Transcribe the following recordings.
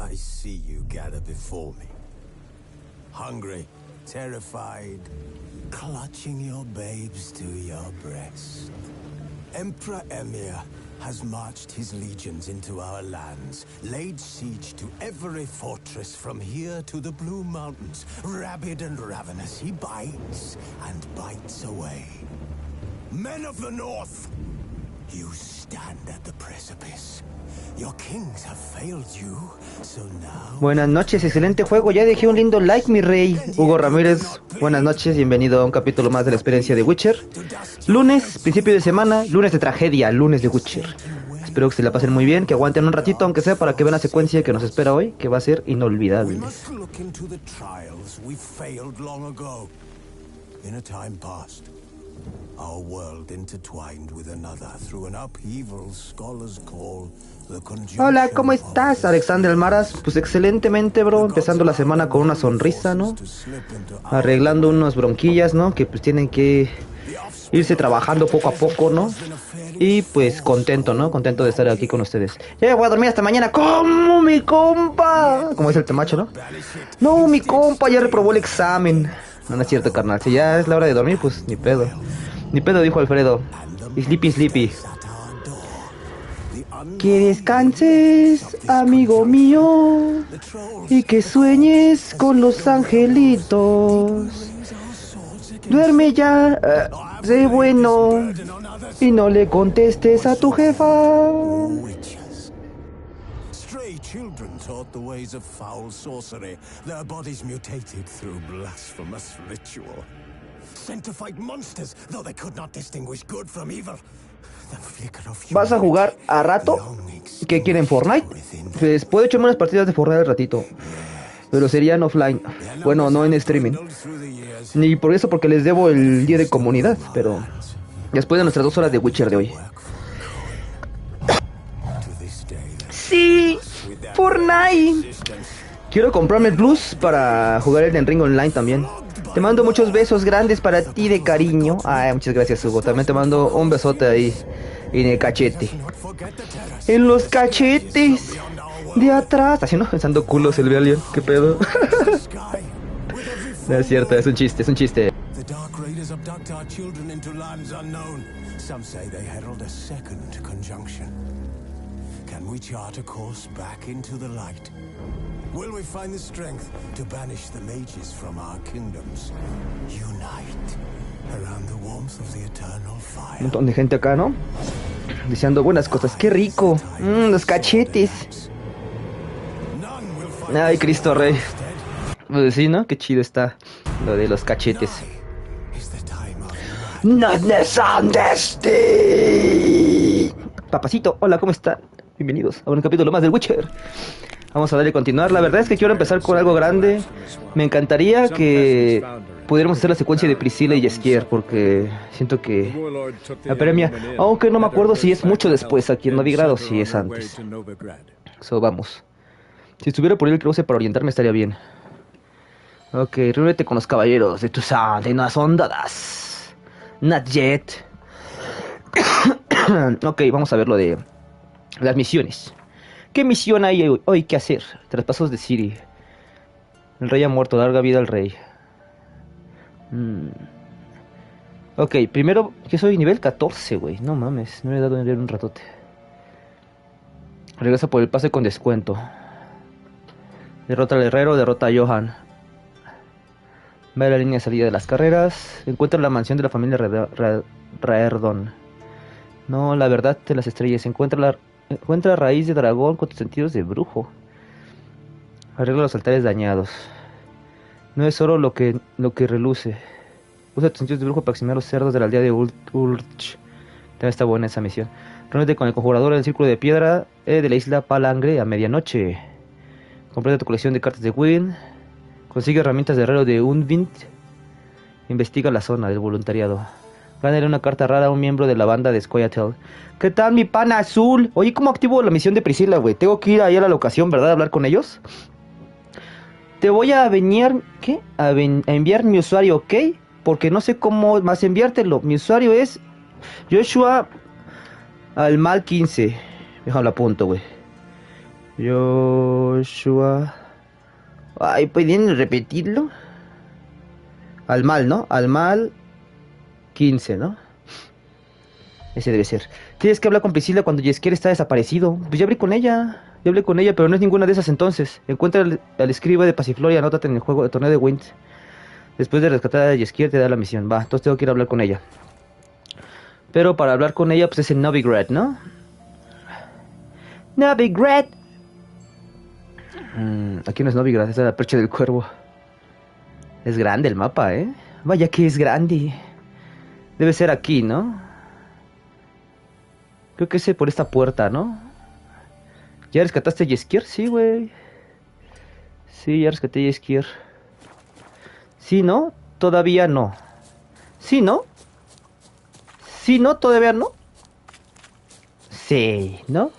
I see you gather before me. Hungry, terrified, clutching your babes to your breast. Emperor Emir has marched his legions into our lands, laid siege to every fortress from here to the Blue Mountains. Rabid and ravenous, he bites and bites away. Men of the North, you stand at the precipice. Your kings have failed you, so now... Buenas noches, excelente juego. Ya dejé un lindo like, mi rey. Hugo Ramírez, buenas noches, bienvenido a un capítulo más de la experiencia de Witcher. Lunes, principio de semana, lunes de tragedia, lunes de Witcher. Espero que se la pasen muy bien, que aguanten un ratito, aunque sea para que vean la secuencia que nos espera hoy, que va a ser inolvidable. Our world intertwined with another through an upheaval scholars call the conjunction. Hola, ¿cómo estás, Alexander Almaraz? Pues excelentemente, bro, empezando la semana con una sonrisa, ¿no? Arreglando unas bronquillas, ¿no? Que pues tienen que irse trabajando poco a poco, ¿no? Y pues contento, ¿no? Contento de estar aquí con ustedes. Ya me voy a dormir hasta mañana. ¿Cómo, mi compa? Como dice el temacho, ¿no? No, mi compa ya reprobó el examen. No, no es cierto, carnal. Si ya es la hora de dormir, pues ni pedo. Ni pedo, dijo Alfredo. Sleepy, sleepy. Que descanses, amigo mío, y que sueñes con los angelitos. Duerme ya, sé bueno, y no le contestes a tu jefa. Children taught the ways of foul sorcery, their bodies mutated through blasphemous ritual. Sent to fight monsters, though they could not distinguish good from evil. ¿Vas a jugar a rato? ¿Qué quieren, Fortnite? Pues puedo echarme unas partidas de Fortnite al ratito, pero serían offline. Bueno, no en streaming. Ni por eso, porque les debo el día de comunidad, pero después de nuestras 2 horas de Witcher de hoy. Sí, Fortnite. Quiero comprarme el Plus para jugar el Ring Online también. Te mando muchos besos grandes para ti de cariño. Ay, muchas gracias, Hugo. También te mando un besote ahí en el cachete. En los cachetes de atrás. Así, ¿no? Pensando culos el Starbelion. ¿Qué pedo? No es cierto, es un chiste, es un chiste. Can we chart a course back into the light? Will we find the strength to banish the mages from our kingdoms? Unite around the warmth of the eternal fire. Un montón de gente acá, ¿no? Deseando buenas cosas. ¡Qué rico! Los cachetes. Ay, Cristo Rey. Pues sí, ¿no? Qué chido está lo de los cachetes. Madness and Destiny. Papacito, hola, ¿cómo está? Bienvenidos a un capítulo más del Witcher. Vamos a darle a continuar. La verdad es que quiero empezar con algo grande. Me encantaría que pudiéramos hacer la secuencia de Priscilla y Jeskier, porque siento que la premia, aunque no me acuerdo si es mucho después aquí en Novigrad o si es antes. So, vamos. Si estuviera por ahí el cruce para orientarme estaría bien. Ok, reúnete con los caballeros de tu santa y no son dadas. Not yet. Ok, vamos a ver lo de las misiones. ¿Qué misión hay hoy que hacer? Traspasos de Ciri. El rey ha muerto, larga vida al rey. Ok, primero, que soy nivel 14, güey. No mames, no me he dado nivel un ratote. Regresa por el pase con descuento. Derrota al herrero, derrota a Johan. Va a la línea de salida de las carreras. Encuentra la mansión de la familia Raerdon. No, la verdad de las estrellas. Encuentra raíz de dragón con tus sentidos de brujo. Arregla los altares dañados. No es oro lo que reluce. Usa tus sentidos de brujo para examinar los cerdos de la aldea de Ulch. También está buena esa misión. Reúnete con el conjurador del círculo de piedra de la isla Palangre a medianoche. Completa tu colección de cartas de Win. Consigue herramientas de herrero de Unvind. Investiga la zona del voluntariado. Gánale una carta rara a un miembro de la banda de Squayatel. ¿Qué tal, mi pana azul? Oye, ¿cómo activo la misión de Priscilla, güey? Tengo que ir ahí a la locación, ¿verdad? A hablar con ellos. Te voy a venir... ¿Qué? A enviar mi usuario, ¿ok? Porque no sé cómo más enviártelo. Mi usuario es... Joshua... Al mal 15. Déjalo a punto, güey. Joshua. Ay, ¿pueden repetirlo? Al mal, ¿no? Al mal 15, ¿no? Ese debe ser. Tienes que hablar con Priscilla cuando Jeskier está desaparecido. Pues ya hablé con ella. Ya hablé con ella, pero no es ninguna de esas entonces. Encuentra al escriba de Pasiflor y anótate en el juego de torneo de Wind. Después de rescatar a Jeskier te da la misión. Va, entonces tengo que ir a hablar con ella. Pero para hablar con ella, pues es en Novigrad, ¿no? Novigrad. Aquí no es Novigrad, es la percha del cuervo. Es grande el mapa, ¿eh? Vaya que es grande. Debe ser aquí, ¿no? Creo que es por esta puerta, ¿no? ¿Ya rescataste a Jeskier? Sí, güey. Sí, ya rescaté a Jeskier. Sí, ¿no? Todavía no. Sí, ¿no? Sí, ¿no? Todavía no. Sí, ¿no?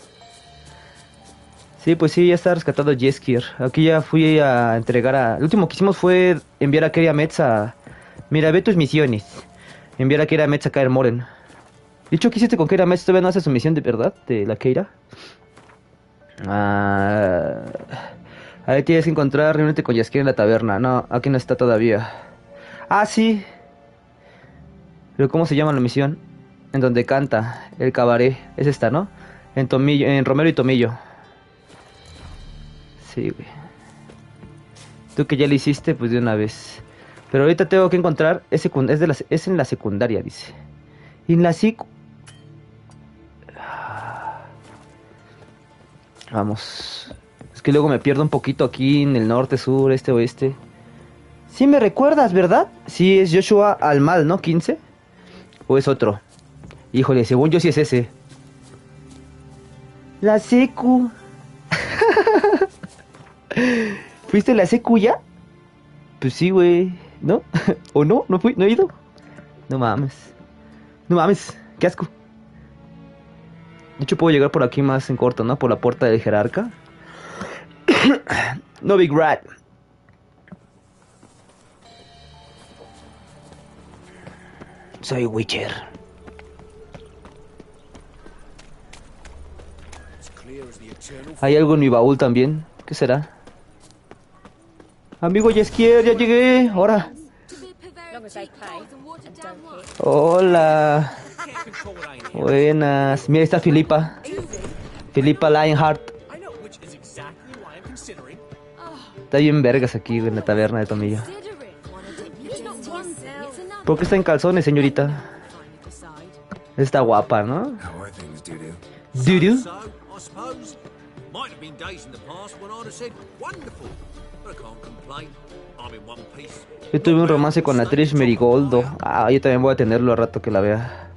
Sí, pues sí, ya está rescatado Jeskier. Aquí ya fui a entregar a... Lo último que hicimos fue enviar a Keria Metz a... Mira, ve tus misiones. Enviar a Keira Metz a Kaer Morhen. De hecho, ¿qué hiciste con Keira Metz? ¿Todavía no hace su misión de verdad? De la Keira. Ahí tienes que encontrar, reúnete con Jeskier en la taberna. No, aquí no está todavía. Ah, sí. Pero ¿cómo se llama la misión? En donde canta el cabaret. Es esta, ¿no? En Tomillo, en Romero y Tomillo. Sí, güey. Tú que ya lo hiciste, pues de una vez. Pero ahorita tengo que encontrar... Es en la secundaria, dice. En la Vamos. Es que luego me pierdo un poquito aquí en el norte, sur, este, oeste. Sí me recuerdas, ¿verdad? Sí, es Joshua Almal, ¿no? 15. ¿O es otro? Híjole, según yo sí es ese. La secu. ¿Fuiste a la secu ya? Pues sí, güey. ¿No? ¿O no? ¿No fui? ¿No he ido? No mames. No mames. Qué asco. De hecho puedo llegar por aquí más en corto, ¿no? Por la puerta del jerarca. Novigrad. Soy Witcher. Hay algo en mi baúl también. ¿Qué será? Amigo Jeskier, ya llegué. Ahora. Hola. Buenas. Mira, está Filipa. Filipa Lionheart. Está bien vergas aquí en la taberna de Tomillo. ¿Por qué está en calzones, señorita? Está guapa, ¿no? Dudu. Yo tuve un romance con la actriz Merigoldo. Ah, yo también voy a tenerlo al rato que la vea.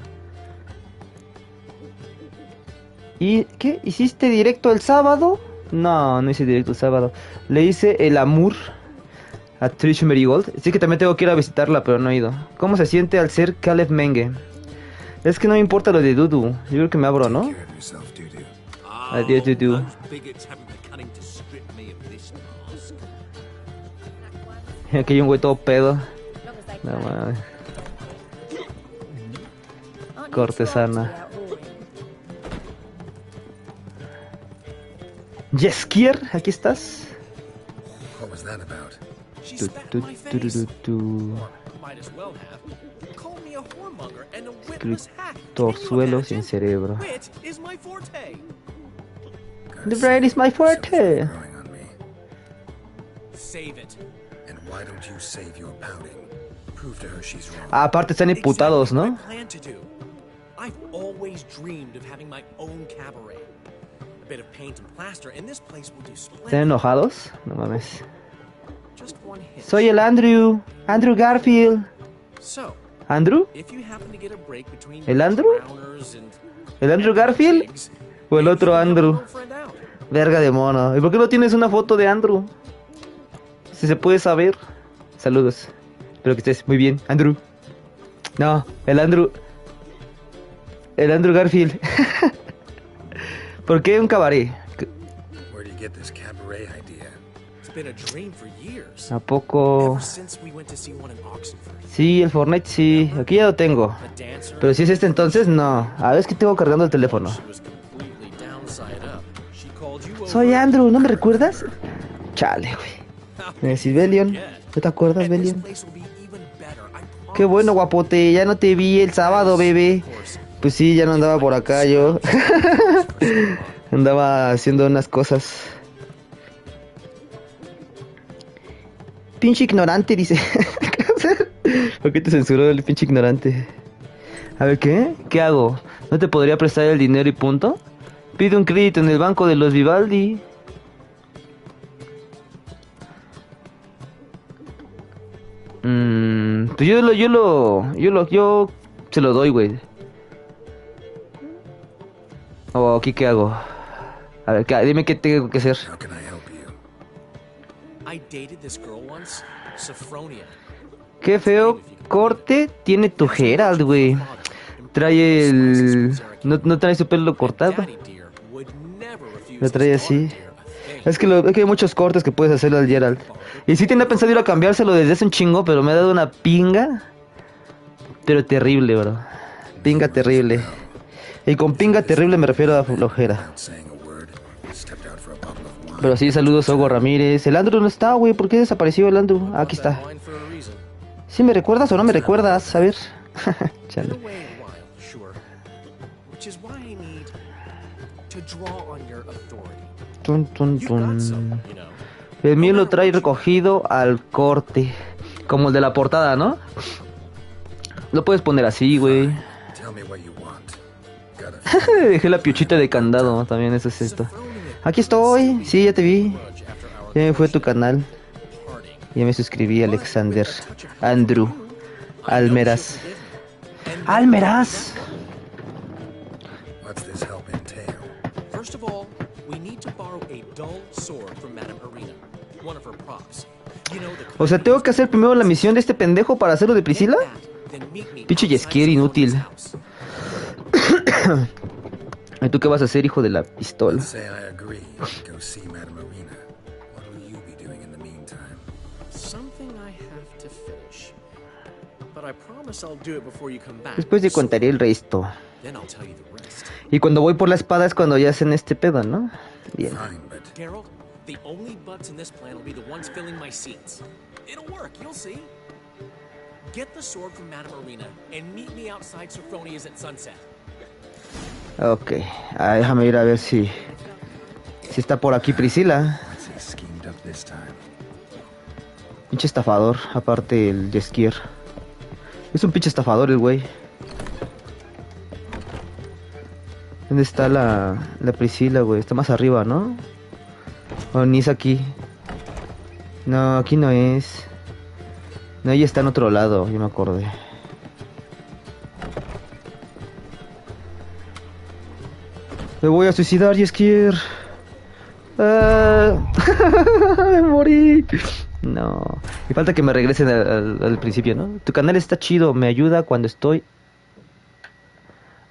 ¿Y qué? ¿Hiciste directo el sábado? No, no hice directo el sábado. Le hice el amor a Trish Merigold. Sí que también tengo que ir a visitarla, pero no he ido. ¿Cómo se siente al ser Caleb Menge? Es que no me importa lo de Dudu. Yo creo que me abro, ¿no? Adiós, Dudu. Aquí hay un güey todo pedo. No mames. Cortesana. Jeskier, aquí estás. Torzuelo sin cerebro. The brain is my forte. Ah, aparte están imputados, ¿no? ¿Están enojados? No mames. Soy el Andrew. Andrew Garfield. ¿Andrew? ¿El Andrew? ¿El Andrew Garfield? ¿O el otro Andrew? Verga de mono. ¿Y por qué no tienes una foto de Andrew? Si se puede saber. Saludos. Espero que estés muy bien, Andrew. No, el Andrew. El Andrew Garfield. ¿Por qué un cabaret? ¿A poco? Sí, el Fortnite sí. Aquí ya lo tengo. Pero si es este entonces, no. A ver, es que tengo cargando el teléfono. Soy Andrew, ¿no me recuerdas? Chale, güey. Belion, ¿no te acuerdas, Belion? Qué bueno, guapote, ya no te vi el sábado, bebé. Pues sí, ya no andaba por acá yo. Andaba haciendo unas cosas. Pinche ignorante, dice. ¿Por qué te censuró el pinche ignorante? A ver, ¿qué? ¿Qué hago? ¿No te podría prestar el dinero y punto? Pide un crédito en el banco de los Vivaldi. Pues yo se lo doy, güey. O aquí, ¿qué hago? A ver, dime qué tengo que hacer. Qué feo corte tiene tu Geralt, güey. Trae el... No trae su pelo cortado. Lo trae así. Es que hay muchos cortes que puedes hacerle al Geralt. Y sí tenía pensado ir a cambiárselo desde hace un chingo, pero me ha dado una pinga. Pero terrible, bro. Pinga terrible. Y con pinga terrible me refiero a flojera. Pero sí, saludos a Hugo Ramírez. El Andrew no está, güey. ¿Por qué desapareció el Andrew? Ah, aquí está. ¿Sí me recuerdas o no me recuerdas? A ver. Chale. Tun, tun, tun. El mío lo trae recogido al corte. Como el de la portada, ¿no? Lo puedes poner así, güey. Dejé la piochita de candado. También eso es esto. Aquí estoy. Sí, ya te vi. Ya me fue a tu canal. Ya me suscribí, Alexander. Andrew. Almeraz. ¡Almeraz! O sea, ¿tengo que hacer primero la misión de este pendejo para hacerlo de Priscilla? Pinche Jeskier inútil. ¿Y tú qué vas a hacer, hijo de la pistola? Después te contaré el resto. Y cuando voy por la espada es cuando ya hacen este pedo, ¿no? Bien. Ok, déjame ir a ver si está por aquí Priscilla. Pinche estafador, aparte el Jeskier. Es un pinche estafador el güey. ¿Dónde está la Priscilla, güey? Está más arriba, ¿no? O ni es aquí. No, aquí no es. No, ella está en otro lado, yo me acordé. Me voy a suicidar, Jeskier. Me morí. No. Y falta que me regresen al principio, ¿no? Tu canal está chido, me ayuda cuando estoy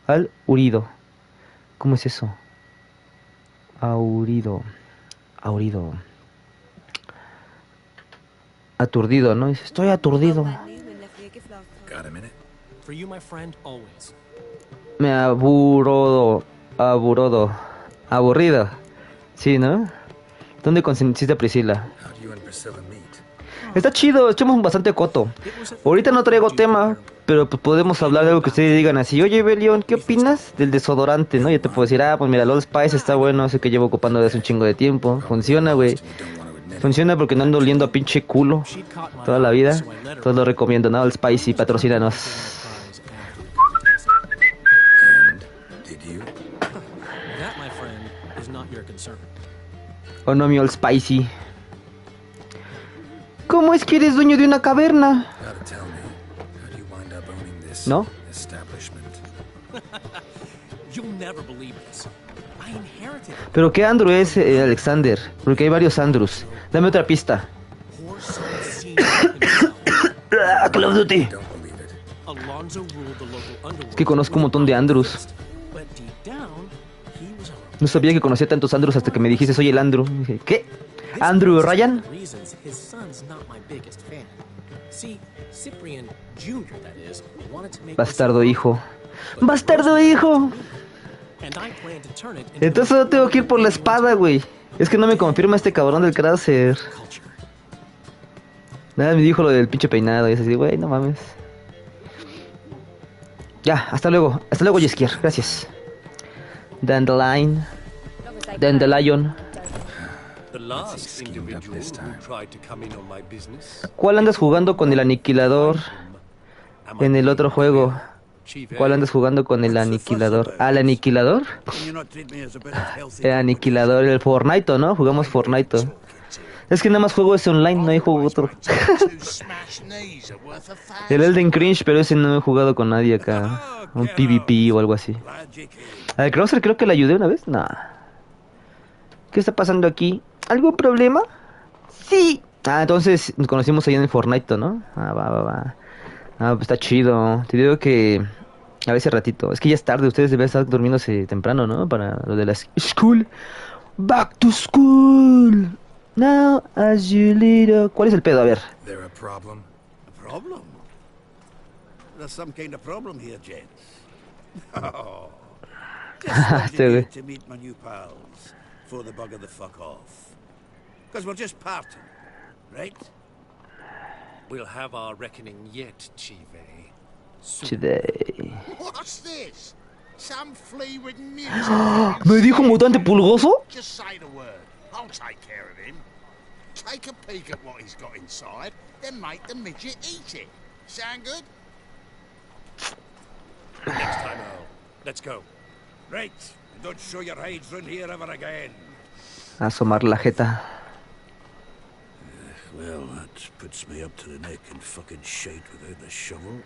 al urido. ¿Cómo es eso? Aurido. Aturdido, ¿no? Dice, estoy aturdido. Me aburrido. Sí, ¿no? ¿Dónde conociste a Priscilla? Está chido, echamos bastante coto. Ahorita no traigo tema, pero pues podemos hablar de algo que ustedes digan así. Oye, Belion, ¿qué opinas del desodorante, no? Yo te puedo decir, pues mira, Old Spice está bueno, ese que llevo ocupando desde un chingo de tiempo. Funciona, güey. Funciona porque no ando oliendo a pinche culo toda la vida. Entonces lo recomiendo, ¿no? Old Spice, patrocínanos. Oh no, mi Old Spicy. ¿Cómo es que eres dueño de una caverna? ¿No? ¿Pero qué Andrew es, Alexander? Porque hay varios Andrews. Dame otra pista. Call of Duty. Es que conozco un montón de Andrews. No sabía que conocía tantos Andrews hasta que me dijiste, soy el Andrew. Dije, ¿qué? ¿Andrew Ryan? Bastardo hijo. ¡Bastardo hijo! Entonces no tengo que ir por la espada, güey. Es que no me confirma este cabrón del Craser. Nada, me dijo lo del pinche peinado y es así, güey, no mames. Ya, hasta luego. Hasta luego, Jeskier. Gracias. Dandelion. Dandelion. ¿Cuál andas jugando con el aniquilador en el otro juego? ¿Cuál andas jugando con el aniquilador? ¿Al aniquilador? El aniquilador, el Fortnite, ¿no? Jugamos Fortnite. Es que nada más juego ese online, no hay juego otro. El Elden Cringe, pero ese no he jugado con nadie acá. Un PvP o algo así. Al Crosser creo que le ayudé una vez. Nah. ¿Qué está pasando aquí? ¿Algún problema? Sí. Ah, entonces nos conocimos ahí en el Fortnite, ¿no? Ah, va. Ah, pues está chido. Te digo que a veces ratito. Es que ya es tarde, ustedes deben estar durmiéndose temprano, ¿no? Para lo de la school. Back to school. Now as you little. ¿Cuál es el pedo? A ver. There a problem? A problem? There's some kind of problem here, gents. Oh. Just wanted to meet my new pals before the bugger the fuck off. Because we're just parting, right? We'll have our reckoning yet, Chive. Today. What's this? Some flea-ridden music. ¿Me dijo mutante pulgoso? Just say the word. I'll take care of him. Take a peek at what he's got inside, then make the midget eat it. Sound good? Next time, Earl. Let's go. Right. Don't show your hides round here ever again. Asomar la jeta. Well, that puts me up to the neck in fucking shite without the shovel.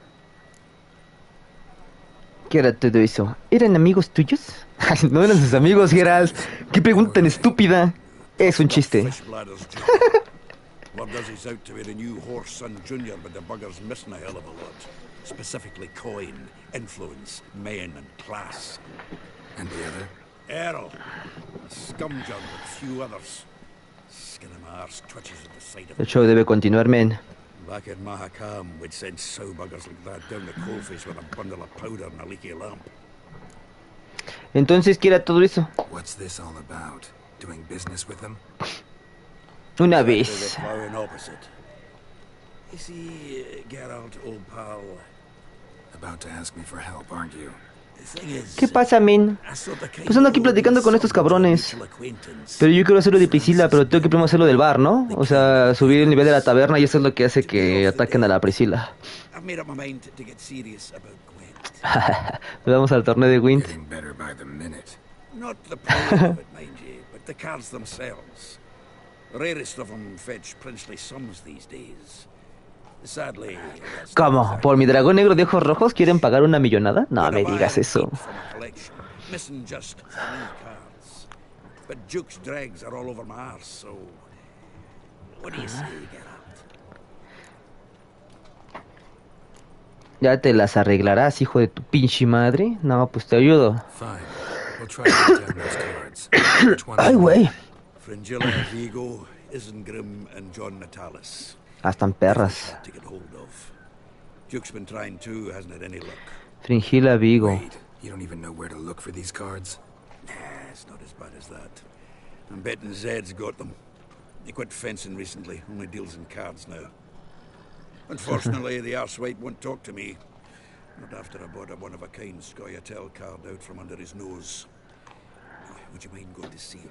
¿Qué era todo eso? ¿Eran amigos tuyos? No eran sus amigos, Geralt. ¿Qué pregunta tan estúpida? Es un chiste. Word does he's out to be the new horse son junior, but the bugger's missing a hell of a lot. Specifically coin, influence, men, and class. And the other? Earl, a scumjug with few others. Skin of my arse twitches at the sight of El it. show debe continuar, men. Back in Mahakam, we'd send sow buggers like that down the coalface with a bundle of powder and a leaky lamp. Entonces, ¿qué era todo eso? What's this all about? Doing business with them? Una Exactly vez. the plowing opposite. You see, Geralt, old pal, About to ask me for help, aren't you? the thing is, ¿Qué pasa, men? I sort of Pues ando aquí platicando con estos cabrones. Pero yo quiero hacerlo de Priscilla, pero tengo que primero hacerlo del bar, ¿no? O sea, subir el nivel de la taberna y eso es lo que hace que ataquen a la Priscilla. I've made up my mind to get serious about Gwent. Nos vamos al torneo de Wind. Getting better by the minute. Not the playing of it, mind you, but the cards themselves. The rarest of them fetch princely sums these days. Sadly, that's ¿Cómo? not ¿Por mi dragón negro de ojos rojos quieren pagar una millonada? No One me of digas mine eso. from a collection, missing just 3 cards. But Duke's dregs are all over my arse, so what do you say, Geralt? ¿Ya te las arreglarás, hijo de tu pinche madre? No, pues te ayudo. Fine. We'll try to get down those cards. Which one? Ay, güey. Fringilla, Vigo, Isengrim, and John Natalis. Ah, están perras. Hard to get hold of. Duke's been trying too, hasn't had any luck. Fringilla Vigo. Wait, you don't even know where to look for these cards? Nah, it's not as bad as that. I'm betting Zed's got them. He quit fencing recently, only deals in cards now. Unfortunately, the arsewipe won't talk to me. Not after I bought a one-of-a-kind Scoia'tael card out from under his nose. Would you mind going to see him?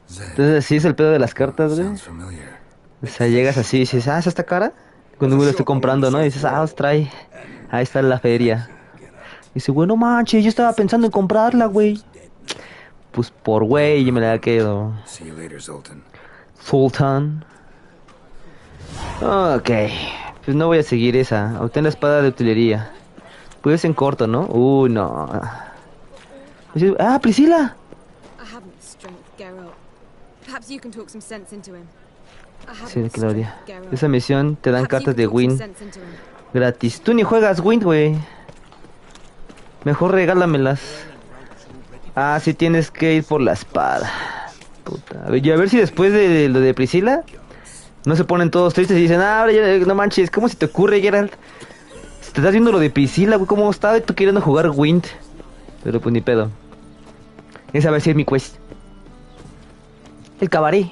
Zed. Entonces, ¿sí es el pedo de las cartas, güey? Sounds familiar. O sea, llegas así y dices, ¿es esta cara? Cuando me lo estoy comprando, ¿no? Y dices, os trae. Ahí está en la feria. Y dice, bueno, manches, yo estaba pensando en comprarla, güey. Pues por güey, y me la quedo. See you later, Zoltan. Sultan. Ok. Pues no voy a seguir esa. Obtén la espada de utilería. Pues en corto, ¿no? No. Ah, Priscilla. I haven't the strength, Geralt. Perhaps you can talk some sense into him. I haven't Sí, the Claudia. strength, Geralt. Esa misión te dan Perhaps you cartas can de talk some Wind sense into him. gratis. Tú ni juegas Wind, güey. Mejor regálamelas. Ah, sí tienes que ir por la espada. Puta. A ver si después de lo de Priscilla no se ponen todos tristes y dicen, ah, ahora ya, no manches, ¿cómo se te ocurre, Geralt? Si te estás viendo lo de Priscilla, güey, ¿cómo estaba y tú queriendo jugar Wind? Pero pues ni pedo. Esa va a ser mi quest. El cabaret.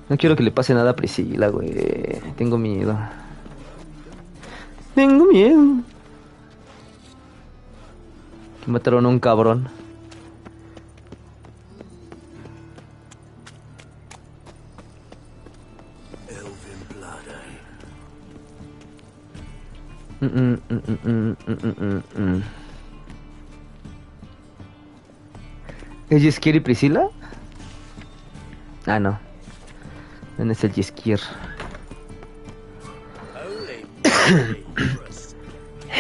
No quiero que le pase nada a Priscilla, güey. Tengo miedo. Tengo miedo. Que mataron a un cabrón. ¿Es Jeskier y Priscilla? Ah, no. ¿Dónde es el Jeskier?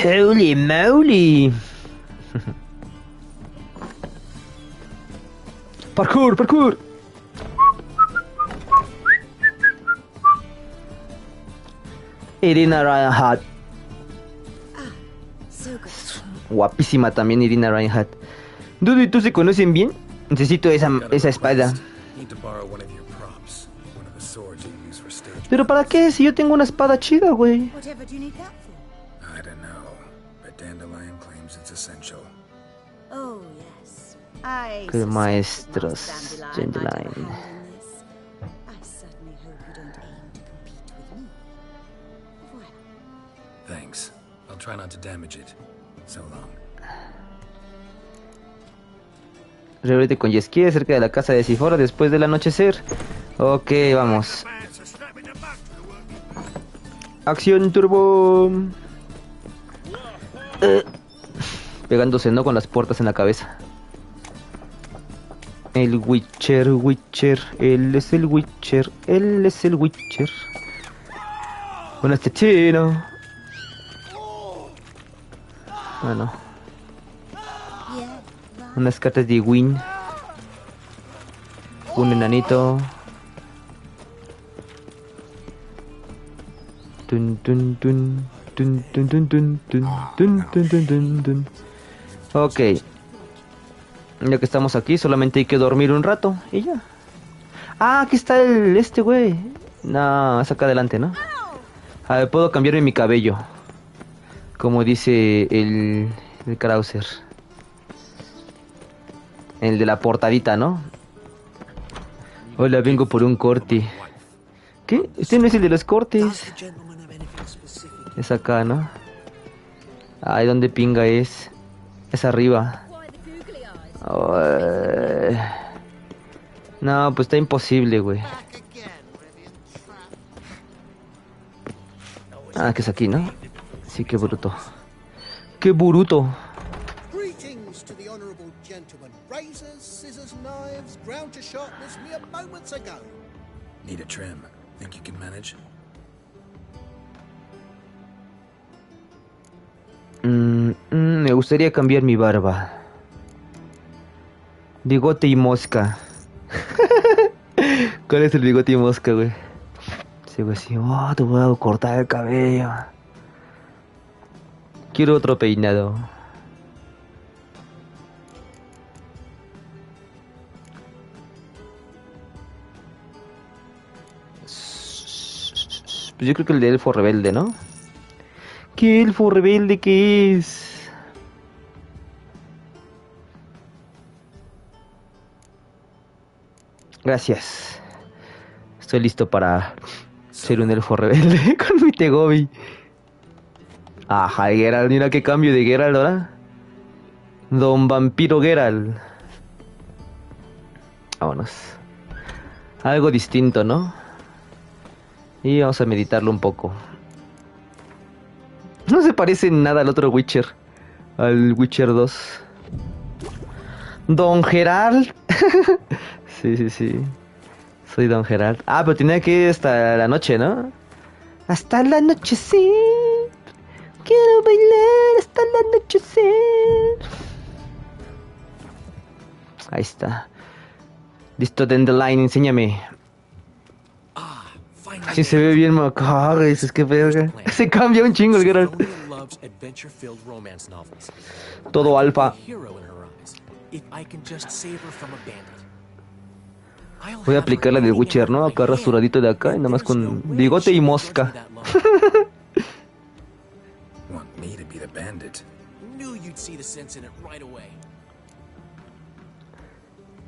Holy moly. Parkour, parkour. Irina Reinhardt. Guapísima también Irina Reinhardt. Dudu y tú se conocen bien. Necesito esa espada. ¿Pero para qué? Si yo tengo una espada chida, güey. Qué maestros, Dandelion. Thanks. I'll try not to damage it. So long. Reúnete con Jeskier cerca de la casa de Sifora después del anochecer. Ok, vamos. Acción turbo. Pegándose, ¿no? Con las puertas en la cabeza. El Witcher. Él es el Witcher. Un asesino. Bueno. Unas cartas de Win. Un enanito. Ok. Ya que estamos aquí, solamente hay que dormir un rato y ya. Ah, aquí está este güey. No, es acá adelante, ¿no? A ver, puedo cambiarme mi cabello. Como dice el Krauser. El de la portadita, ¿no? Hola, vengo por un corte. ¿Qué? Este no es el de los cortes. Es acá, ¿no? Ay, ¿dónde pinga es? Es arriba. No, pues está imposible, güey. Ah, que es aquí, ¿no? Sí, qué bruto. ¡Qué bruto! Greetings to the honourable gentleman. Razors, scissors, knives, ground to sharpness mere moments ago. Need a trim. Think you can manage? Me gustaría cambiar mi barba. Bigote y mosca. ¿Cuál es el bigote y mosca, güey? Sí, güey, sí. Oh, te voy a cortar el cabello. Quiero otro peinado. Pues yo creo que el de elfo rebelde, ¿no? ¿Qué elfo rebelde que es? Gracias. Estoy listo para ser un elfo rebelde con mi Tegobi. Ajá, Geralt, mira qué cambio de Geralt ahora. Don Vampiro Geralt. Vámonos. Algo distinto, ¿no? Y vamos a meditarlo un poco. No se parece en nada al otro Witcher. Al Witcher 2. Don Geralt. Sí. Soy Don Geralt. Ah, pero tenía que ir hasta la noche, ¿no? Hasta la noche, sí. Quiero bailar hasta la noche, sí. Ahí está. Listo, Dandelion, enséñame. Sí, se ve bien macabro, es que verga. Se cambia un chingo el Geralt. Todo alfa. Voy a aplicar la de Witcher, ¿no? Acá rasuradito de acá y nada más con bigote y mosca.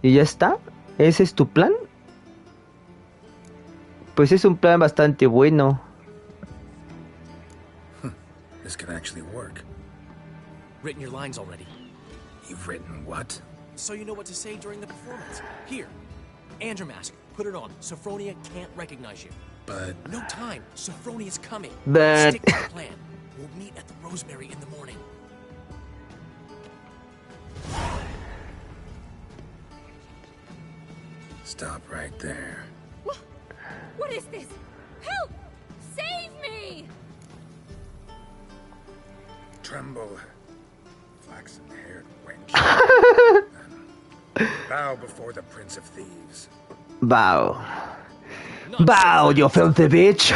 ¿Y ya está? ¿Ese es tu plan? Pues es un plan bastante bueno. This could actually work. Written your lines already. You've written what? So you know what to say during the performance. Here, and your mask. Put it on. Sophronia can't recognize you. But No time. Sophronia's coming. But- Stick to the plan. We'll meet at the Rosemary in the morning. stop right there. What is this? Help! Save me! Tremble, flaxen-haired wench. Bow before the Prince of Thieves. Bow. Bow, you filthy bitch.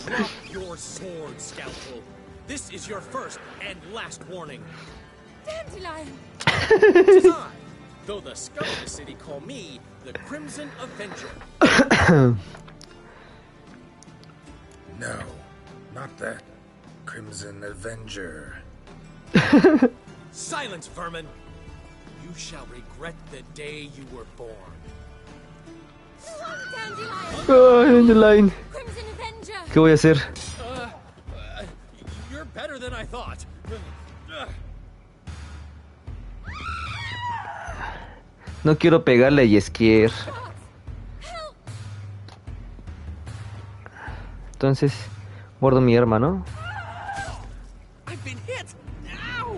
Drop your sword, scoundrel. This is your first and last warning. Dandelion! Tis I, though the scum of the city call me the Crimson Avenger. No, not that Crimson Avenger. Silence, vermin! You shall regret the day you were born. Dandelion! Ay, Dandelion. Crimson Avenger! ¿Qué voy a hacer? You're better than I thought. No quiero pegarle a Jeskier. Entonces, guardo mi arma, ¿no? I've been hit! Ow!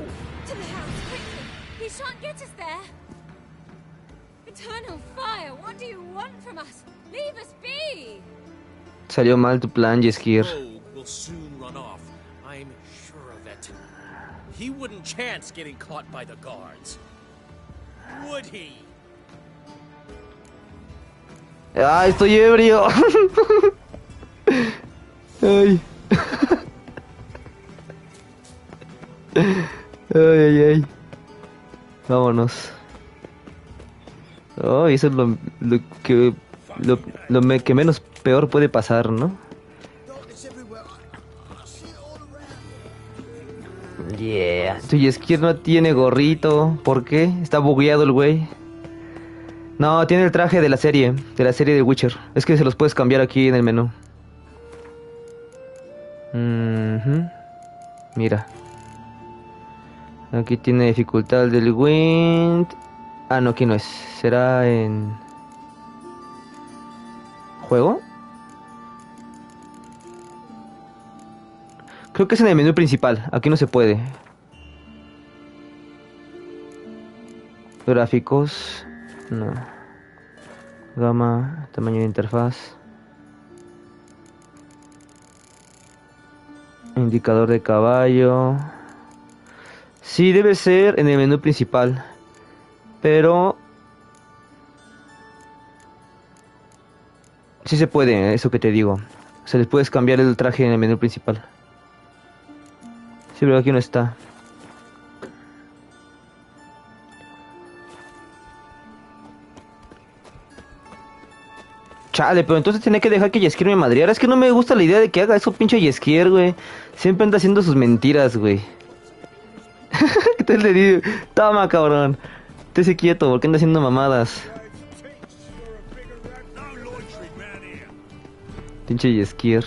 To the house, quickly! He shan't get us there! Eternal fire, what do you want from us? Leave us be! Salió mal tu plan, Jeskier. Rogue will soon run off. I'm sure of it. He wouldn't chance getting caught by the guards. Would he? ¡Ay, estoy ebrio! ¡Ay! ¡Ay, ay! Vámonos. Oh, eso es que menos peor puede pasar, ¿no? Yeah. Tu Jeskier no tiene gorrito. ¿Por qué? Está bugueado el güey. No, tiene el traje de la serie de Witcher. Es que se los puedes cambiar aquí en el menú. Mira. Aquí tiene dificultad del Wind. Ah, no, aquí no es. Será en... ¿Juego? Creo que es en el menú principal. Aquí no se puede. Gráficos. No. Gama. Tamaño de interfaz. Indicador de caballo. Sí, debe ser en el menú principal. Pero... sí se puede, eso que te digo. Se les puedes cambiar el traje en el menú principal. Sí, pero aquí no está. Chale, pero entonces tenía que dejar que Jeskier me madreara. Es que no me gusta la idea de que haga eso, pinche Jeskier, güey. Siempre anda haciendo sus mentiras, güey. Entonces le digo, toma, cabrón. Estése quieto, porque anda haciendo mamadas. Pinche Jeskier.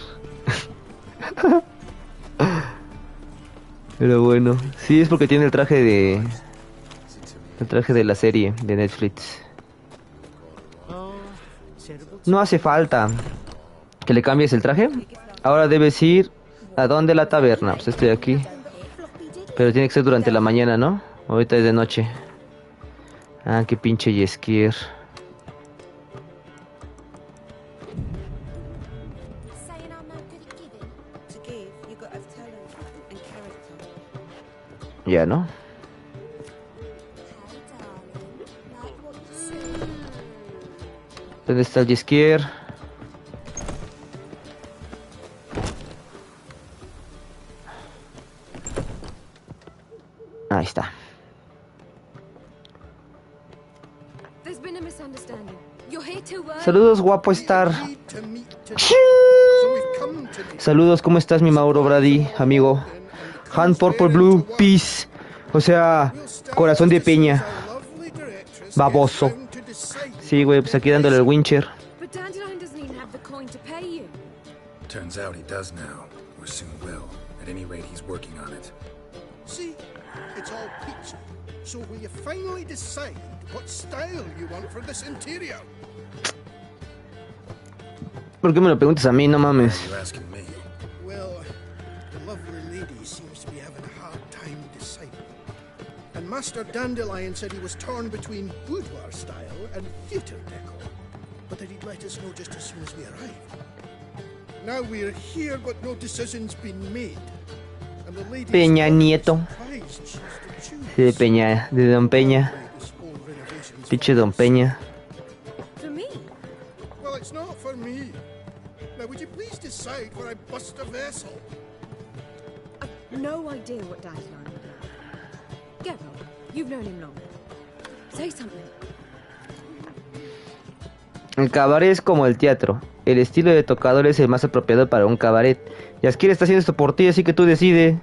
Pero bueno, sí es porque tiene el traje de... el traje de la serie de Netflix. No hace falta que le cambies el traje. Ahora debes ir a donde la taberna. Pues estoy aquí. Pero tiene que ser durante la mañana, ¿no? Ahorita es de noche. Ah, qué pinche Jeskier. Ya, ¿no? ¿Dónde está el Jeskier? Ahí está. There's been a misunderstanding. You're here to work. Saludos, guapo Star. Saludos, ¿cómo estás, mi Mauro Brady, amigo? Hand Purple Blue Peace. O sea, corazón de piña. Baboso. Sí, güey, pues aquí dándole el wincher. But Dandelion doesn't even have the coin to pay you. Turns out he does now, or soon will. At any rate, he's working on it. See? It's all peachy. So will you finally decide what style you want for this interior? ¿Por qué me lo preguntas a mí? No mames. You're asking me. Well, the lovely lady seems to be having a hard time deciding. And Master Dandelion said he was torn between boudoir style and theatre decor, but that he'd let us know just as soon as we arrived. Now we're here, but no decision's been made. And the lady Peña Nieto. Sí, de Peña, de Don Peña. Pinche Don Peña. For me? Well, it's not for me. Now, would you please decide where I bust a vessel? I've no idea what Dandelion would do. Get on. You've known him long. Say something. El cabaret es como el teatro. El estilo de tocador es el más apropiado para un cabaret. Jeskier está haciendo esto por ti, así que tú decides.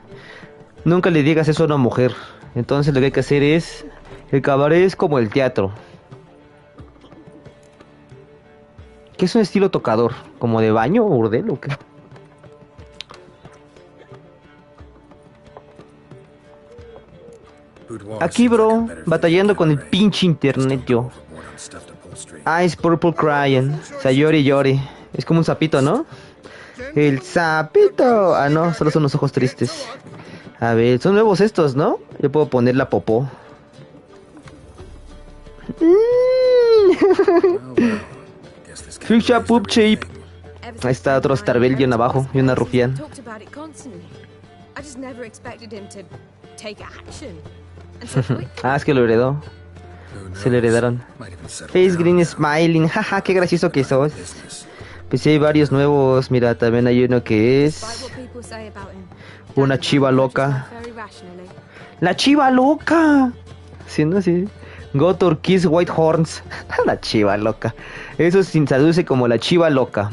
Nunca le digas eso a una mujer. Entonces lo que hay que hacer es... El cabaret es como el teatro. ¿Qué es un estilo tocador? ¿Como de baño o burdel o qué? Aquí, bro, batallando con el pinche internet yo. Ice Purple Crying. O sea, llore y llore. Es como un sapito, ¿no? El sapito. Ah, no, solo son los ojos tristes. A ver, son nuevos estos, ¿no? Yo puedo poner la popó. Fuchsia Poop Shape. Ahí está otro Starbelion abajo y una rufián. Ah, es que lo heredó. Se lo heredaron. Face Green Smiling. Jaja, qué gracioso que sos. Pues sí, hay varios nuevos. Mira, también hay uno que es... Una chiva loca. ¡La chiva loca! Sí, ¿no? Sí. Gotor Kiss White Horns. La chiva loca. Eso se traduce como la chiva loca.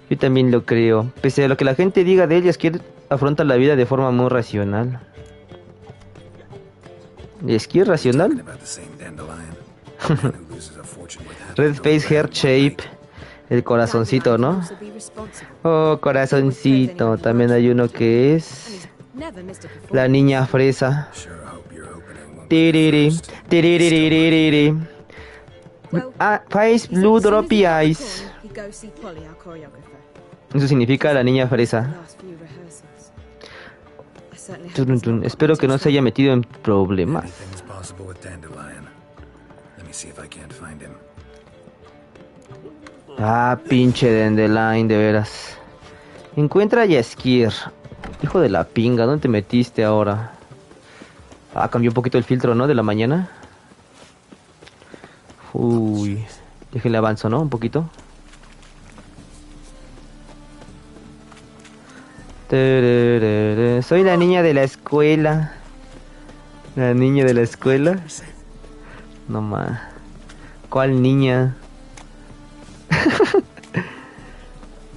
Yo también lo creo. Pese a lo que la gente diga de ellas, Jeskier afronta la vida de forma muy racional. ¿Jeskier racional? Red Face Heart Shape. El corazoncito, ¿no? Oh, corazoncito. También hay uno que es... La niña fresa. Tiriri, tiririririri. Ah, Face Blue Droppy Eyes. Eso significa la niña fresa. Espero que no se haya metido en problemas. Ah, pinche Dandelion, de veras. Encuentra a Jeskier. Hijo de la pinga, ¿dónde te metiste ahora? Ah, cambió un poquito el filtro, ¿no? De la mañana. Uy. Déjenle avanzo, ¿no? Un poquito. Soy la niña de la escuela. La niña de la escuela. No más. ¿Cuál niña?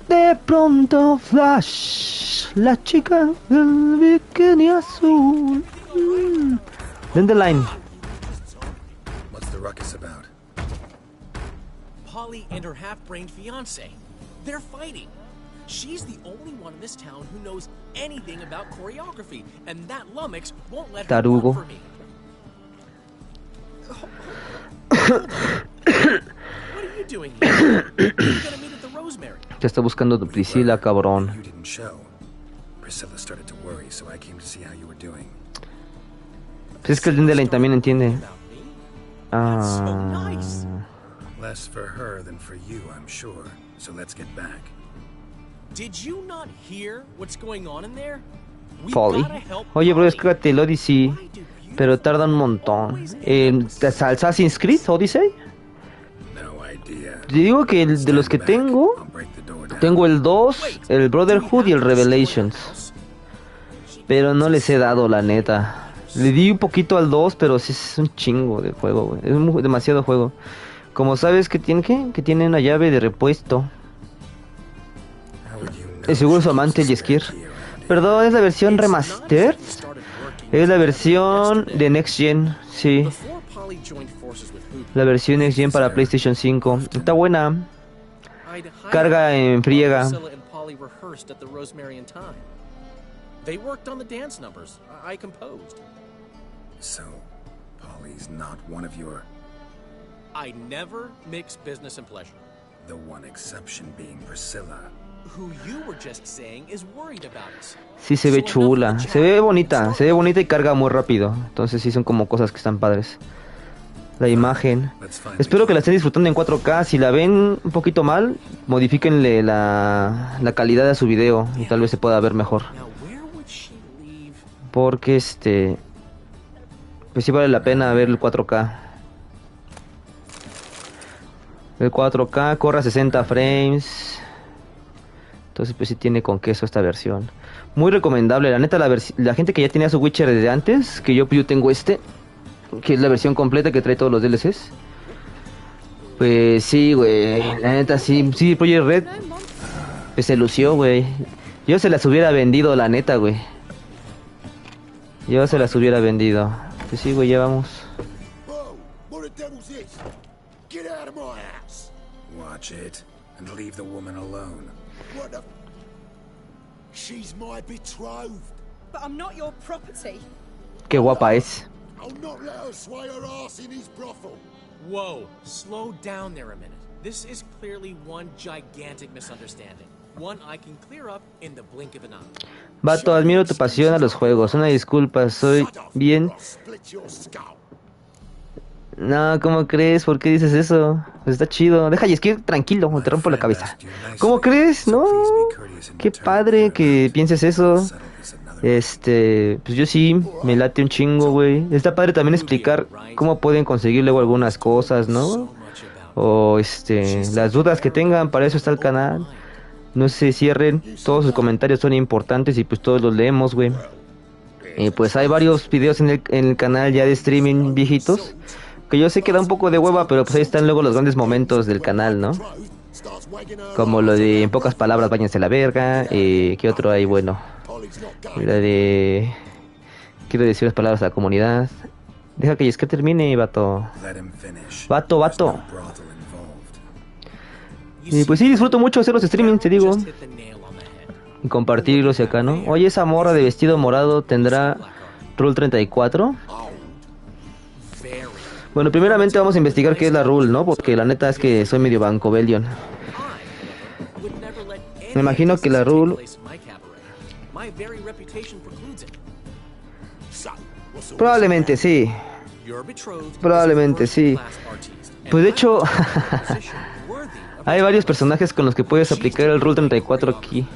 De pronto flash, la chica del bikini azul. Dandelion. What's the ruckus about? Polly and her half-brained fiance. They're fighting. She's the only one in this town who knows anything about choreography, and that lummox won't let her work for me. What are you doing here? You're gonna meet at the Rosemary. Te está buscando tu Priscilla, cabrón. You didn't show. Priscilla started to worry, so I came to see how you were doing. Pues es que el Dandelion también entiende. Less for her than for you, I'm sure. So let's get back. Did you not hear what's going on in there? Polly. Oye, bro, escríbete el Odyssey. Pero tarda un montón. ¿Assassin's Creed Odyssey? Te digo que de los que tengo el 2, el Brotherhood y el Revelations. Pero no les he dado, la neta. Le di un poquito al 2, pero sí es un chingo de juego, güey. Es demasiado juego. Como sabes que tiene que tiene una llave de repuesto. Es seguro su amante Jeskier. Perdón, ¿es la versión remastered? Es la versión de Next Gen, sí. La versión Next Gen para PlayStation 5. Está buena. Carga en friega. They worked on the dance numbers. I composed. So, Polly's not one of your... I never mix business and pleasure. The one exception being Priscilla. Who you were just saying is worried about us. Sí se ve chula, se ve bonita y carga muy rápido. Entonces sí son como cosas que están padres. La imagen. Espero que la estén disfrutando en 4K. Si la ven un poquito mal, modifíquenle la calidad de su video y tal vez se pueda ver mejor. Porque pues sí vale la pena ver el 4K. El 4K corre a 60 frames. Entonces pues sí tiene con queso esta versión. Muy recomendable, la neta, la gente que ya tenía su Witcher desde antes, que yo tengo que es la versión completa que trae todos los DLCs. Pues sí, güey, la neta sí, Project Red pues se lució, güey. Yo se las hubiera vendido, la neta, güey. Yo se las hubiera vendido. Pues sí, güey, ya vamos. Watch it and leave the woman alone. What the... She's my betrothed. But I'm not your property. Qué guapa es. I'll not let her sway her ass in his brothel. Whoa, slow down there a minute. This is clearly one gigantic misunderstanding. One I can clear up in the blink of an eye. Vato, admiro tu pasión a los juegos. Una disculpa, soy bien... No, ¿cómo crees? ¿Por qué dices eso? Pues está chido. Deja a Jeskier tranquilo, te rompo la cabeza. ¿Cómo crees? No. Qué padre que pienses eso. Pues yo sí, me late un chingo, güey. Está padre también explicar cómo pueden conseguir luego algunas cosas, ¿no? O las dudas que tengan, para eso está el canal. No se cierren, todos sus comentarios son importantes y pues todos los leemos, güey. Pues hay varios videos en el canal ya de streaming viejitos, que yo sé que da un poco de hueva, pero pues ahí están luego los grandes momentos del canal, ¿no? Como lo de, en pocas palabras, váyanse a la verga. ¿Qué otro hay? Bueno, la de... quiero decir las palabras a la comunidad. Deja que Jeskier termine, vato. Vato. Y pues sí, disfruto mucho hacer los streamings, te digo. Y compartirlos y acá, ¿no? Oye, esa morra de vestido morado tendrá Rule 34. Bueno, primeramente vamos a investigar qué es la Rule, ¿no? Porque la neta es que soy medio BlackComedy. Me imagino que la Rule... Probablemente sí. Pues de hecho... hay varios personajes con los que puedes aplicar el Rule 34 aquí.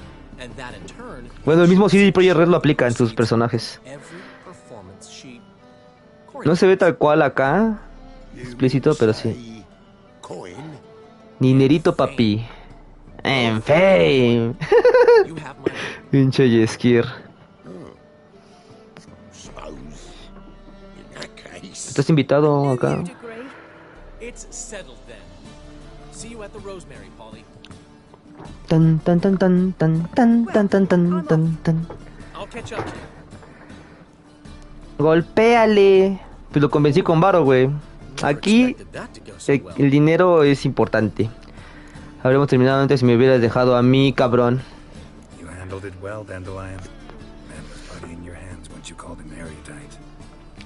Bueno, el mismo CD Projekt Red lo aplica en sus personajes. No se ve tal cual acá, explícito, pero sí. Dinerito, papi. En fame. Pinche Jeskier. ¿Estás invitado acá? Tan tan tan tan tan tan tan tan tan tan tan. Golpéale. Pues lo convencí con varo, güey. Aquí el dinero es importante. Habremos terminado antes si me hubieras dejado a mí, cabrón.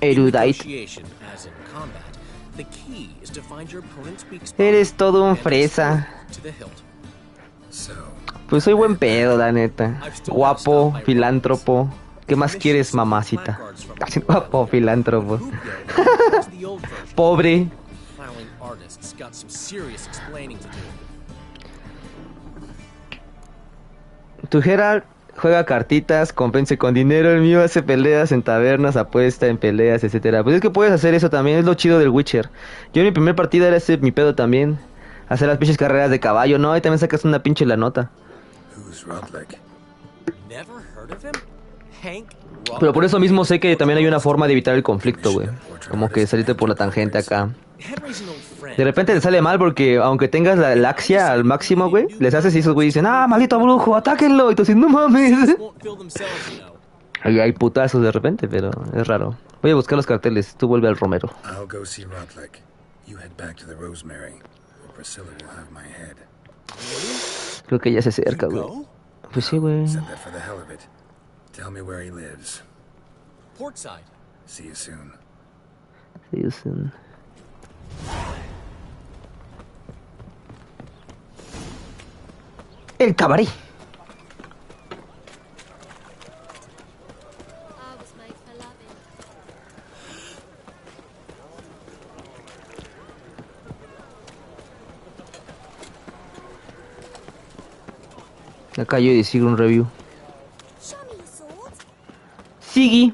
Erudite. Eres todo un fresa. Pues soy buen pedo, la neta. Guapo, filántropo. ¿Qué más quieres, mamacita? Guapo, filántropo. Pobre. Tu Geralt juega cartitas, compense con dinero. El mío hace peleas en tabernas, apuesta en peleas, etcétera. Pues es que puedes hacer eso también, es lo chido del Witcher. Yo en mi primer partida era ese mi pedo también. Hacer las pinches carreras de caballo, ¿no? Y también sacas una pinche la nota. Pero por eso mismo sé que también hay una forma de evitar el conflicto, güey. Como que salirte por la tangente acá. De repente te sale mal porque aunque tengas la laxia al máximo, güey, les haces y esos güey dicen, ah, maldito brujo, atáquenlo. Y tú dices, no mames. Ahí hay putazos de repente, pero es raro. Voy a buscar los carteles. Tú vuelve al Romero. I'll go see Rotlick. You head back to the Rosemary, or Priscilla will have my head. Creo que ya se acerca, güey. Pues sí, güey. Said that for the hell of it. Tell me where he lives. Portside. See you soon. See you soon. El cabaret. Acá yo y sigo un review. Sigui.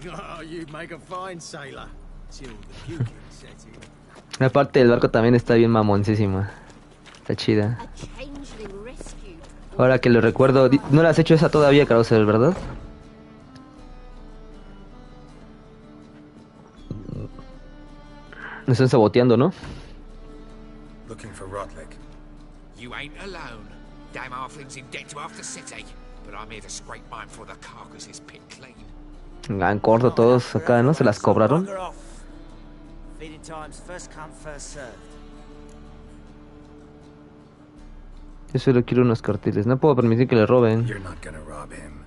Oh, you make a fine sailor. Till the puking set in. La parte del barco también está bien mamoncísima. Está chida. Ahora que lo recuerdo, no la has hecho esa todavía, Krauser, ¿verdad? Me están saboteando, ¿no? Looking for Rotlick. You ain't alone. Damn halfling's in debt to half the city, but I'm here to scrape mine for the carcass is picked clean. En corto todos acá, ¿no? Se las cobraron. Feeding times first come, first served. Yo solo quiero unos carteles. No puedo permitir que le roben. You're not gonna rob him.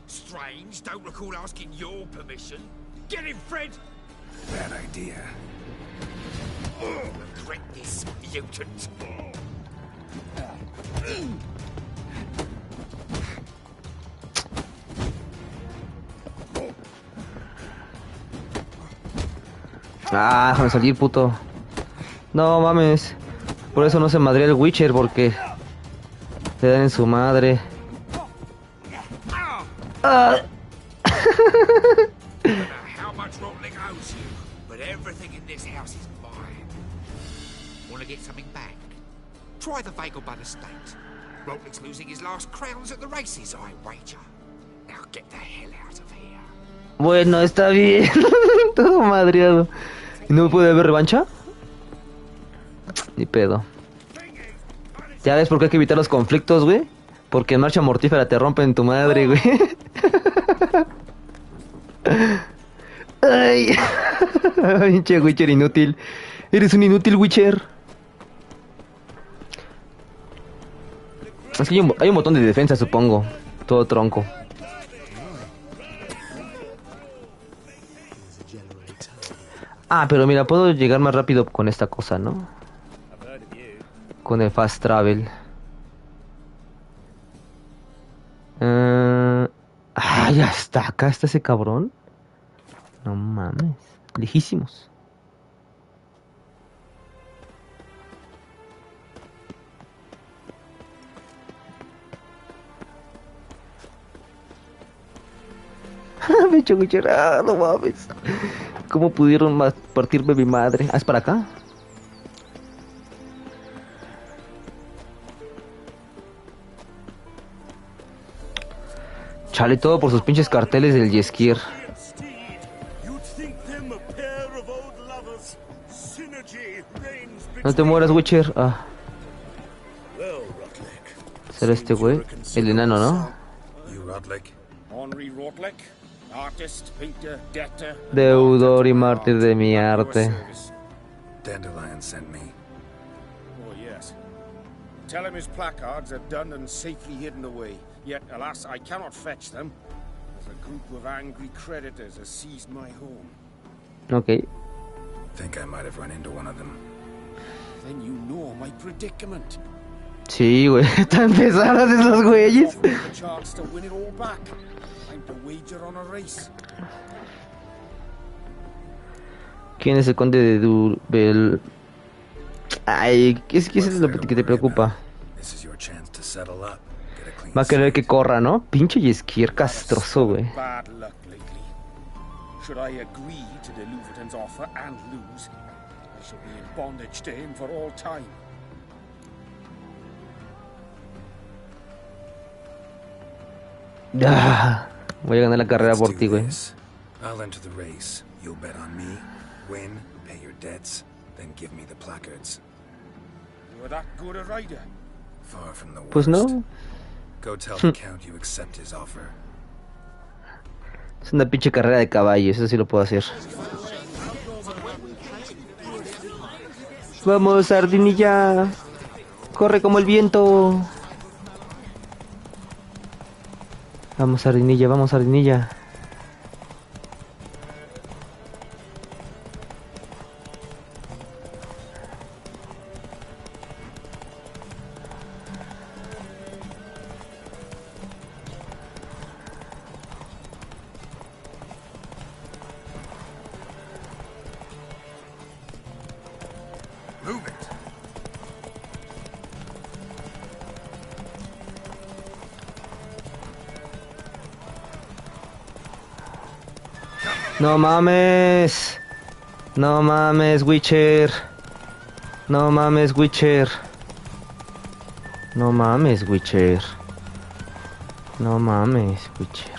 Strange, don't recall asking your permission. Get him, Fred! Bad idea. Regret this, mutant. Ah, déjame salir, puto. No mames. Por eso no se madrea el Witcher, porque le dan en su madre. Ah. How much Rotlick owes you, but everything in this house is mine. Want to get something back? Try the Bagel Bud estate. Rotlick's losing his last crowns at the races, I wager. Now get the hell out of here. Bueno, está bien. Todo madreado. ¿Y no me puede haber revancha? Ni pedo. ¿Ya ves por qué hay que evitar los conflictos, güey? Porque en Marcha Mortífera te rompen tu madre, güey. Ay. Pinche Witcher inútil. Eres un inútil, Witcher. Es que hay un botón de defensa, supongo. Todo tronco. Ah, pero mira, puedo llegar más rápido con esta cosa, ¿no? Con el fast travel. Ya está. Acá está ese cabrón. No mames. Lejísimos. Me he hecho cucharada, no mames. ¿Cómo pudieron partirme mi madre? Ah, ¿es para acá? Chale, todo por sus pinches carteles del Jeskier. No te mueras, Witcher. Ah. ¿Será este güey? El enano, ¿no? Deudor y mártir de mi arte. Dandelion sent me. Oh, yes. Tell him his placards are done and safely hidden away. Yet, alas, I cannot fetch them, as a group of angry creditors has seized my home. Ok. Think I might have run into one of them. Then you know my predicament. Sí, güey. Están pesados esos güeyes. A chance to win it all back. Time to wager on a race. ¿Quién es el conde de Dubel? Ay, ¿qué es lo que te preocupa? Va a querer que corra, ¿no? Pinche Jeskier castroso, güey. Bad luck lately. Should I agree to the Luverton's offer and lose, I shall be in bondage to him for all time. Voy a ganar la carrera por ti, güey. I'll enter the race. You'll bet on me. Win, Pay your debts, then give me the placards. You were that good a rider? Far from the worst. Pues no. Go tell the Count you accept his offer. Es una pinche carrera de caballos, eso sí lo puedo hacer. Vamos, Sardinilla. Corre como el viento. Vamos, Sardinilla, vamos, Sardinilla. Move it. No mames. No mames, Witcher. No mames, Witcher. No mames, Witcher. No mames, Witcher.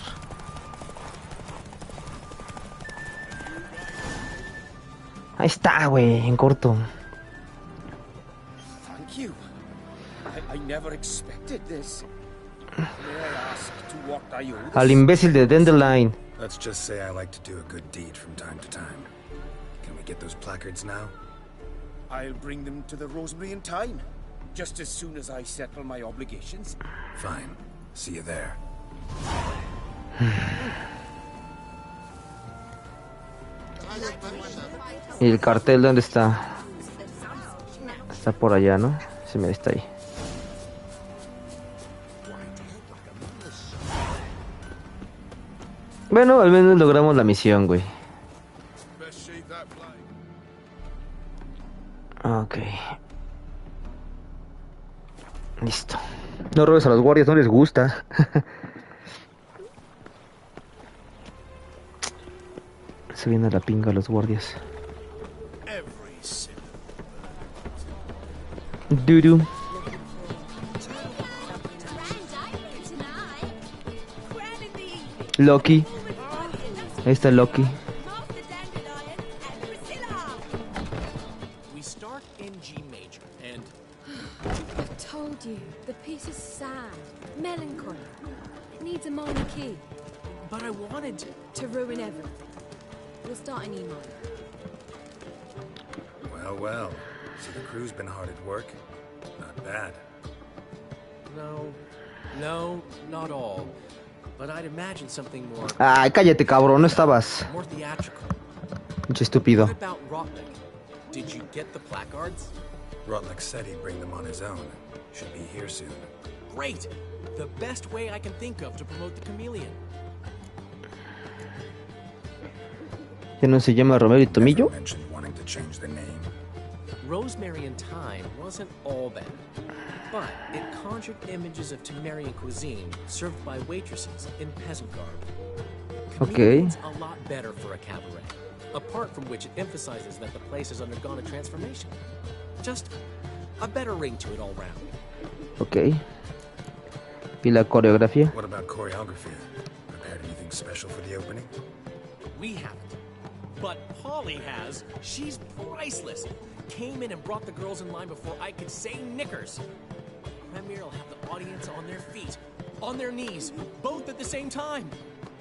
Ahí está, güey, en corto. Thank you. I never expected this. May I ask to what I owe this? Al imbécil de Dandelion. Let's just say I like to do a good deed from time to time. Can we get those placards now? I'll bring them to the Rosemary in time. Just as soon as I settle my obligations. Fine. See you there. ¿Y el cartel dónde está? Está por allá, ¿no? Sí, me está ahí. Bueno, al menos logramos la misión, güey. Ok. Listo. No robes a los guardias, no les gusta. Se viene la pinga a los guardias. Dudu. Loki. Ahí está Loki. We start in G major, and I told you, the piece is sad, melancholy. It needs a minor key but I wanted to ruin everything. We'll start in E minor. Well, well. So the crew's been hard at work? Not bad. No, not all. But I'd imagine something more. Ay, cállate, cabrón, no estabas. More theatrical. Pinche estúpido. What about Rotlick? Did you get the placards? Rotlick said he'd bring them on his own. Should be here soon. Great! The best way I can think of to promote the chameleon. ¿Que no se llama Romero y Tomillo? Never mentioned wanting to change the name. Rosemary in Time wasn't all bad, but it conjured images of Temerian cuisine served by waitresses in peasant garb. Okay. Chameleon's a lot better for a cabaret, apart from which it emphasizes that the place has undergone a transformation. Just a better ring to it all round. Ok. ¿Y la coreografía? What about choreography? Prepared anything special for the opening? We haven't. But Polly has. She's priceless. Came in and brought the girls in line before I could say knickers. Premier will have the audience on their feet, on their knees, both at the same time.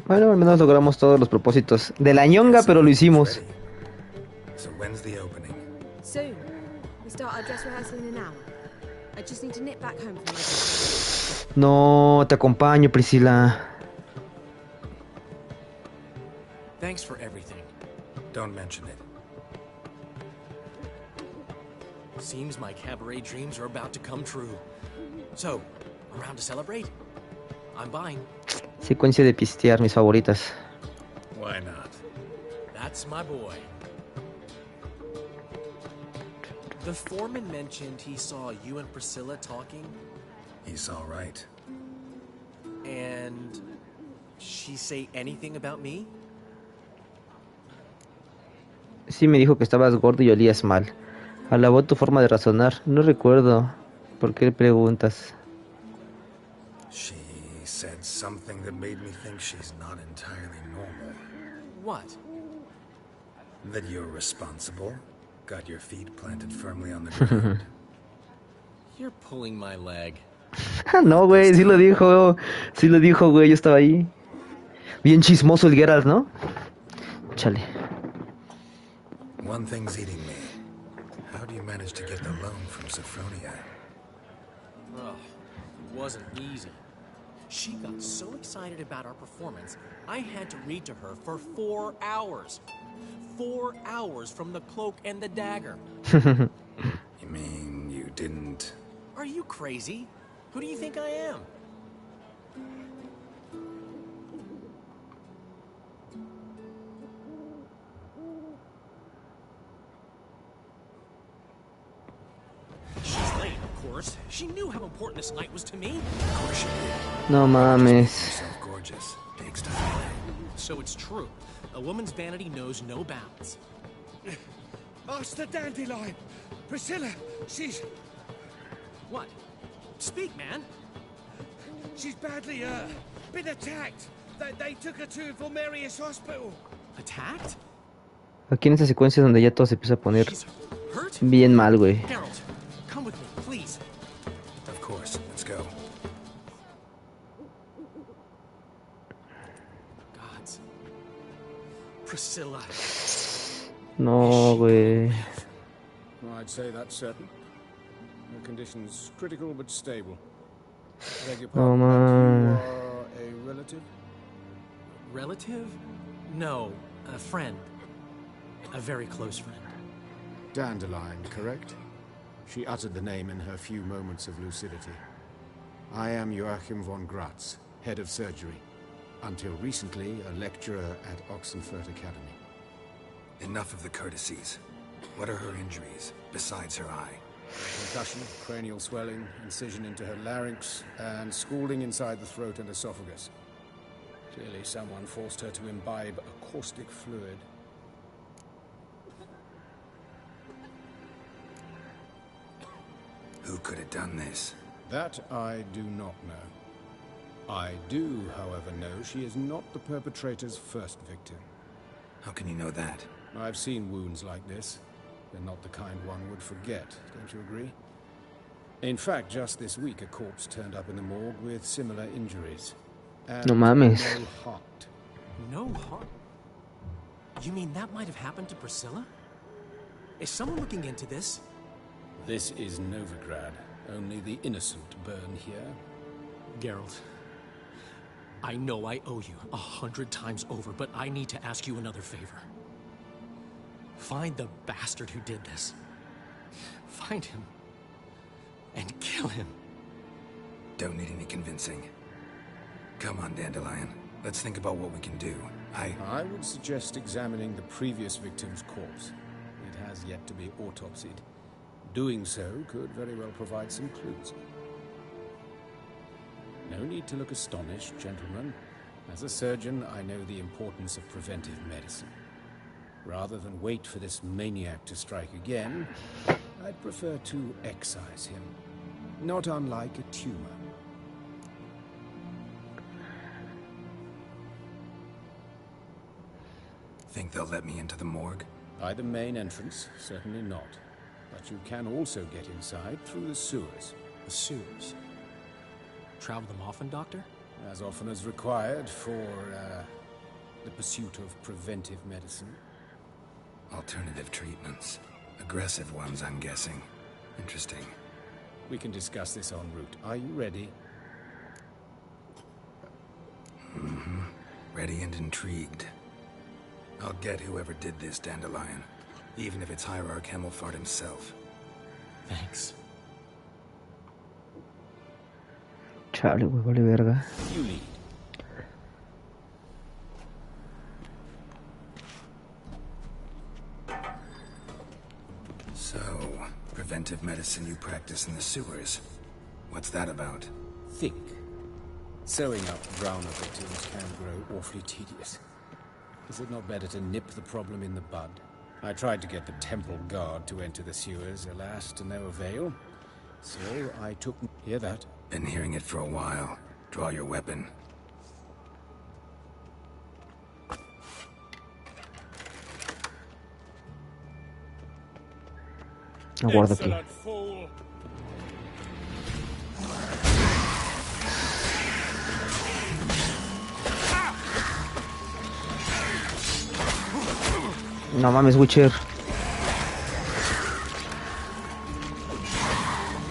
Bueno, al menos logramos todos los propósitos de la ñonga, pero lo hicimos. So when's the opening? Soon. We start our dress rehearsal in an hour. I just need to nip back home from my... No, te acompaño, Priscilla. Thanks for everything. Don't mention it. Seems my cabaret dreams are about to come true. So, around to celebrate? I'm buying. Secuencia de pistear, mis favoritas. Why not? That's my boy. The foreman mentioned he saw you and Priscilla talking. He's all right. And she say anything about me? Sí, me dijo que estabas gordo y olías mal. Alabó tu forma de razonar. No recuerdo. ¿Por qué preguntas? She said something that made me think she's not entirely normal. What? That you're responsible? Got your feet planted firmly on the ground? You're pulling my leg. No, güey, sí lo dijo. Sí lo dijo, güey, yo estaba ahí. Bien chismoso el Geralt, ¿no? Chale. One thing's eating me. How do you manage to get the loan from Sophronia? Oh, it wasn't easy. She got so excited about our performance, I had to read to her for 4 hours. 4 hours from the cloak and the dagger. You mean you didn't... Are you crazy? Who do you think I am? She's late, of course. She knew how important this night was to me. Of course she did. No mames. Yourself gorgeous. Takes time. So it's true. A woman's vanity knows no bounds. Ask the Dandelion. Priscilla, she's... What? Speak, man. She's badly, been attacked. They took her to Vulmerius Hospital. Attacked? Aquí en esta secuencia es donde ya todo se empieza a poner She's hurt? bien mal, güey. Geralt, come with me, please. Of course, let's go. Gods. Priscilla. No, güey. I'd say that's certain. Her condition's critical but stable. Beg your No, pardon, man. but you are a relative? Relative? No, a friend. A very close friend. Dandelion, correct? She uttered the name in her few moments of lucidity. I am Joachim von Gratz, head of surgery. Until recently, a lecturer at Oxenfurt Academy. Enough of the courtesies. What are her injuries, besides her eye? Concussion, cranial swelling, incision into her larynx, and scalding inside the throat and esophagus. Clearly someone forced her to imbibe a caustic fluid. Who could have done this? That I do not know. I do, however, know she is not the perpetrator's first victim. How can you know that? I've seen wounds like this. They're not the kind one would forget, don't you agree? In fact, just this week a corpse turned up in the morgue with similar injuries. And No mames. no heart. No heart? You mean that might have happened to Priscilla? Is someone looking into this? This is Novigrad. Only the innocent burn here. Geralt, I know I owe you 100 times over, but I need to ask you another favor. Find the bastard who did this. Find him. And kill him. Don't need any convincing. Come on, Dandelion. Let's think about what we can do. I would suggest examining the previous victim's corpse. It has yet to be autopsied. Doing so could very well provide some clues. No need to look astonished, gentlemen. As a surgeon, I know the importance of preventive medicine. Rather than wait for this maniac to strike again, I'd prefer to excise him. Not unlike a tumor. Think they'll let me into the morgue? By the main entrance, certainly not. But you can also get inside through the sewers. The sewers? Travel them often, Doctor? As often as required for, the pursuit of preventive medicine. Alternative treatments. Aggressive ones, I'm guessing. Interesting. We can discuss this en route. Are you ready? Mm-hmm. Ready and intrigued. I'll get whoever did this, Dandelion. Even if it's Hierarch Hemmelfart himself. Thanks. Chale, güey, vale verga. You lead. So, preventive medicine you practice in the sewers. What's that about? Think. Sewing up drowner victims can grow awfully tedious. Is it not better to nip the problem in the bud? I tried to get the temple guard to enter the sewers, alas, to no avail. So I took... Hear that? Been hearing it for a while. Draw your weapon. Aguardo aquí. No mames, Witcher.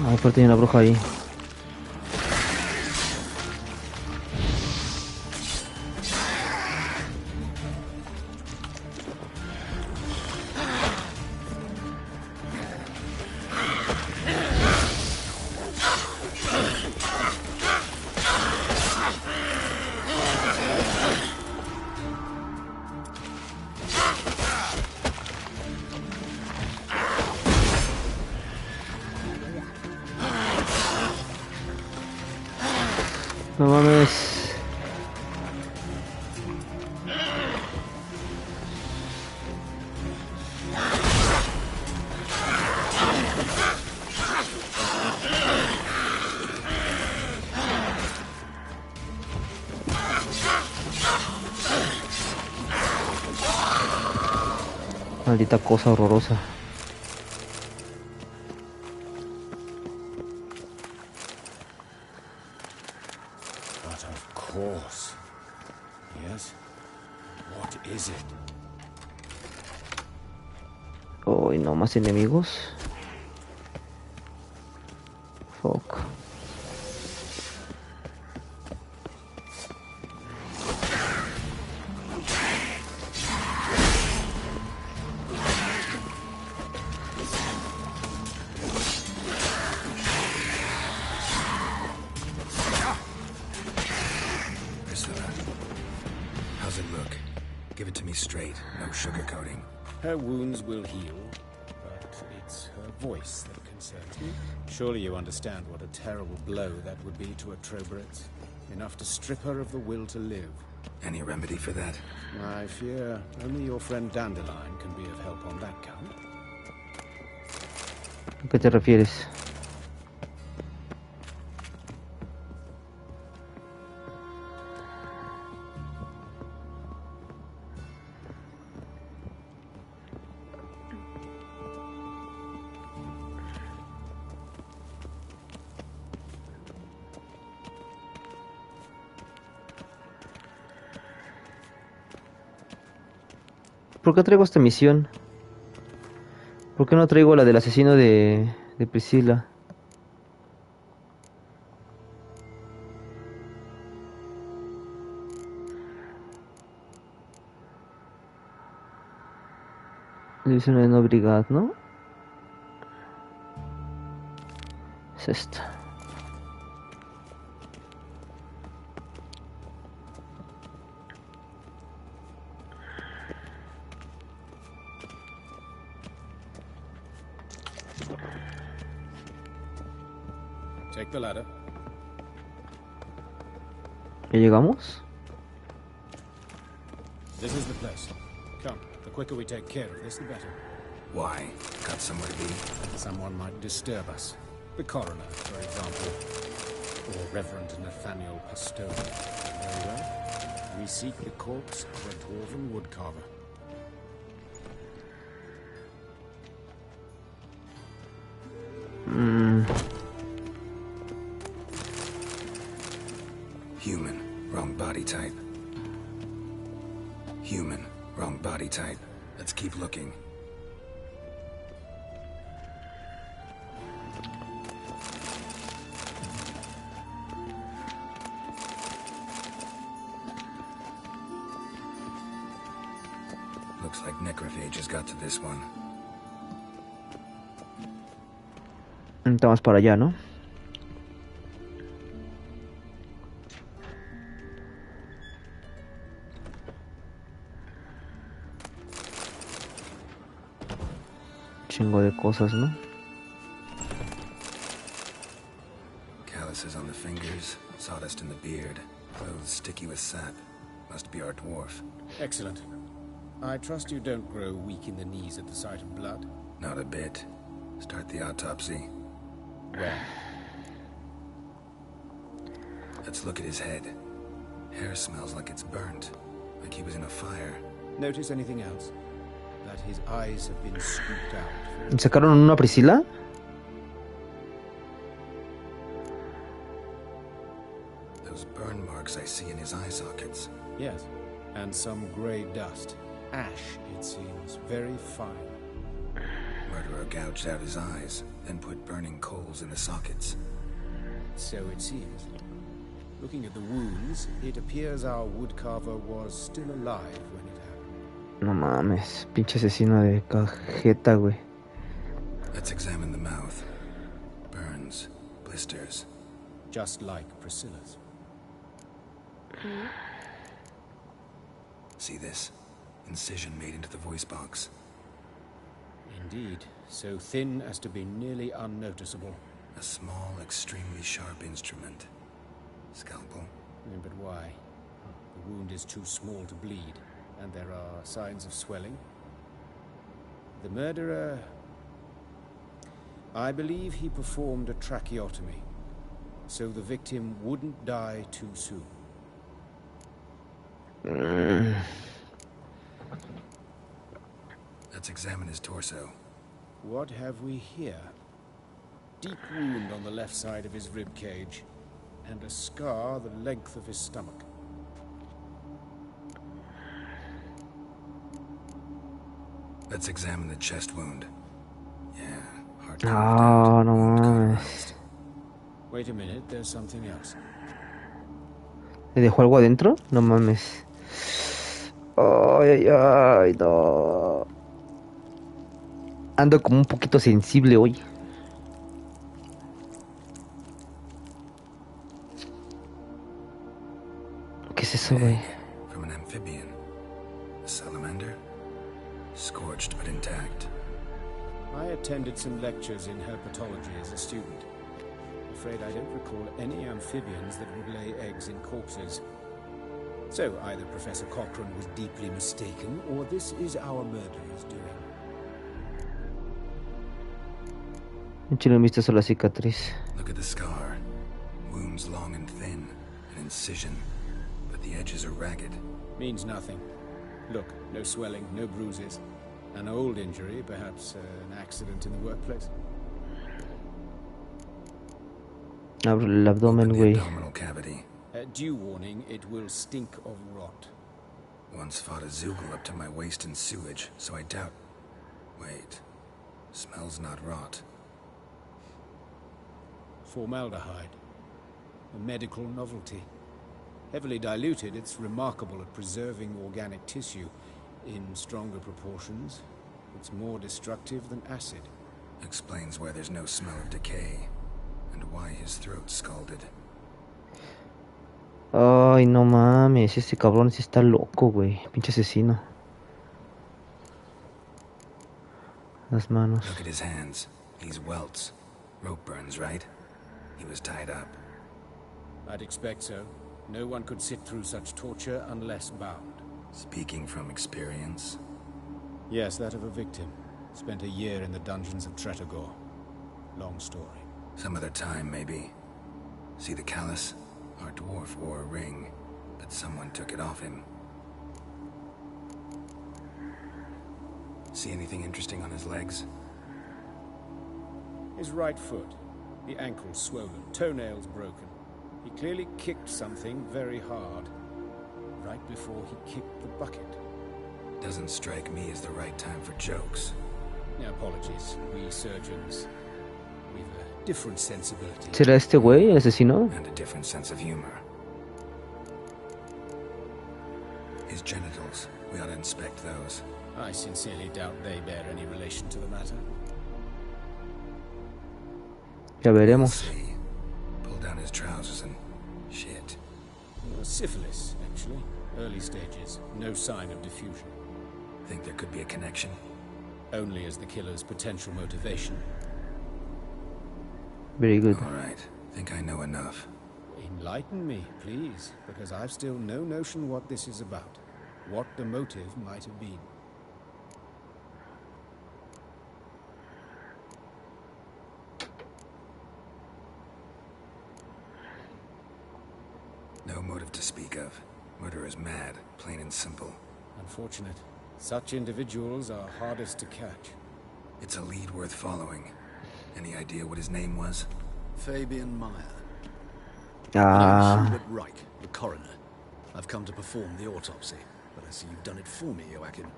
Ay, pero tiene una bruja ahí. No mames. Maldita cosa horrorosa. But of course. Yes? What is it? Oh, y no más enemigos. Fuck. Priscilla, how's it look? Give it to me straight, no sugarcoating. Her wounds will heal, but it's her voice that concerns me. Surely you understand what a terrible blow that would be to a Trobritz. Enough to strip her of the will to live. Any remedy for that? I fear only your friend Dandelion can be of help on that count. ¿A qué te refieres? ¿Por qué traigo esta misión? ¿Por qué no traigo la del asesino de Priscilla? División de no brigada, ¿no? Es esta. Take the ladder. ¿Ya llegamos? This is the place. Come, the quicker we take care of this, the better. Why? Got somewhere to be? Someone might disturb us. The coroner, for example. Or Reverend Nathaniel Pasteau. Very well. We seek the corpse of a dwarven woodcarver. Human, wrong body type. Human, wrong body type. Let's keep looking. Looks like necrophages got to this one. Estamos para allá, ¿no? Chingo de cosas, ¿no? Calluses on the fingers, sawdust in the beard, clothes sticky with sap. Must be our dwarf. Excellent. I trust you don't grow weak in the knees at the sight of blood. Not a bit. Start the autopsy. Where? Let's look at his head. Hair smells like it's burnt, like he was in a fire. Notice anything else? that his eyes have been scooped out. ¿Sacaron una Priscilla? Those burn marks I see in his eye sockets. Yes, and some grey dust. Ash, it seems. Very fine. Murderer gouged out his eyes, then put burning coals in the sockets. So it seems. Looking at the wounds, it appears our woodcarver was still alive when it happened. No mames, pinche asesino de cajeta, güey. Let's examine the mouth. Burns, blisters. Just like Priscilla's. See this? Incision made into the voice box. Indeed, so thin as to be nearly unnoticeable. A small, extremely sharp instrument. Scalpel. But why? The wound is too small to bleed, and there are signs of swelling. The murderer... I believe he performed a tracheotomy, so the victim wouldn't die too soon. Let's examine his torso. What have we here? Deep wound on the left side of his rib cage, and a scar the length of his stomach. Let's examine the chest wound. Yeah, heart. No, no mames. Wait a minute, there's something else. ¿Le dejó algo adentro? No mames. Ay, ay, ay, no. Ando como un poquito sensible hoy. ¿Qué es eso, güey? From an amphibian. A salamander? Scorched but intact. I attended some lectures in herpetology as a student. Afraid I don't recall any amphibians that would lay eggs in corpses. So either Professor Cochrane was deeply mistaken, or this is our murderer's doing. Échale un vistazo a la cicatriz. Look at the scar. Wounds long and thin. An incision. But the edges are ragged. Means nothing. Look, no swelling, no bruises. An old injury, perhaps an accident in the workplace. Abre el abdomen, güey. Abdominal cavity. Due warning, it will stink of rot. Once fought a Zoogle up to my waist in sewage, so I doubt... Wait. Smells not rot. Formaldehyde. A medical novelty. Heavily diluted, it's remarkable at preserving organic tissue. In stronger proportions, it's more destructive than acid. Explains why there's no smell of decay, and why his throat's scalded. Ay, no mames, este cabrón sí está loco, güey. Pinche asesino. Las manos. Look at his hands. These welts. Rope burns, right? He was tied up. I'd expect so. No one could sit through such torture unless bound. Speaking from experience? Yes, that of a victim. Spent a year in the dungeons of Tretogor. Long story. Some other time, maybe. See the callus? Our dwarf wore a ring, but someone took it off him. See anything interesting on his legs? His right foot. The ankle swollen, toenails broken. He clearly kicked something very hard, right before he kicked the bucket. Doesn't strike me as the right time for jokes. Apologies. We surgeons, we've a different sensibility. ¿Será este güey el asesino? And a different sense of humor. His genitals, we ought to inspect those. I sincerely doubt they bear any relation to the matter. Ya veremos. See. Pull down his trousers and... shit. Syphilis, actually. Early stages. No sign of diffusion. Think there could be a connection? Only as the killer's potential motivation. Very good. All right. Think I know enough. Enlighten me, please, because I've still no notion what this is about. What the motive might have been. No motive to speak of. Murderer's mad, plain and simple. Unfortunate. Such individuals are hardest to catch. It's a lead worth following. Any idea what his name was? Fabian Meyer. Ah. Hubert Reich, the coroner. I've come to perform the autopsy, but I see you've done it for me, Joachim.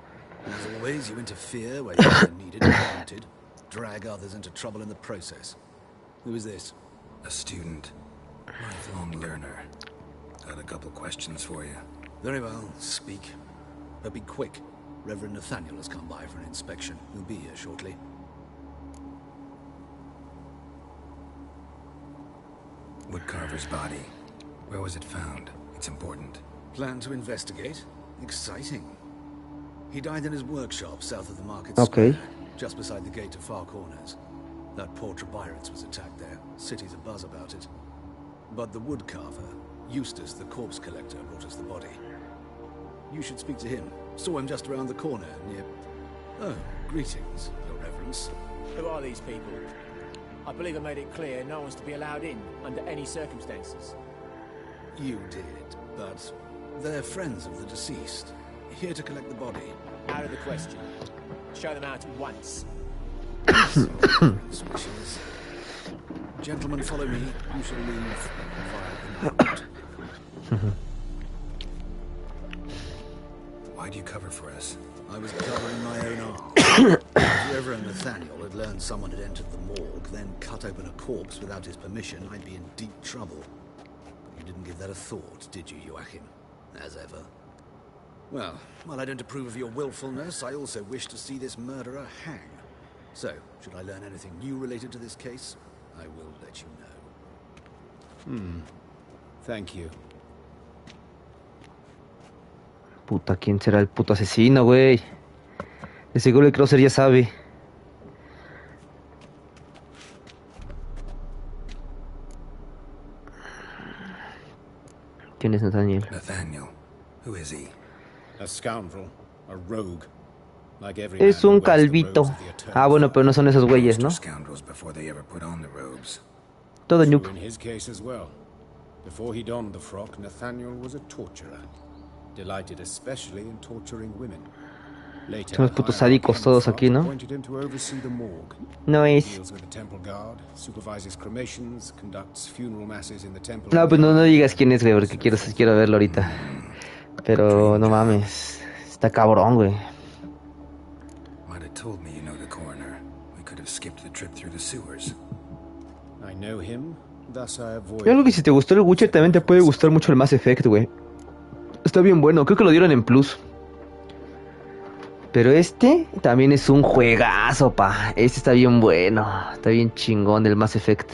As always, you interfere where you're needed and wanted, drag others into trouble in the process. Who is this? A student. Lifelong learner. Got a couple questions for you. Very well, speak. But be quick. Reverend Nathaniel has come by for an inspection. He'll be here shortly. Woodcarver's body. Where was it found? It's important. Plan to investigate? Exciting. He died in his workshop south of the market Okay. square, just beside the gate to Far Corners. That poor Trebirates was attacked there. City's abuzz about it. But the woodcarver, Eustace the corpse collector, brought us the body. You should speak to him. Saw him just around the corner near... Oh, greetings, Your Reverence. Who are these people? I believe I made it clear no one's to be allowed in under any circumstances. You did, but they're friends of the deceased. Here to collect the body. Out of the question. Show them out at once. Wishes. Gentlemen, follow me. You shall leave via the night. Why do you cover for us? I was covering my own arm. If Reverend Nathaniel had learned someone had entered the morgue, then cut open a corpse without his permission, I'd be in deep trouble. But you didn't give that a thought, did you, Joachim? As ever. Well, while I don't approve of your willfulness, I also wish to see this murderer hang. So, should I learn anything new related to this case, I will let you know. Thank you. Puta, ¿quién será el puto asesino, güey? De seguro el Crosser ya sabe. ¿Quién es Nathaniel? Nathaniel. Who is he? A scoundrel, a rogue. Like every Es man un who wears the calvito. robes of the Eternal Ah, bueno, pero no son esos güeyes, ¿no? Scoundrels before they ever put on the robes. Todo True noob. in his case as well. Before he donned the frock, Nathaniel was a torturer, delighted especially in torturing women. Later, Son los putos sádicos todos aquí, ¿no? appointed him to oversee the morgue. No He es. deals with the temple guard, supervises cremations, conducts funeral masses in the temple. No, pues no digas quién es, güey, porque quiero verlo ahorita. Pero no mames. Está cabrón, güey. Might have told me you know the coroner. We could have skipped the trip through the sewers. I know him, thus I avoid. Yo creo que si te gustó el Witcher también te puede gustar mucho el Mass Effect, güey. Está bien bueno, creo que lo dieron en Plus. Pero este también es un juegazo, pa. Este está bien bueno. Está bien chingón el Mass Effect.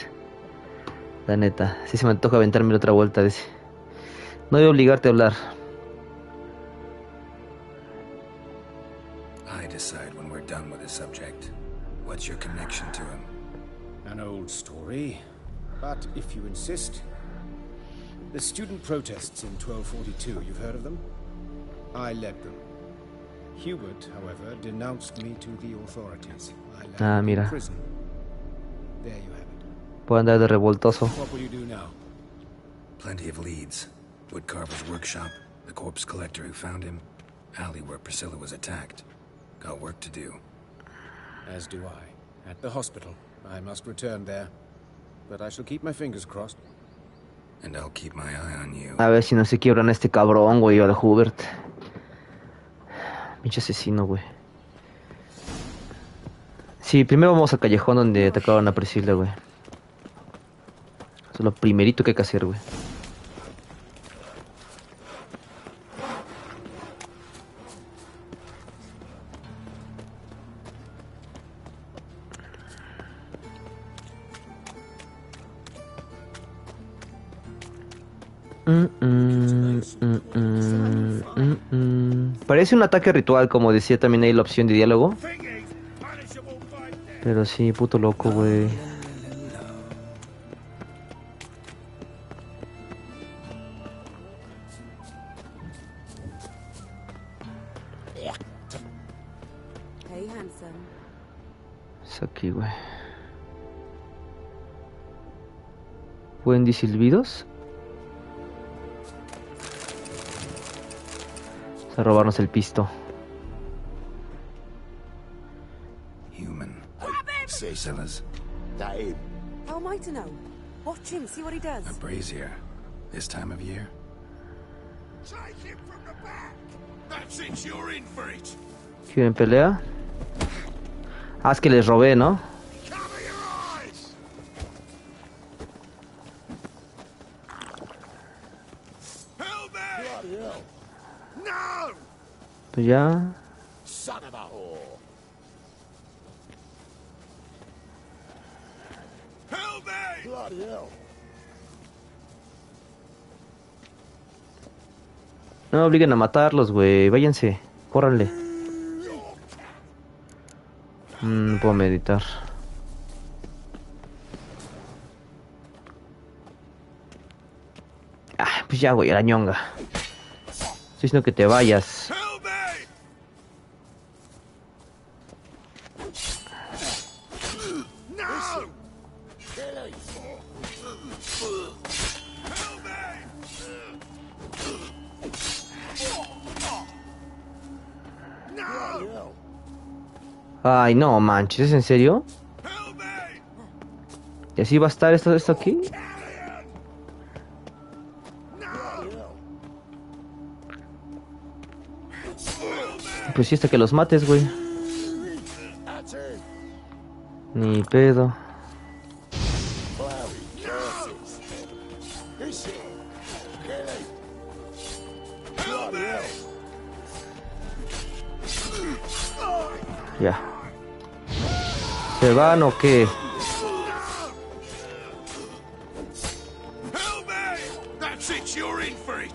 La neta. Sí se me antoja aventarme otra vuelta de ese. No voy a obligarte a hablar. I decide when we're done with the subject. What's your connection to him? An old story, but if you insist. The student protests in 1242, you've heard of them? I led them. Hubert, however, denounced me to the authorities. I landed Mira. in prison. There you have it. Puedo andar de revoltoso. What will you do now? Plenty of leads. Woodcarver's workshop, the corpse collector who found him, alley where Priscilla was attacked. Got work to do. As do I. At the hospital. I must return there. But I shall keep my fingers crossed. And I'll keep my eye on you. A ver si no se quiebran a este cabrón, güey, o de Hubert. Pinche asesino, güey. Sí, primero vamos al callejón donde atacaron a Priscilla, güey. Eso es lo primerito que hay que hacer, güey. Parece un ataque ritual, como decía también ahí la opción de diálogo. Pero sí, puto loco, güey. Hey, handsome. Es aquí, güey. ¿Wendy silbidos? A robarnos el pisto. Priscilla's. That him? How am I to know? Watch him, see what he does. A brazier. This time of year? Take him from the back. That's it, you're in for it. ¿Quieren pelea? Ah, es que les robé, ¿no? Cover your eyes. Help me! Bloody hell. No! Pues ya. Son of a whore. Help me! Bloody hell. No me obliguen a matarlos, güey. Váyanse. Córranle. No puedo meditar. Ah, pues ya, güey, a la ñonga. Estoy diciendo que te vayas. Ay, no manches, ¿es en serio? ¿Y así va a estar esto aquí? Pues sí, hasta que los mates, güey. Ni pedo. Ya. ¿Se van o qué? That's it, you're in for it.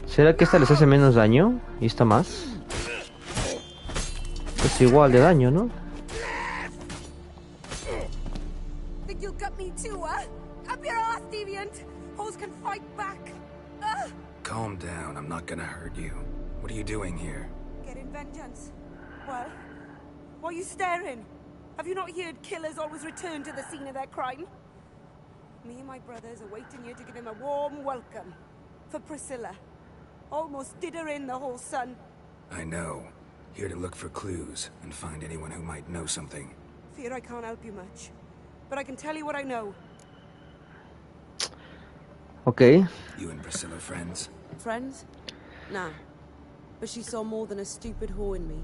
¿Será que esta les hace menos daño? ¿Y esta más? Pues igual de daño, ¿no? Think you'll gut me too, huh? Up your ass, deviant! Hoes can fight back! Calm down, I'm not gonna hurt you. What are you doing here? Getting vengeance. Well, why are you staring? Have you not heard killers always return to the scene of their crime? Me and my brothers are waiting here to give him a warm welcome. For Priscilla. Almost did her in, the whole son. I know. Here to look for clues and find anyone who might know something. Fear I can't help you much. But I can tell you what I know. Okay. You and Priscilla friends? Friends? Nah. But she saw more than a stupid whore in me.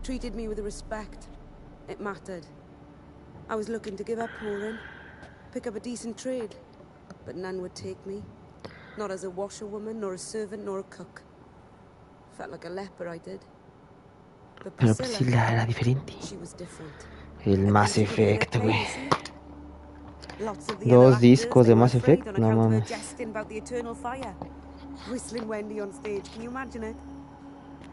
Treated me with respect. It mattered. I was looking to give up whoring. Pick up a decent trade. But none would take me. Not as a washerwoman, nor a servant, nor a cook. Felt like a leper, I did. But Pero Priscilla, Priscilla era diferente. she was different. El Mass Effect, güey. Lots of the Dos other discos actors, de they were Mass afraid Effect, on no account of her mames. jesting about the eternal fire. Whistling Wendy on stage, can you imagine it?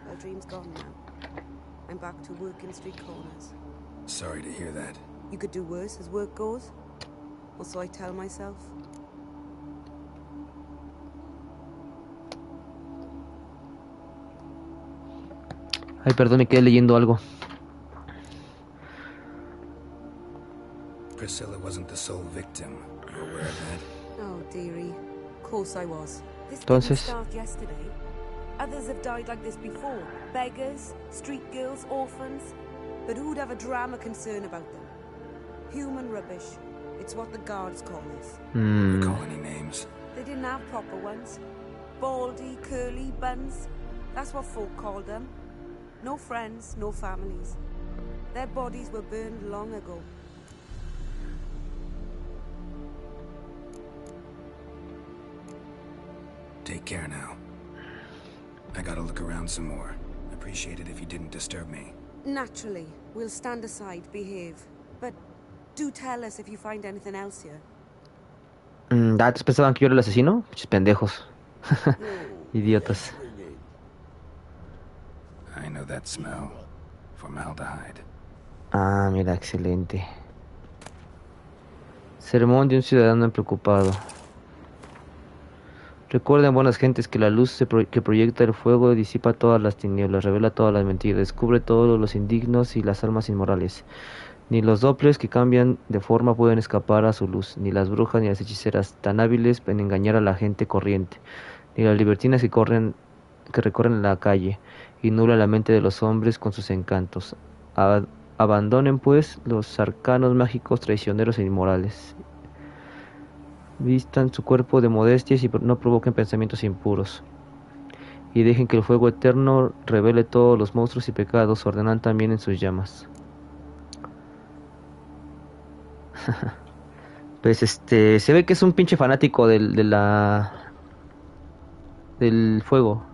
Her dream's gone now. I'm back to working street corners. Sorry to hear that. You could do worse as work goes. Or so I tell myself. Ay, perdón, me quedé leyendo algo. Priscilla wasn't the sole victim. You're aware of that? Oh, dearie. Of course I was. This Entonces- didn't start yesterday. Others have died like this before. Beggars, street girls, orphans. But who'd have a drama concern about them? Human rubbish. It's what the guards call us. Recall any names? They didn't have proper ones. Baldy, curly, buns. That's what folk called them. No friends, no families. Their bodies were burned long ago. Take care now. I gotta look around some more. Appreciate it if you didn't disturb me. Naturally, we'll stand aside, behave. But do tell us if you find anything else here. ¿Antes pensaban que yo era el asesino? Muchos pendejos. Idiotas. I know that smell. Formaldehyde. Ah, mira, excelente. Sermón de un ciudadano preocupado. Recuerden, buenas gentes, que la luz que proyecta el fuego disipa todas las tinieblas, revela todas las mentiras, descubre todos los indignos y las almas inmorales. Ni los dopples que cambian de forma pueden escapar a su luz, ni las brujas ni las hechiceras tan hábiles en engañar a la gente corriente, ni las libertinas que recorren la calle, y nubla la mente de los hombres con sus encantos. Abandonen, pues, los arcanos mágicos traicioneros e inmorales. Vistan su cuerpo de modestias y no provoquen pensamientos impuros. Y dejen que el fuego eterno revele todos los monstruos y pecados, ordenan también en sus llamas. Pues se ve que es un pinche fanático del fuego.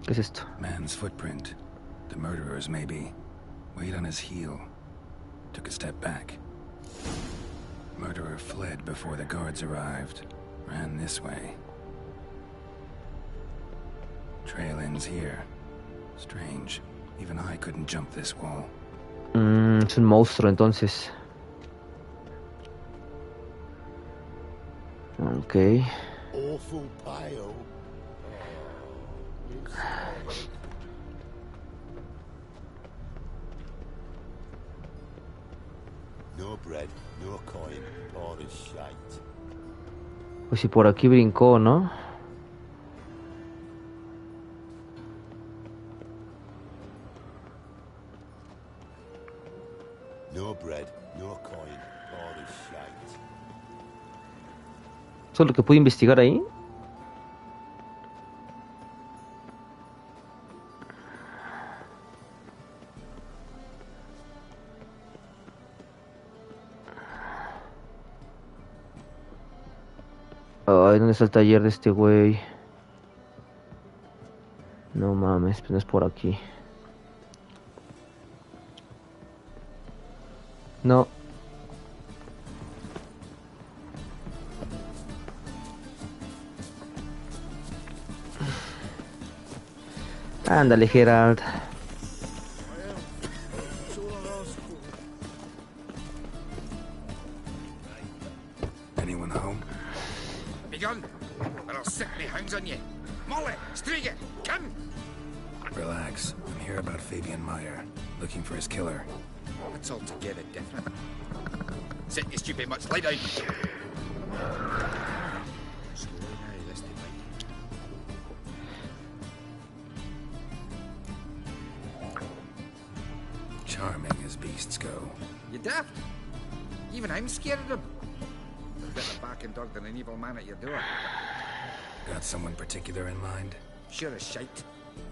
¿Qué es esto? Man's footprint. The murderer's maybe. Weight on his heel. Took a step back. Murderer fled before the guards arrived. Ran this way. Trail ends here. Strange. Even I couldn't jump this wall. Es un monstruo entonces. Ok. Awful pale. No bread, no coin, all is shite. Pues si por aquí brincó, ¿no? No bread, no coin, all is shite. ¿Eso es lo que pude investigar ahí? Ay, ¿dónde está el taller de este güey? No mames, pues no es por aquí. No. Ándale, Gerald. Anyone home? Begun, or I'll set me hounds on you. Molly, Striga, come! Relax. I'm here about Fabian Meyer. Looking for his killer. It's altogether different. Sit, you stupid much. Lie down. Slowly now, this divide. Charming as beasts go. You daft? Even I'm scared of them. A better barking dog than an evil man at your door. Got someone particular in mind? Sure as shite.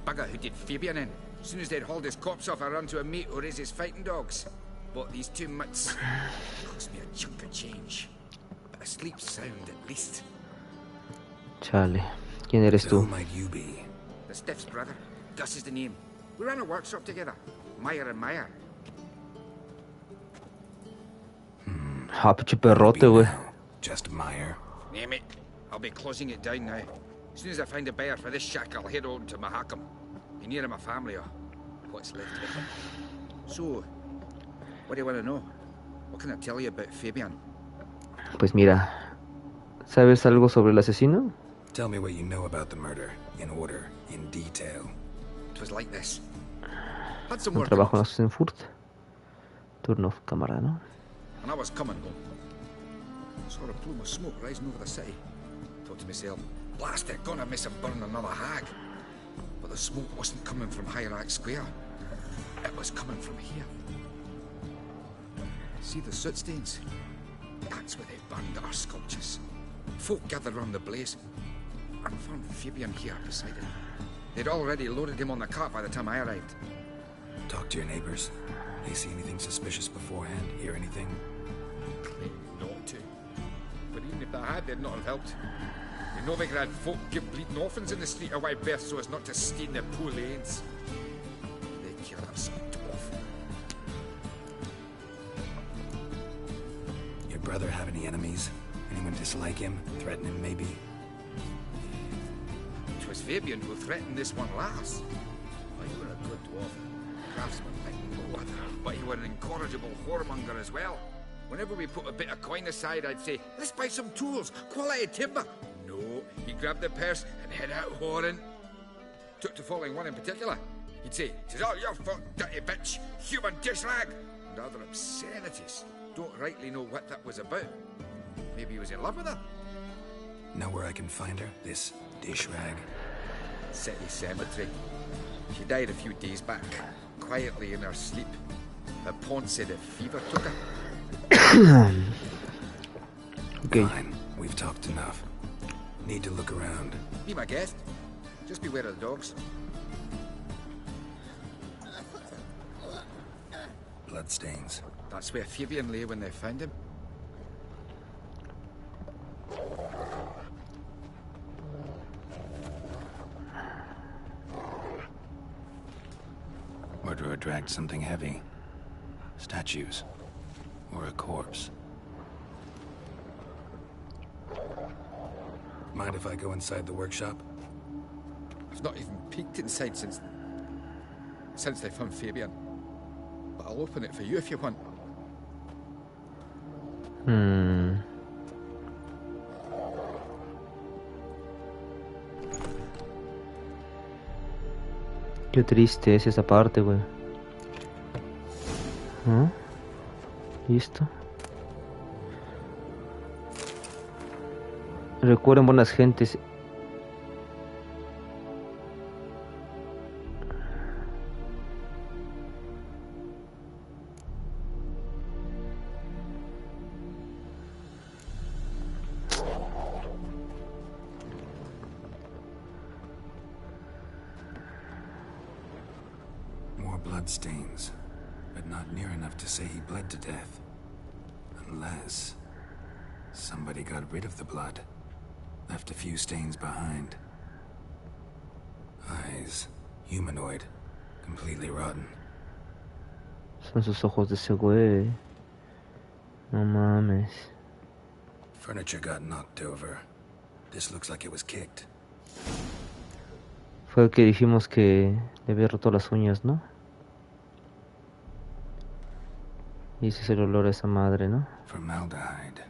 Bugger who did Fabian in. As soon as they'd hauled his corpse off, I run to a mate who raises fighting dogs. Bought these 2 mutts. Cost me a chunk of change. But I sleep sound at least. Chale. ¿Quién eres tú? Who might you be? The Stiff's brother. Gus is the name. We ran a workshop together. Meyer and Meyer. Ah, pinche perrote, güey. Just Meyer. Name it. I'll be closing it down now. As soon as I find a buyer for this shack, I'll head on to Mahakam. Be near my family or what's left of it. So, what do you want to know? What can I tell you about Fabian? Pues mira, ¿sabes algo sobre el asesino? Tell me what you know about the murder, in order, in detail. It was like this. Had some Un work trabajo en on Assenfurt. Turn off cámara, ¿no? and I was coming home. Saw a plume of smoke rising over the city. Thought to myself, blast it, gonna miss him burn another hag. But the smoke wasn't coming from Hierarch Square. It was coming from here. See the soot stains? That's where they burned our sculptures. Folk gathered round the blaze and found Fabian here beside him. They'd already loaded him on the cart by the time I arrived. Talk to your neighbors. They see anything suspicious beforehand? Hear anything? Claim not to. But even if they had, they'd not have helped. The Novigrad folk give bleeding orphans in the street a wide berth so as not to stain their poor lanes. They killed us, dwarf. Your brother have any enemies? Anyone dislike him? Threaten him, maybe? It was Fabian who threatened this one last. Oh, you were a good dwarf. Craftsman like no other. But you were an incorrigible whoremonger as well. Whenever we put a bit of coin aside, I'd say, let's buy some tools, quality timber. No, he'd grab the purse and head out whoring. Took to following one in particular. He'd say, "'Tis all your fault, dirty bitch, human dish rag," and other obscenities. Don't rightly know what that was about. Maybe he was in love with her? Know where I can find her? This dish rag? City cemetery. She died a few days back, quietly in her sleep. Her pawn said a fever took her. Okay. Fine, we've talked enough. Need to look around. Be my guest. Just beware of the dogs. Bloodstains. That's where Fabian lay when they found him. Murderer dragged something heavy. Statues. Or a corpse. Mind if I go inside the workshop? I've not even peeked inside since they found Fabian. But I'll open it for you if you want. Qué triste es esa parte, güey. ¿Ah? ¿Listo? Recuerden, buenas gentes. More bloodstains, but not near enough to say he bled to death. Unless somebody got rid of the blood. Left a few stains behind. Eyes, humanoid, completely rotten. Son sus ojos de ese güey. No mames. Furniture got knocked over. This looks like it was kicked. Fue el que dijimos que le había roto las uñas, ¿no? Y ese es el olor a esa madre, ¿no? Formaldehyde.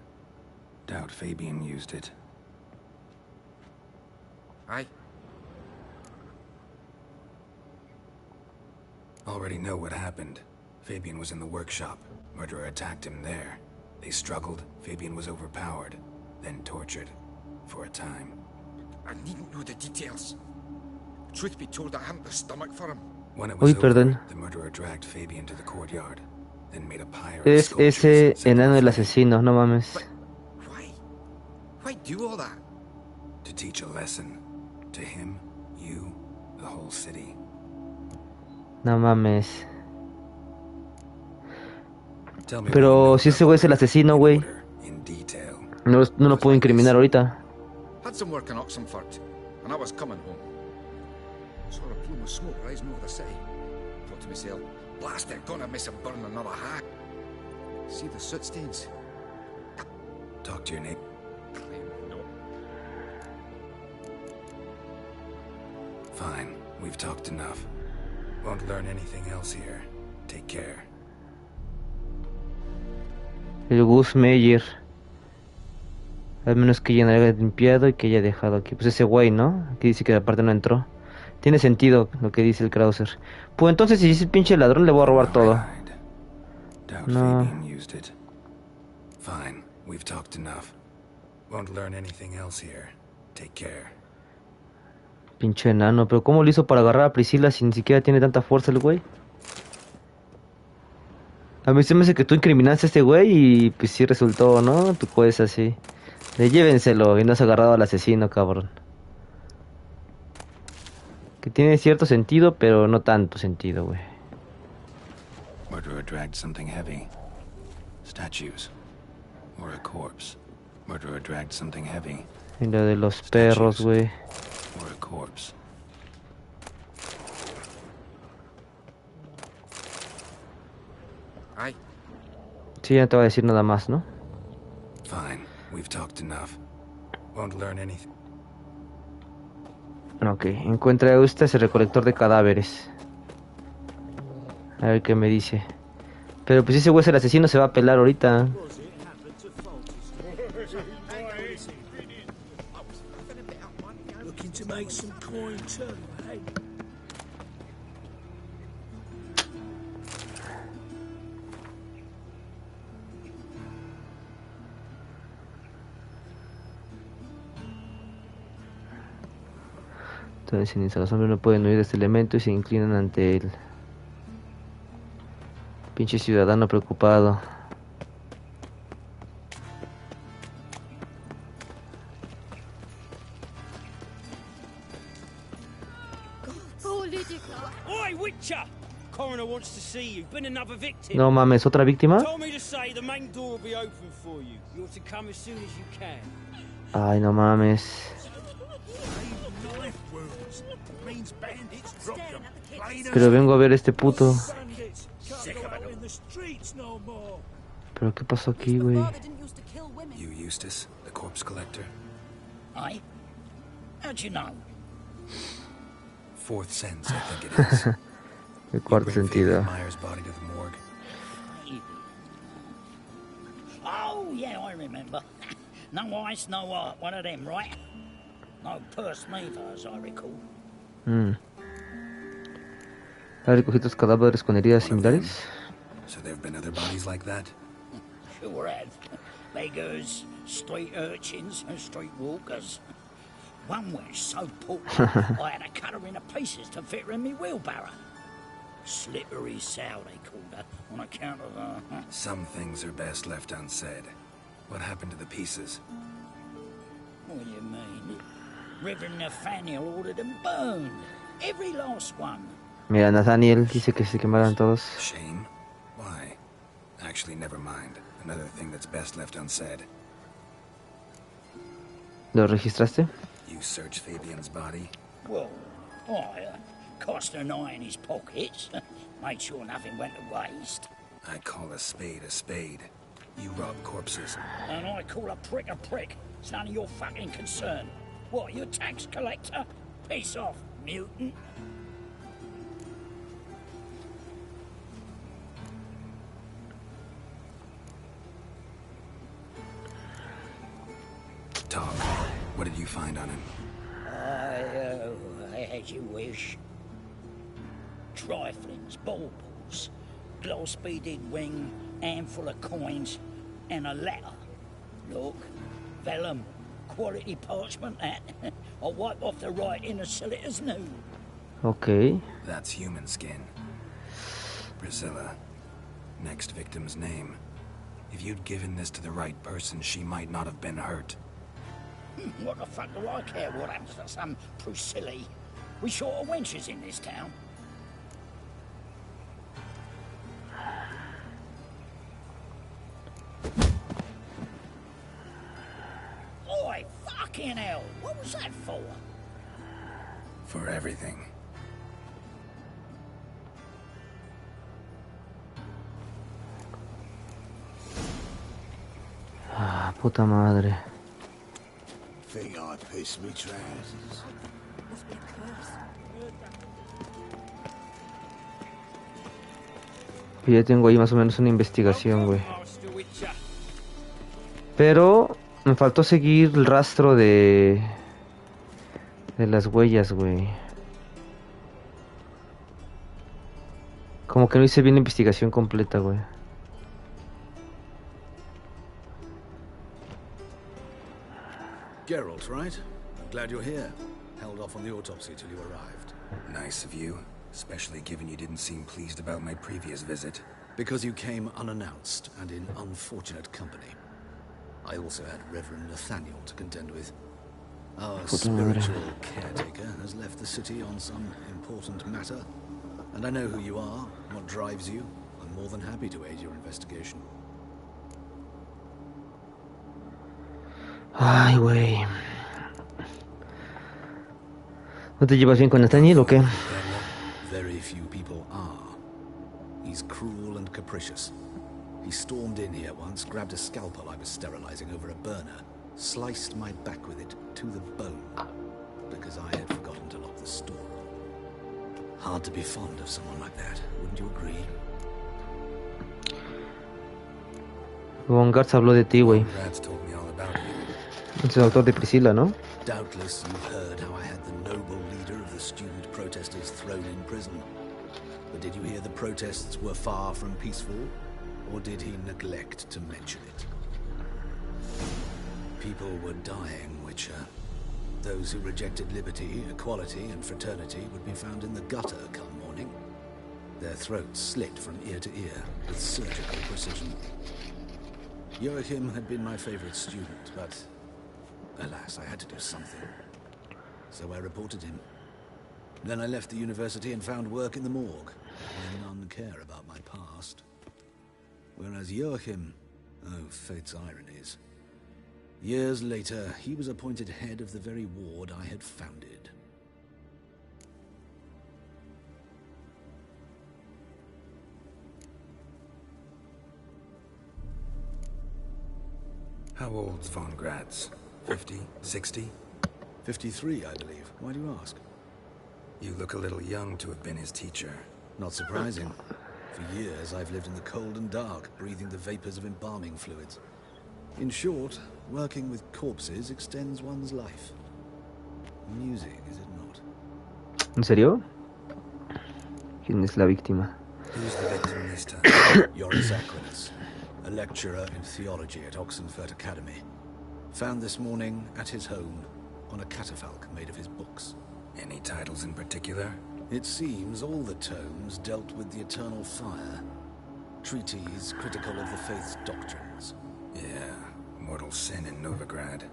Doubt Fabian used it. Aye. Already know what happened. Fabian was in the workshop. Murderer attacked him there. They struggled. Fabian was overpowered, then tortured. For a time. I needn't know the details. Truth be told, I haven't the stomach for him. When it was over, perdón. the murderer dragged Fabian to the courtyard, then made a pyre of Es sculptures, ese setting enano them el free. asesino, no mames. Why do all that? To teach a lesson. To him, you, the whole city. No mames. Tell me Pero si ese güey es el asesino, güey. in detail. No lo puedo incriminar ahorita. Had some work in Oxenford, and I was coming home. Saw a plume of smoke rising over the city. Thought to myself, blast it, gonna miss him burn another hack. See the soot stains? Talk to your neighbor. No. Fine, we've talked enough. Won't learn anything else here. Take care. El Gus Meyer. Al menos que ella no haya limpiado y que haya dejado aquí. Pues ese güey, ¿no? Aquí dice que aparte no entró. Tiene sentido lo que dice el Krauser. Pues entonces si es el pinche ladrón le voy a robar todo. Doubt No. Fabian used it. Fine, we've talked enough. Won't learn anything else here. Take care. Pinche enano. Pero ¿cómo lo hizo para agarrar a Priscilla si ni siquiera tiene tanta fuerza el güey? A mí se me hace que tú incriminaste a este güey y pues sí resultó, ¿no? Tu juez así. De llévenselo y no has agarrado al asesino, cabrón. Que tiene cierto sentido, pero no tanto sentido, güey. Murderer dragged something heavy. Statues. Or a corpse. Murderer dragged something heavy. Y lo de los perros, güey. Or a corpse. Aye. Sí, ya no te voy a decir nada más, ¿no? Fine, we've talked enough. Won't learn anything. Ok, encuentra usted ese recolector de cadáveres. A ver qué me dice. Pero pues si ese güey es el asesino se va a pelar ahorita. Looking to make some coin too, hey? Entonces, los hombres no pueden huir de este elemento y se inclinan ante él. Pinche ciudadano preocupado. Oi, Witcher! Coroner wants to see you. Been another victim. No mames, ¿otra víctima? Told me to say the main door will be open for you. You're to come as soon as you can. Ay, no mames. Pero vengo a ver este puto. ¿Pero qué pasó aquí, güey? You Eustace, the corpse collector? Aye? How'd you know? Fourth sense, I think it is. El cuarto sentido. Myers' body to the morgue. Oh, yeah, I remember. No ice, no art, one of them, right? No purse neither, as I recall. ¿Ha recogido cadáveres con heridas similares? So there have been other bodies like that? Sure have. Beggars, street urchins, and street walkers. One was so poor, I had to cut her into pieces to fit her in me wheelbarrow. Slippery sow, they called her, on account of her. Some things are best left unsaid. What happened to the pieces? What do you mean? Reverend Nathaniel ordered them burned. Every last one. Mira, Nathaniel dice que se quemaran todos. Shame? Why? Actually, never mind. Another thing that's best left unsaid. ¿Lo registraste? You searched Fabian's body? Well, I cast an eye in his pockets. Made sure nothing went to waste. I call a spade a spade. You rob corpses. And I call a prick a prick. It's none of your fucking concern. What, you a tax collector? Piss off, mutant. Talk. What did you find on him? As you wish. Triflings, baubles, gloss-beaded ring, handful of coins, and a letter. Look, vellum, quality parchment, that. I'll wipe off the writing and sell it as new. Okay. That's human skin. Priscilla. Next victim's name. If you'd given this to the right person, she might not have been hurt. What the fuck do I care what happens to some Priscilla? We short of wenches in this town. Oi, fucking hell! What was that for? For everything. Ah, puta madre. Think I pissed me trousers. Must be a curse. Ya tengo ahí más o menos una investigación, güey. Pero me faltó seguir el rastro de las huellas, güey. Como que no hice bien la investigación completa, güey. Geralt, right? I'm glad you're here. Held off on the autopsy till you arrived. Nice of you, especially given you didn't seem pleased about my previous visit. Because you came unannounced and in unfortunate company. I also had Reverend Nathaniel to contend with. Our spiritual caretaker has left the city on some important matter. And I know who you are, what drives you. I'm more than happy to aid your investigation. Ay, güey. ¿No te llevas bien con Nathaniel o qué? Very few people are. He's cruel and capricious. He stormed in here once, grabbed a scalpel I was sterilizing over a burner, sliced my back with it to the bone, because I had forgotten to lock the store. Hard to be fond of someone like that, wouldn't you agree? Von Gartz habló de ti, güey. Es el autor de Priscilla, ¿no? Doubtless you've heard how I had the noble leader of the student protesters thrown in prison. But did you hear the protests were far from peaceful? Or did he neglect to mention it? People were dying, Witcher. Those who rejected liberty, equality, and fraternity would be found in the gutter come morning. Their throats slit from ear to ear with surgical precision. Joachim had been my favorite student, but alas, I had to do something. So I reported him. Then I left the university and found work in the morgue, where none care about my past. Whereas Joachim, oh, fate's ironies. Years later, he was appointed head of the very ward I had founded. How old's von Gratz? 50? 60? 53, I believe. Why do you ask? You look a little young to have been his teacher. Not surprising. For years, I've lived in the cold and dark, breathing the vapors of embalming fluids. In short, working with corpses extends one's life. Music, is it not? ¿En serio? ¿Quién es la víctima? Who's the victim this time? Joris Aquinas, a lecturer in theology at Oxenfurt Academy. Found this morning at his home on a catafalque made of his books. Any titles in particular? It seems all the tomes dealt with the eternal fire. Treatises critical of the faith's doctrines. Yeah, mortal sin in Novigrad.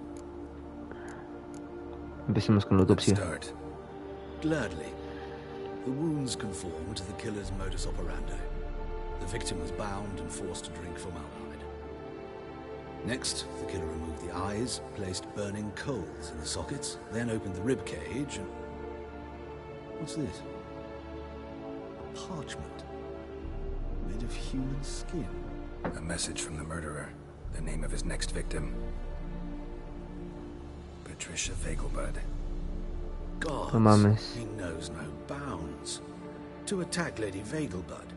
Empecemos con la autopsia. Start. Gladly. The wounds conform to the killer's modus operandi. The victim was bound and forced to drink formaldehyde. Next, the killer removed the eyes, placed burning coals in the sockets, then opened the rib cage and... What's this? A parchment. Made of human skin. A message from the murderer. The name of his next victim. Patricia Vegelbud. God, No mames. he knows no bounds. To attack Lady Vegelbud,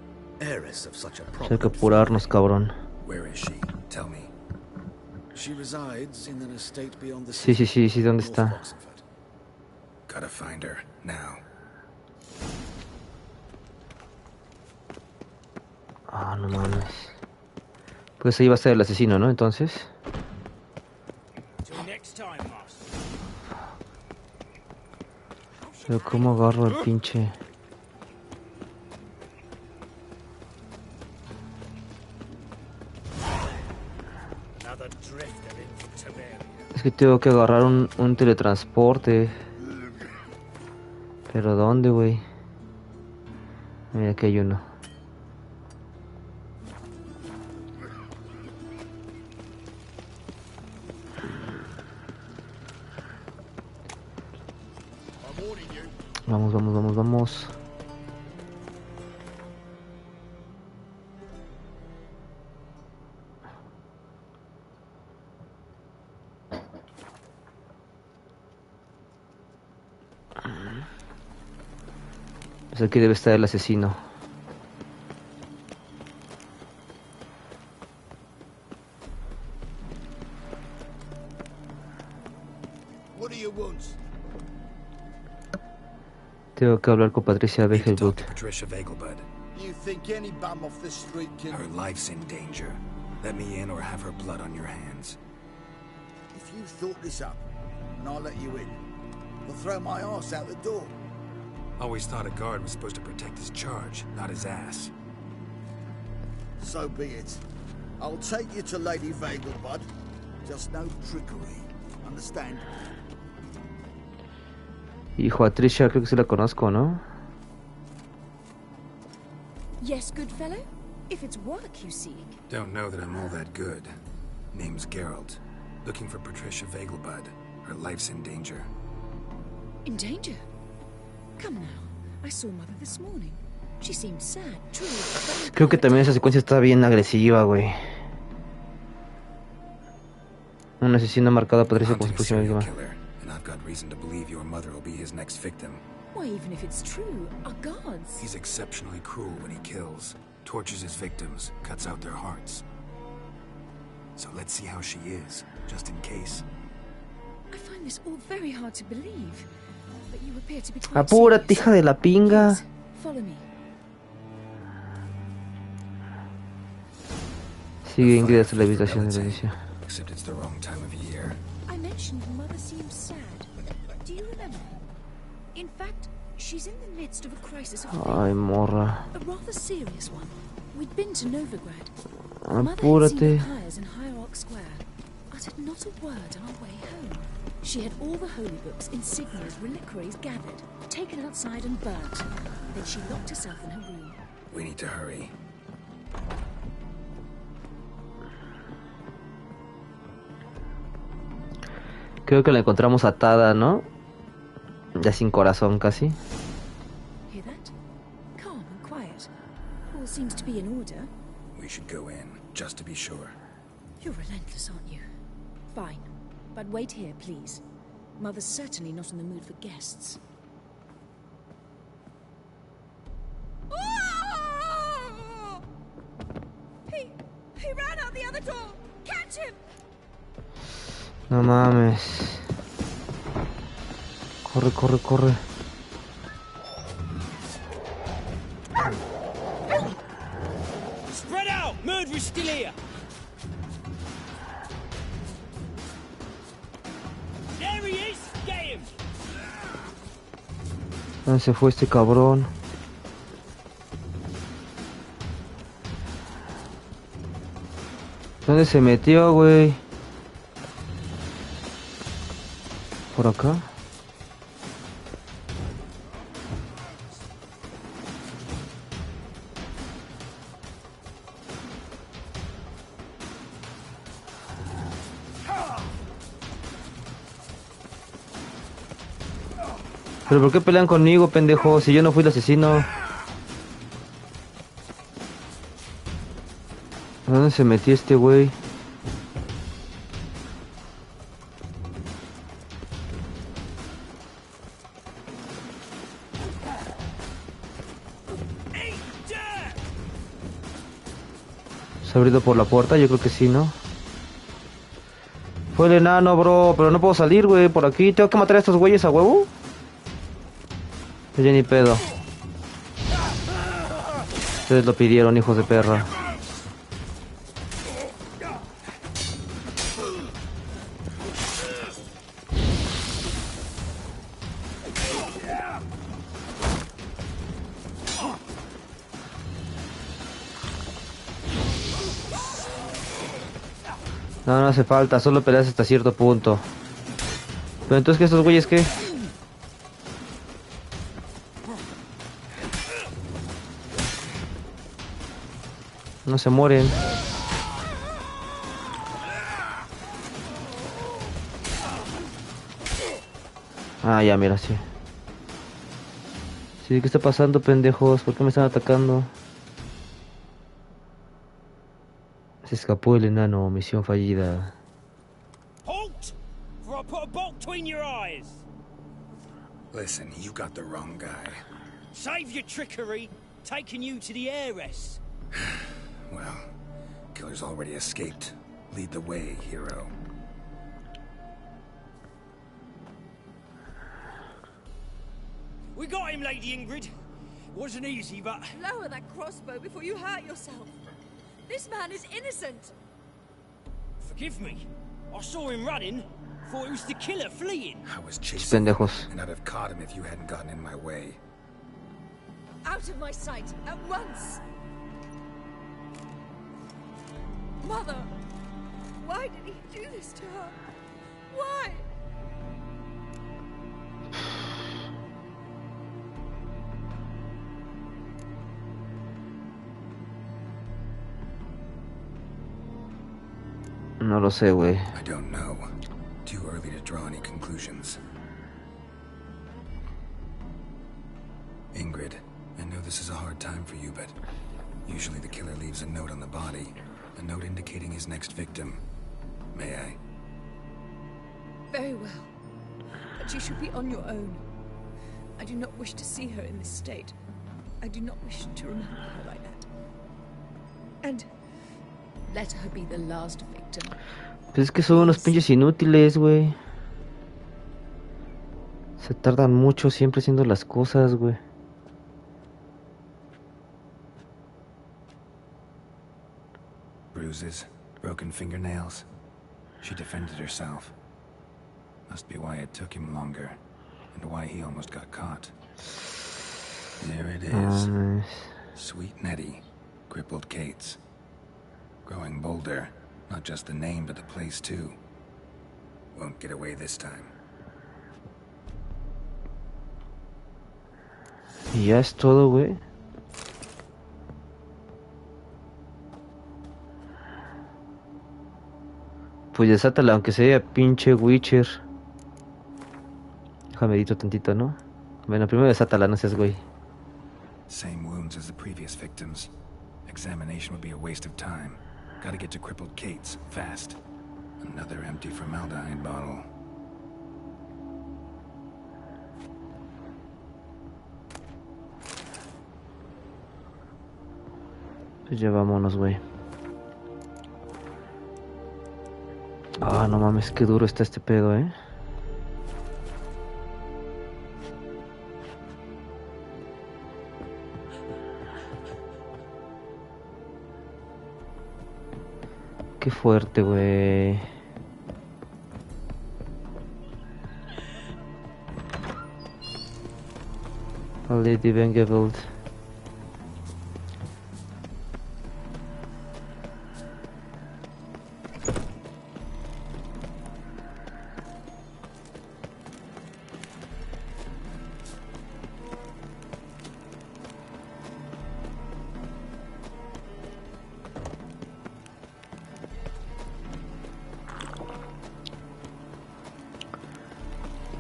heiress of such a Hay que prominent apurarnos, cabrón. Where is she? Tell me. She resides in an estate beyond the Sí, city. sí, ¿dónde north está? of Oxenfurt. Gotta find her, now. Ah, no mames. Pues ahí va a ser el asesino, ¿no? Entonces. Till next time, master. Pero ¿cómo agarro el pinche? Another drifter in from Tiberia. Es que tengo que agarrar un teletransporte. ¿Pero dónde, güey? Mira, aquí hay uno. Vamos. Pues aquí debe estar el asesino. What do you want? Tengo que hablar con Patricia Vegelbud. Patricia Vegelbud. You think any bum off the street can... Her life's in danger. Let me in or have her blood on your hands. If you thought this up, and I'll let you in, I'll throw my ass out the door. Always thought a guard was supposed to protect his charge, not his ass. So be it. I'll take you to Lady Vegelbud. Just no trickery. Understand? Hijo, a Tricia creo que sí la conozco, ¿no? Yes, good fellow? If it's work you seek. Don't know that I'm all that good. Name's Geralt. Looking for Patricia Vegelbud. Her life's in danger. In danger? Come now. I saw Mother this morning. She seemed sad, truly. Creo que también esa secuencia está bien agresiva, güey. Un asesino marcado a Patricia como su próxima víctima. And I've got reason to believe your mother will be his next victim. Why, even if it's true, our guards... He's exceptionally cruel when he kills, tortures his victims, cuts out their hearts. So let's see how she is, just in case. I find this all very hard to believe. But you appear to be quite Apúrate, serious. hija de la pinga. Please, follow me. Sigue ingresando a la habitación de Patricia. Except it's the wrong time of year. I mentioned Mother seems sad. Do you remember? In fact, she's in the midst of a crisis of Ay, morra. a rather serious one. We'd been to Novigrad. Apúrate. Pyres in Hierarch Square. Uttered not a word on our way home. She had all the holy books, insignias, reliquaries gathered, taken outside and burnt. Then she locked herself in her room. We need to hurry. Creo que la encontramos atada, ¿no? Ya sin corazón casi. Hear that? Calm and quiet. All seems to be in order. We should go in, just to be sure. You're relentless, aren't you? Fine. But wait here, please. Mother's certainly not in the mood for guests. He ran out the other door! Catch him! No mames. Corre, corre, corre. Spread out! Murderer's still here! There he is! Get him! ¿Dónde se fue este cabrón? ¿Dónde se metió, güey? ¿Por acá? ¿Pero por qué pelean conmigo, pendejo? Si yo no fui el asesino. ¿Dónde se metió este güey? ¿Se ha abrido por la puerta? Yo creo que sí, ¿no? Fue el enano, bro. Pero no puedo salir, güey. Por aquí. ¿Tengo que matar a estos güeyes a huevo? Oye, ni pedo. Ustedes lo pidieron, hijos de perra. No, no hace falta, solo peleas hasta cierto punto. Pero entonces, ¿qué estos güeyes qué? No se mueren. Ah, ya, mira, sí. Sí, ¿qué está pasando, pendejos? ¿Por qué me están atacando? Se escapó el enano, misión fallida. Halt! For I put a bolt between your eyes! Listen, you got the wrong guy. Save your trickery, taking you to the heiress. Well, killer's already escaped. Lead the way, hero. We got him, Lady Ingrid. Wasn't easy, but... Lower that crossbow before you hurt yourself. This man is innocent. Forgive me. I saw him running. Thought it was the killer fleeing. I was chasing Pendejos. him, and I'd have caught him if you hadn't gotten in my way. Out of my sight, at once! Mother! Why did he do this to her? Why? No lo sé, güey. I don't know. Too early to draw any conclusions. Ingrid, I know this is a hard time for you, but usually the killer leaves a note on the body. A note indicating his next victim. May I? Very well. But you should be on your own. I do not wish to see her in this state. I do not wish to remember her like that. And let her be the last victim. Pues es que son unos pinches inútiles, güey. Se tardan mucho siempre haciendo las cosas, güey. Bruises, broken fingernails. She defended herself. Must be why it took him longer. why he almost got caught. There it is. Sweet Nettie. Crippled Kate's. Growing bolder. Not just the name, but the place too. Won't get away this time. Y ya es todo, güey. Pues desátala, aunque sea pinche Witcher. Déjame edito tantito, ¿no? Bueno, primero desátala, no seas güey. Same wounds as the previous victims. Examination would be a waste of time. Gotta get to Crippled Kate's, fast. Another empty formaldehyde bottle. Pues ya vámonos, güey. Ah, no mames, qué duro está este pedo, ¿eh? Qué fuerte, güey. Lady Vengeveld.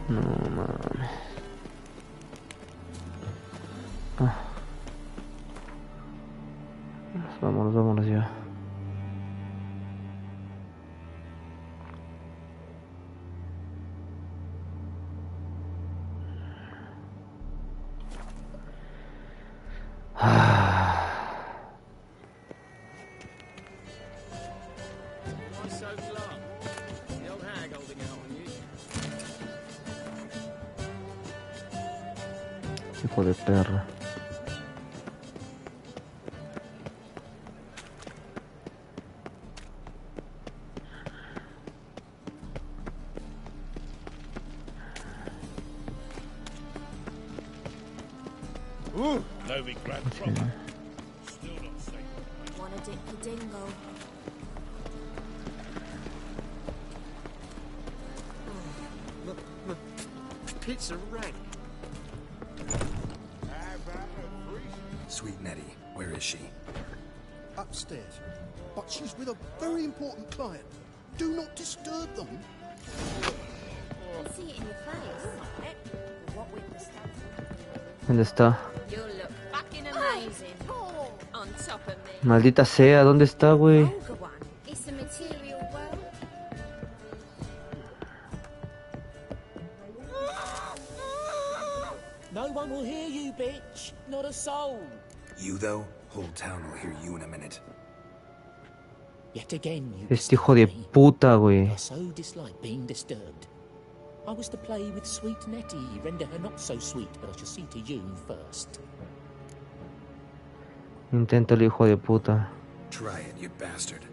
No mames. Vámonos, vámonos ya. Hijo de perra. Ooh, no we grab proper. Still not safe. Wanna dip the dingle? It's a wreck. Sweet Nettie, where is she? Upstairs. But she's with a very important client. Do not disturb them. I see it in your face. What with the stuff? ¿Dónde está? You'll look fucking amazing. On top of me. Maldita sea, ¿dónde está, güey? It's the material world. No one will hear you, bitch. Not a soul. You, though? Whole town will hear you in a minute. Yet again, you Este hijo de puta, güey. I so dislike being disturbed. I was to play with sweet Nettie, render her not so sweet, but I shall see to you first. Inténtalo, hijo de puta. Try it, you bastard.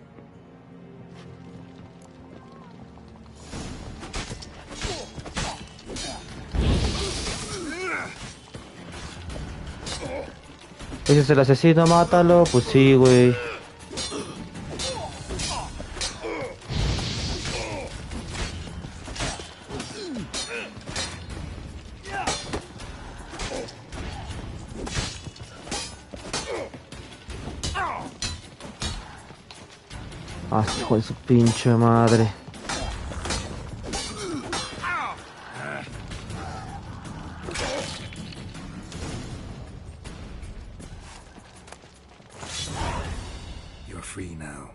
¿Ese es el asesino? Mátalo. Pues sí, güey. Ah, hijo de su pinche madre. You're free now.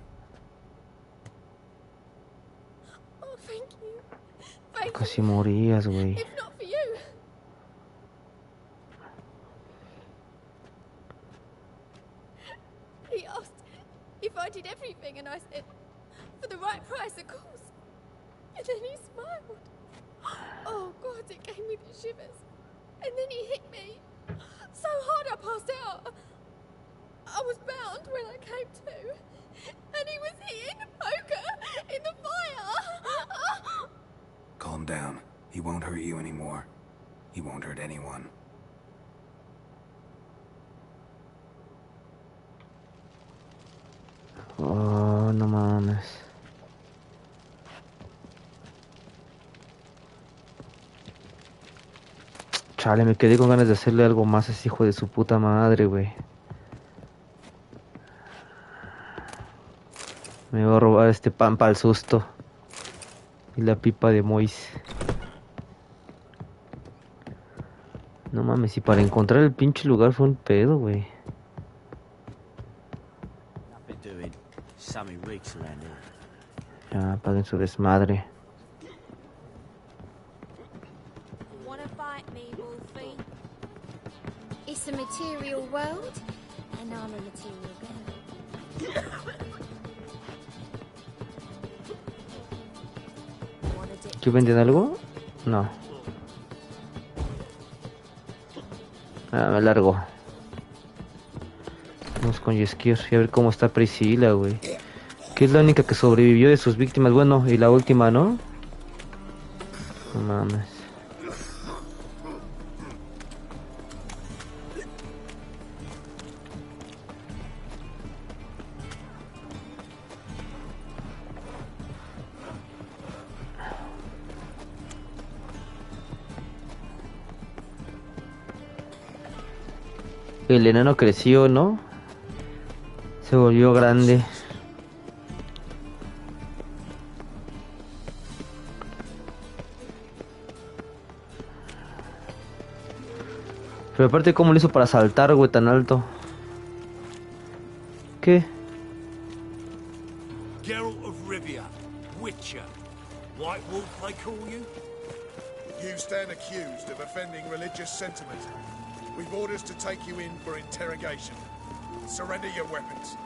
Oh, thank you. Thank Casi morías, güey. If not for you. He asked if I did everything, and I said, for the right price, of course. And then he smiled. Oh, God, it gave me the shivers. And then he hit me so hard I passed out. I was bound when I came to. And he was hitting the poker in the fire. Calm down. He won't hurt you anymore. He won't hurt anyone. Oh, no mames. Chale, me quedé con ganas de hacerle algo más a ese hijo de su puta madre, güey. Me voy a robar este pan para el susto. Y la pipa de Mois. No mames, y para encontrar el pinche lugar fue un pedo, güey. Ya, paguen su desmadre. Wanna bite me, Wolfie? It's a material world, and I'm a material girl. ¿Aquí venden algo? No. Ah, me largo. Vamos con Jeskier y a ver cómo está Priscilla, güey. Que es la única que sobrevivió de sus víctimas. Bueno, y la última, ¿no? No mames. El enano creció, ¿no? Se volvió grande. Pero aparte, ¿cómo lo hizo para saltar, güey, tan alto? ¿Qué? Geralt of Rivia, Witcher. White Wolf, they call you? You stand accused of offending religious sentiment. We've orders to take you in for interrogation. Surrender your weapons.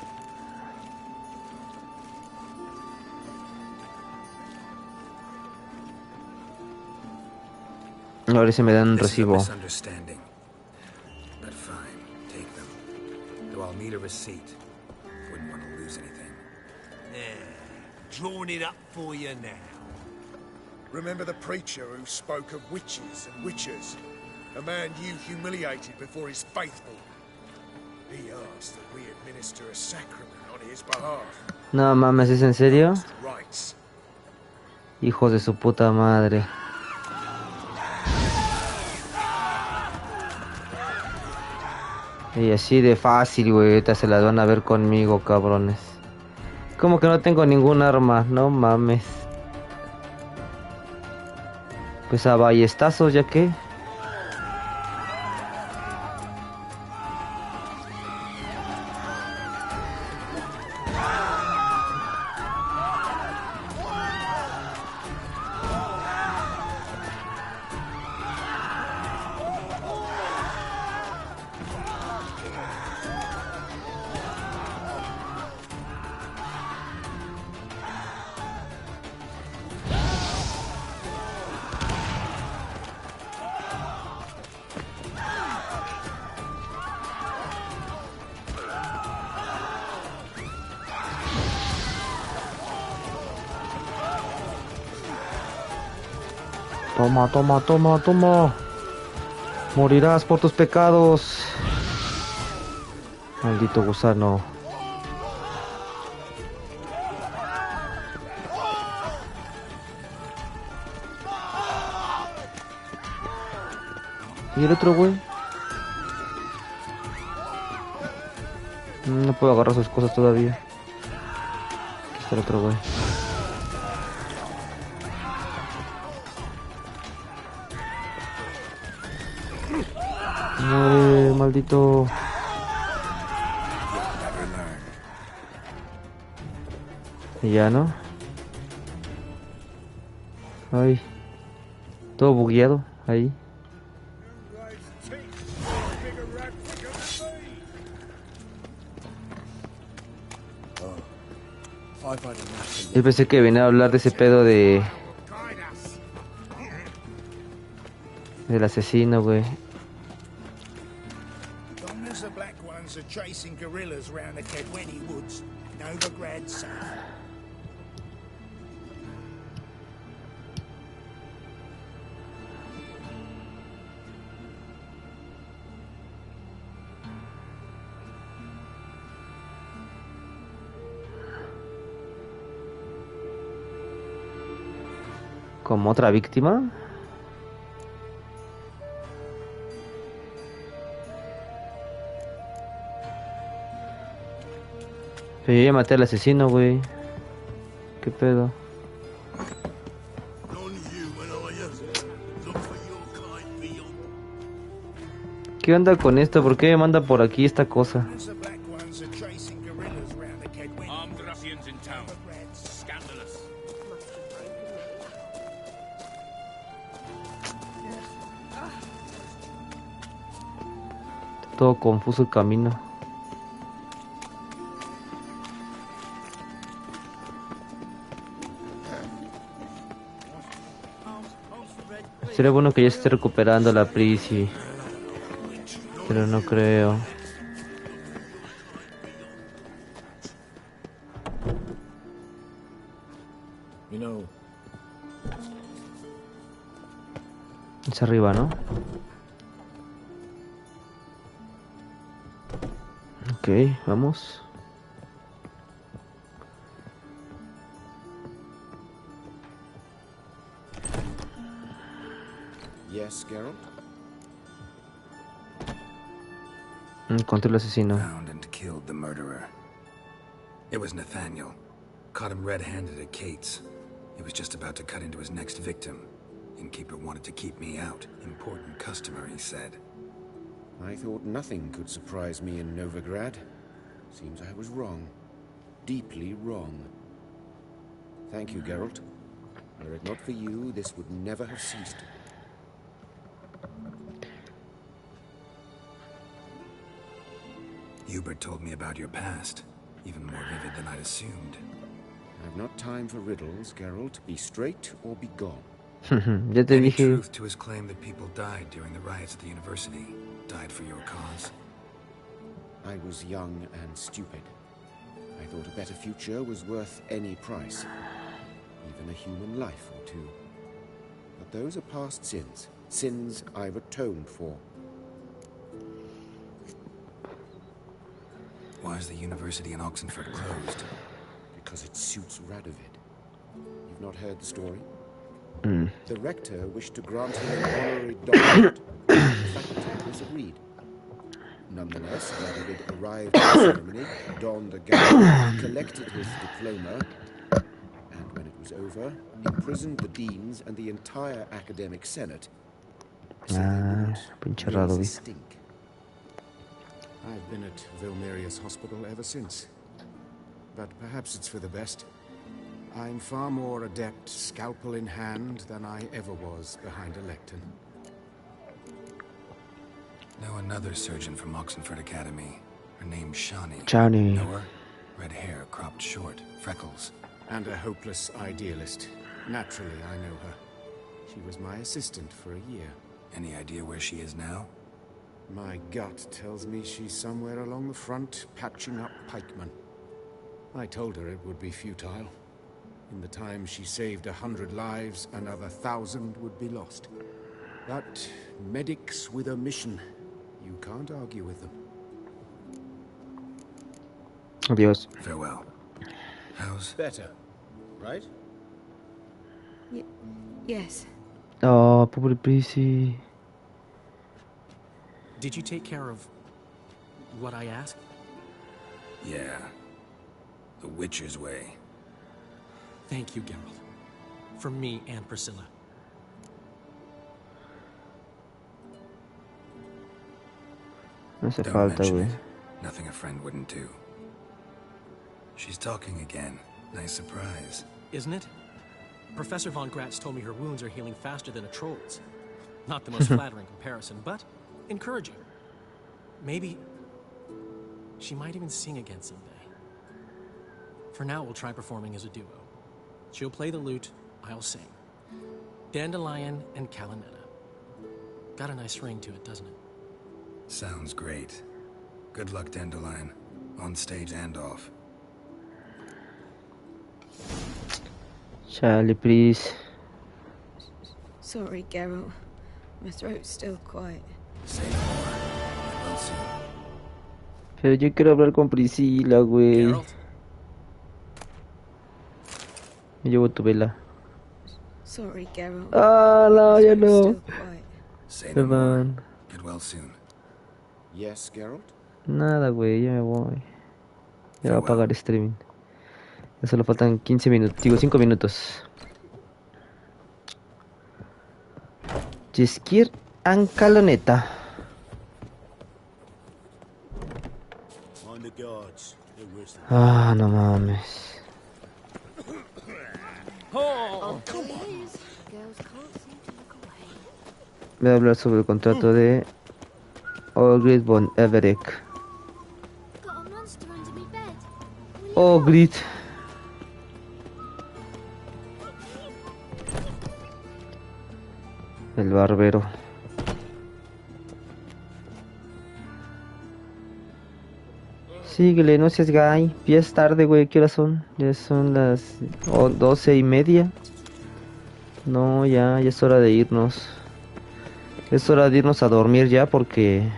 Ahora se me dan un recibo. Misunderstanding. But fine, take them. Though I'll need a receipt. Wouldn't want to lose anything. Drawing it up for you now. Remember the preacher who spoke of witches and witchers? A man you humiliated before his faithful. He asked that we administer a sacrament on his behalf. No mames, ¿es en serio? Rights. Hijos de su puta madre. Y así de fácil, güey. Ahorita se las van a ver conmigo, cabrones. Como que no tengo ningún arma, no mames. Pues a ballestazos, ya que. Toma, toma, toma, toma. Morirás por tus pecados. Maldito gusano. ¿Y el otro güey? No puedo agarrar sus cosas todavía. Aquí está el otro güey. Muere, maldito. Y ya, ¿no? Ay. Todo bugueado ahí. Yo pensé que venía a hablar de ese pedo de... del asesino, güey. The black ones are chasing guerrillas round the Kedweni woods, Novigrad south. Como otra víctima. Pero yo ya maté al asesino, güey. ¿Qué pedo? ¿Qué onda con esto? ¿Por qué me manda por aquí esta cosa? Armed ruffians in town. Scandalous. Todo confuso el camino. Sería bueno que ya se esté recuperando la Prissy, pero no creo. Es arriba, ¿no? Ok, vamos. Yes, Geralt? Encontré el asesino. Found and killed the murderer. It was Nathaniel. Caught him red-handed at Kate's. He was just about to cut into his next victim. Innkeeper wanted to keep me out. Important customer, he said. I thought nothing could surprise me in Novigrad. Seems I was wrong. Deeply wrong. Thank you, Geralt. Were it not for you, this would never have ceased. Hubert told me about your past. Even more vivid than I'd assumed. I've not time for riddles, Geralt. Be straight or be gone. Ya te Any dije. truth to his claim that people died during the riots at the university? Died for your cause? I was young and stupid. I thought a better future was worth any price. Even a human life or two. But those are past sins. Sins I've atoned for. Why is the university in Oxenford closed? Because it suits Radovid. You've not heard the story? Mm. The rector wished to grant him an honorary doctorate. The faculty disagreed. Nonetheless, Radovid arrived at the ceremony, donned a gown, collected his diploma, and when it was over, imprisoned the deans and the entire academic senate. So Pinche Radovid. stink. I've been at Vilmerius Hospital ever since. But perhaps it's for the best. I'm far more adept, scalpel in hand, than I ever was behind a lectern. Know another surgeon from Oxenford Academy. Her name's Shani. Shani. Know her? Red hair, cropped short, freckles. And a hopeless idealist. Naturally, I know her. She was my assistant for a year. Any idea where she is now? My gut tells me she's somewhere along the front, patching up pikemen. I told her it would be futile. In the time she saved 100 lives, another 1,000 would be lost. But medics with a mission, you can't argue with them. Adiós. Farewell. How's... Better, right? Yes. Oh, pobre Prissy. Did you take care of what I asked? Yeah. The Witcher's way. Thank you, Geralt. From me and Priscilla. No hace Don't falta, mention güey. it. Nothing a friend wouldn't do. She's talking again. Nice surprise. Isn't it? Professor von Gratz told me her wounds are healing faster than a troll's. Not the most flattering comparison, but encouraging. Maybe she might even sing again someday. For now, we'll try performing as a duo. She'll play the lute, I'll sing. Dandelion and Calinetta. Got a nice ring to it, doesn't it? Sounds great. Good luck, Dandelion. On stage and off. Chale, please. Sorry, Geralt. My throat's still quiet. Say no more. I will soon. Pero yo quiero hablar con Priscilla, güey. Me llevo tu vela. Sorry, Geralt. Ah, no, ya no. Say no more. Perdón. Get well soon. Yes, Geralt? Nada, güey, ya me voy. Ya va a apagar streaming. Ya solo faltan 15 minutos, digo 5 minutos. Jeskier Ancaloneta. On the guards. They're worse than Ah, no mames. Oh, come on. Girls can't seem to look away. Voy a hablar sobre el contrato de Ogrid von Everec. Got a monster under me bed. Ogrid. El barbero. Síguele, no seas gay. Ya es tarde, güey. ¿Qué horas son? Ya son las 12:30. No, ya es hora de irnos. Es hora de irnos a dormir ya porque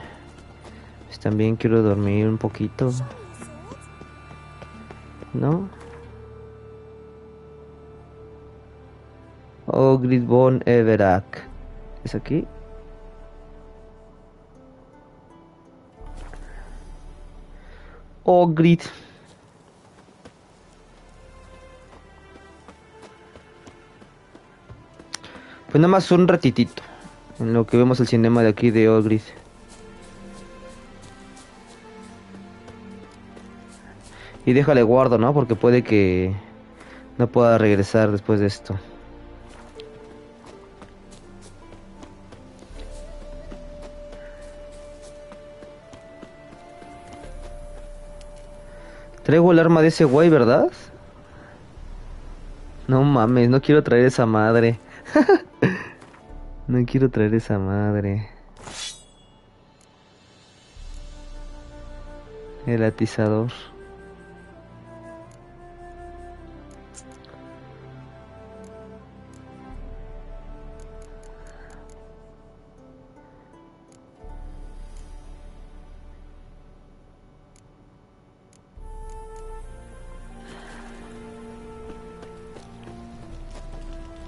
pues, también quiero dormir un poquito. ¿No? Ogrid von Everec. ¿Es aquí? Ogrid. Pues nada más un ratitito. En lo que vemos el cinema de aquí de Ogrid. Y déjale guardo, ¿no? Porque puede que no pueda regresar después de esto. Traigo el arma de ese güey, ¿verdad? No mames, no quiero traer esa madre. No quiero traer esa madre. El atizador.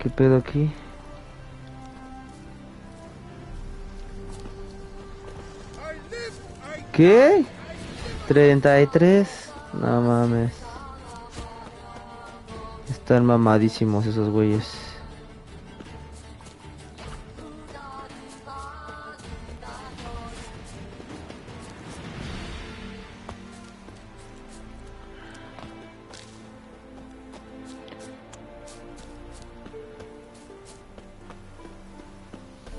¿Qué pedo aquí? ¿Qué? 33. No mames. Están mamadísimos esos güeyes.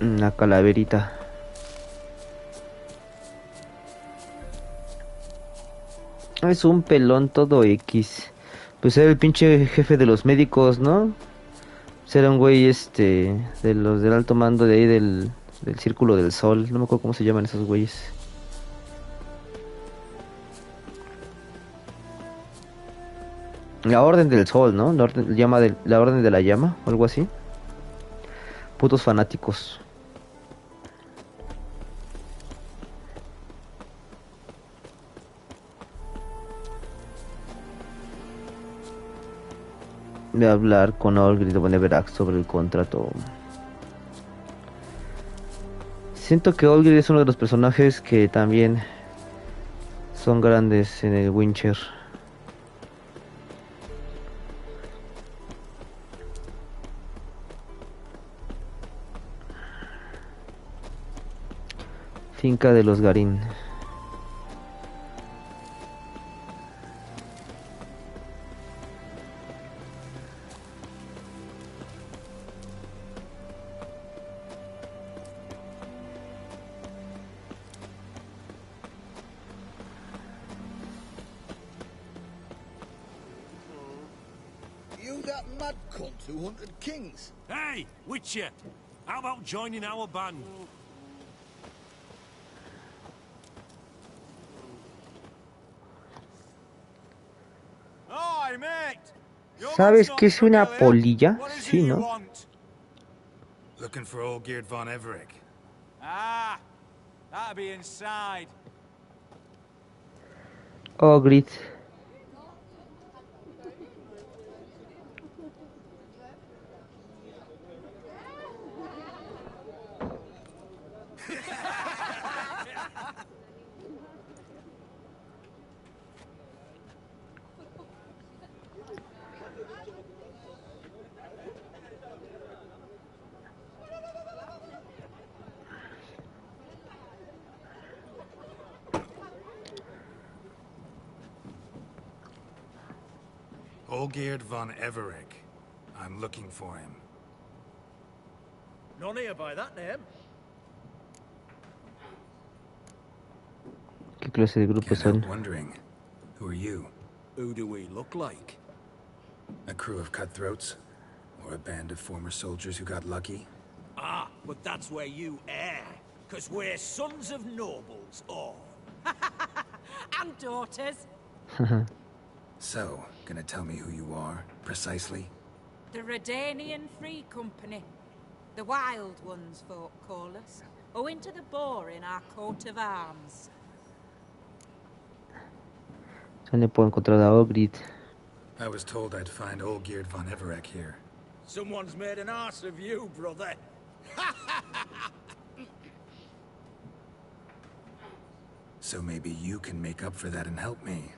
Una calaverita. Es un pelón todo X. Pues era el pinche jefe de los médicos, ¿no? Pues era un güey de los del alto mando de ahí del Círculo del Sol. No me acuerdo cómo se llaman esos güeyes. La Orden del Sol, ¿no? La Orden de la Llama, o algo así. Putos fanáticos. Voy a hablar con Olgrid von Everec sobre el contrato. Siento que Olgrid es uno de los personajes que también son grandes en el Witcher. Finca de los Garín. You that mad cunt who hunted kings. Hey, Witcher! How about joining our band? Aye, mate. ¿Sabes qué es una polilla? Sí, ¿no? Looking for old Geert von Everec. Ah, that'll be inside. Ogrid. Olgierd von Everec. I'm looking for him. None here by that name. ¿Qué clase de grupo Can't son? help wondering, who are you? Who do we look like? A crew of cutthroats? Or a band of former soldiers who got lucky? Ah, but that's where you err. Because we're sons of nobles, all. And daughters. So, gonna tell me who you are, precisely? The Redanian Free Company. The Wild Ones, folk call us. Owing to the boar in our coat of arms. ¿Dónde puedo encontrar a Ogrid? I was told I'd find Olgierd von Everec here. Someone's made an arse of you, brother. So maybe you can make up for that and help me,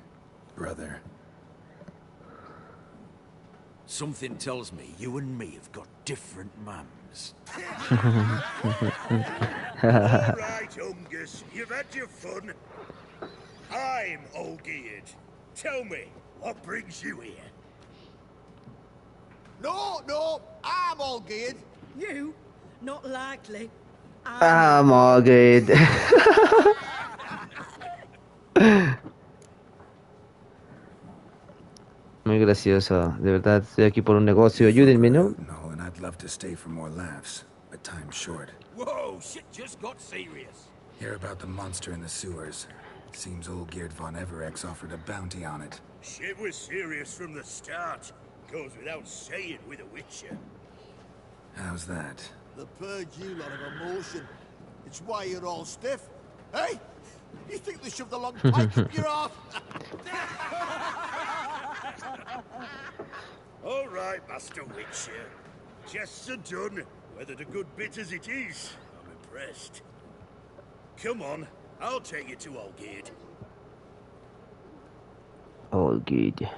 brother. Something tells me you and me have got different mums. All right, Ungus, you've had your fun. I'm Olgierd. Tell me, what brings you here? No, I'm Olgierd. You? Not likely. I'm Ogrid. Muy gracioso, de verdad, estoy aquí por un negocio, ayúdenme, ¿no? No, and I'd love to stay for more laughs, but time's short. Whoa, shit just got serious. Hear about the monster in the sewers. Seems Olgierd von Everec offered a bounty on it. Shit was serious from the start. Goes without saying with a Witcher. How's that? The purge you lot of emotion. It's why you're all stiff. Hey? You think they shoved a long pike up your arse? All right, Master Witcher. Jests are done, whether the good bit as it is. I'm impressed. Come on, I'll take you to Olgierd. Ogrid.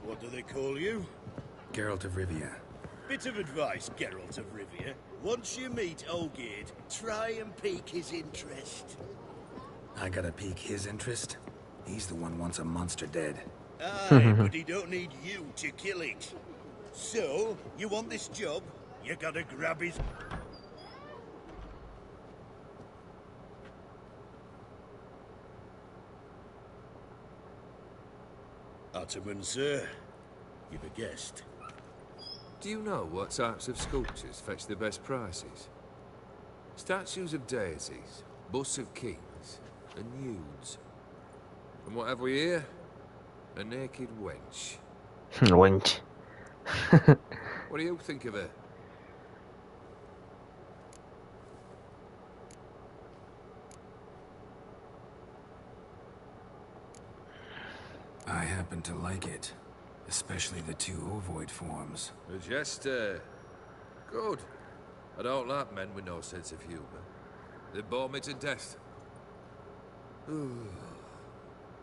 What do they call you? Geralt of Rivia. Bit of advice, Geralt of Rivia. Once you meet Olgierd, try and pique his interest. I gotta pique his interest? He's the one wants a monster dead. Aye, but he don't need you to kill it. So, you want this job? You gotta grab his... Ottoman, sir. You've a guest. Do you know what types of sculptures fetch the best prices? Statues of deities, busts of kings, and nudes. And what have we here? A naked wench. Wench. What do you think of her? I happen to like it. Especially the two ovoid forms. A Jeskier. Good. I don't like men with no sense of humour. They bore me to death.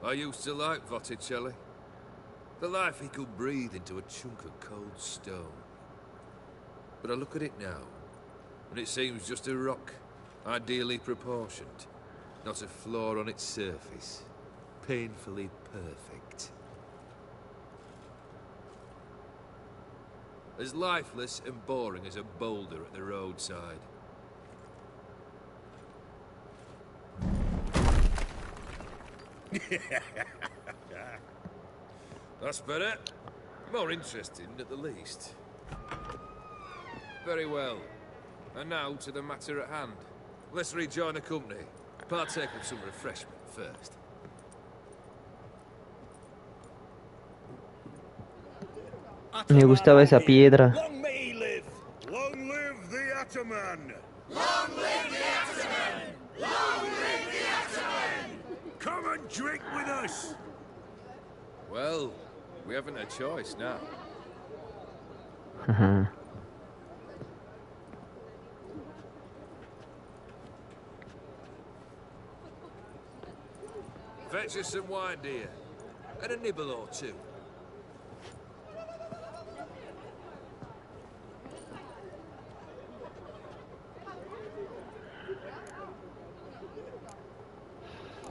I used to like Botticelli. The life he could breathe into a chunk of cold stone. But I look at it now, and it seems just a rock, ideally proportioned. Not a flaw on its surface. Painfully perfect. As lifeless and boring as a boulder at the roadside. That's better. More interesting, at the least. Very well. And now to the matter at hand. Let's rejoin the company. Partake of some refreshment first. Me gustaba esa piedra. Long may he live! Long live the Ataman! Long live the Ataman! Long live the Ataman! Come and drink with us! Well, we haven't a choice now. Fetch us some wine, dear. And a nibble or two.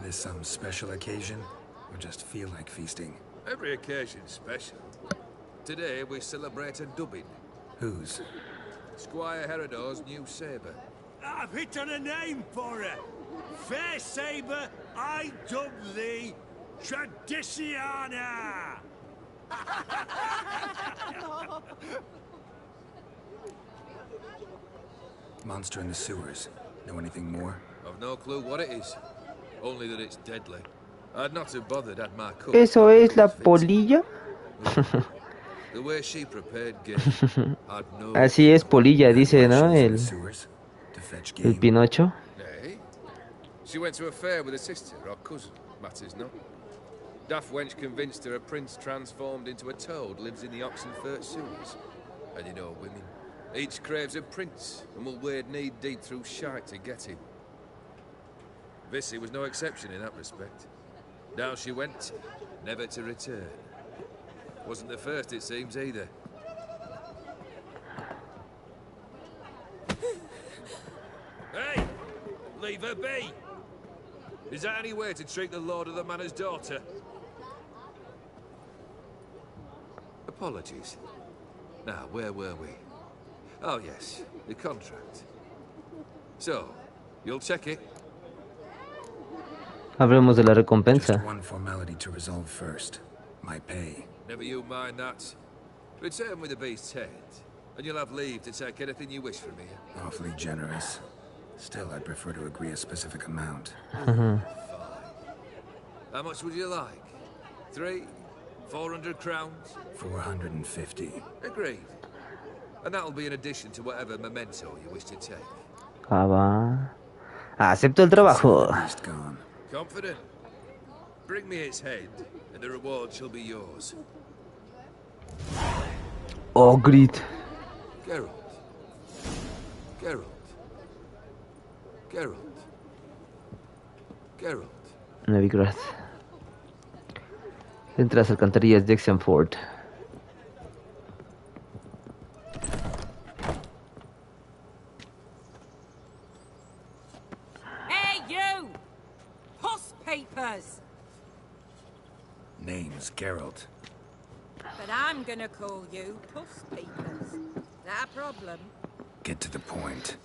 This some special occasion? Or just feel like feasting? Every occasion's special. Today we celebrate a dubbing. Whose? Squire Herodor's new sabre. I've hit on a name for her. Fair sabre, I dub thee Tradiciana. Monster in the sewers. Know anything more? I've no clue what it is. Only that it's deadly. I'd not have bothered at my cook. ¿Eso es la polilla? The way she prepared game, I'd know. Así es, polilla, dice, ¿no? El Pinocho. Hey, she went to a fair with a sister or cousin. Matters not. Daft wench convinced her a prince transformed into a toad lives in the Oxenfurt sewers. And you know women. Each craves a prince and will wade knee-deep through shite to get him. Vissy was no exception in that respect. Down she went, never to return. Wasn't the first, it seems, either. Hey! Leave her be! Is that any way to treat the lord of the manor's daughter? Apologies. Now, where were we? Oh, yes, the contract. So, you'll check it? Hablemos de la recompensa. Just one formality to resolve first. My pay. Never you mind that. Return with the beast's head, and you'll have leave to take anything you wish from here. Awfully generous. Still, I'd prefer to agree a specific amount. Fine. How much would you like? 400 crowns? 450. Agreed. And that'll be in addition to whatever memento you wish to take. Ah, va. Acepto el trabajo. Confident? Bring me its head, and the reward shall be yours. Oh, grit. Geralt. Geralt. Geralt. Geralt. Novigrad. Entre las alcantarillas de Oxenford. Hey, you! Puss papers! Name's Geralt. But I'm gonna call you Puss Papers. That a problem? Get to the point.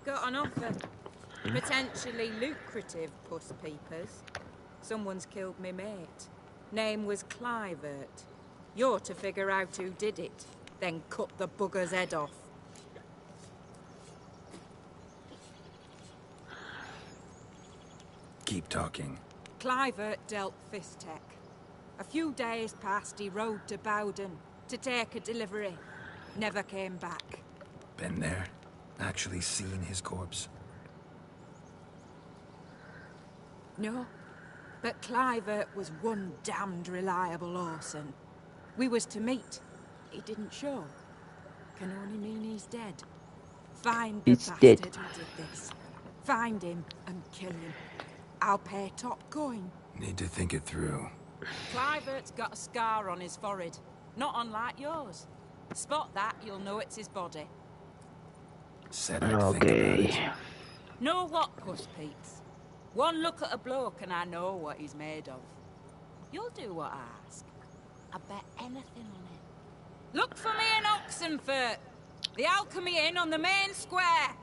Got an offer. Potentially lucrative Puss Papers. Someone's killed me mate. Name was Clivert. You're to figure out who did it, then cut the bugger's head off. Keep talking. Clivert dealt Fistech. A few days past, he rode to Bowden to take a delivery. Never came back. Been there? Actually seen his corpse? No, but Clivert was one damned reliable horseman. We was to meet. He didn't show. Can only mean he's dead. Find the He's bastard dead. who did this. Find him and kill him. I'll pay top coin. Need to think it through. Clivert's got a scar on his forehead, not unlike yours. Spot that, you'll know it's his body. Said I'd think about it. Know what, Puss Peeps? One look at a bloke and I know what he's made of. You'll do what I ask. I bet anything on it. Look for me in Oxenfurt. The Alchemy Inn on the main square.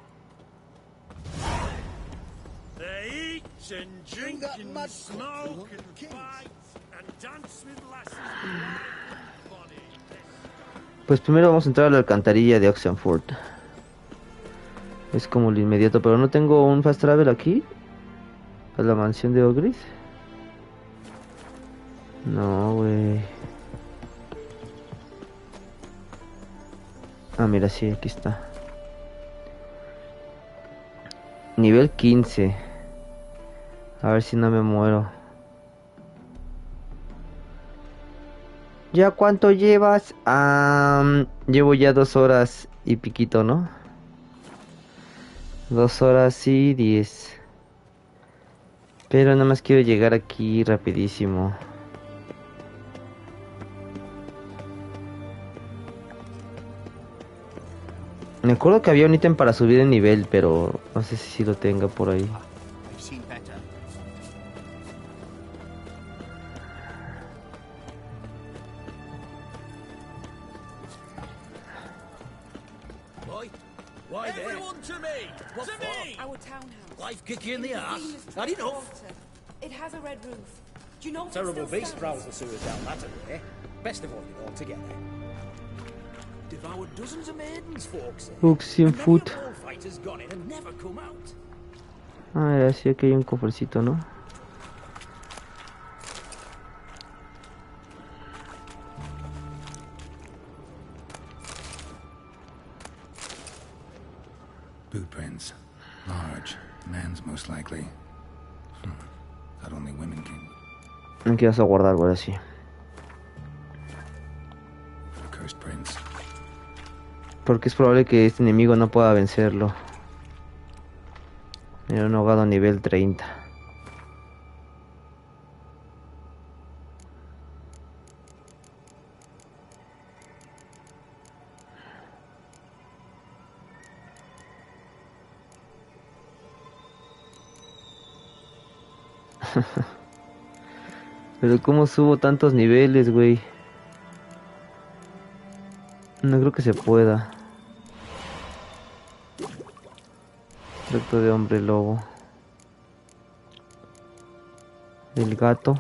They eat and drink and smoke and fight and dance with lasses with body. Pues primero vamos a entrar a la alcantarilla de Oxenford. Es como lo inmediato, pero no tengo un fast travel aquí. A la mansión de Ogris. No, güey. Ah, mira, sí, aquí está. Nivel 15. A ver si no me muero. ¿Ya cuánto llevas? Llevo ya 2 horas y piquito, ¿no? 2 horas y 10. Pero nada más quiero llegar aquí rapidísimo. Me acuerdo que había un ítem para subir de nivel, pero no sé si lo tenga por ahí. boy. Why there? Everyone to me! What to for? me! Our townhouse. Life kick you in the ass. Venus Not enough. Water. It has a red roof. Do you know if it Terrible still beast stands? prowls the sewers down that way. Best avoid it altogether. Devoured dozens of maidens, folks. Books 100 foot. All fighters gone in and never come out. Ah, era así, aquí hay un cofrecito, ¿no? Boot prints. Large. Man's most likely. Thought only women can. Aquí vas a guardar algo así. Cursed prints. Porque es probable que este enemigo no pueda vencerlo. Era un ahogado nivel 30. Pero cómo subo tantos niveles, güey. No creo que se pueda. Tracto de hombre lobo. El gato.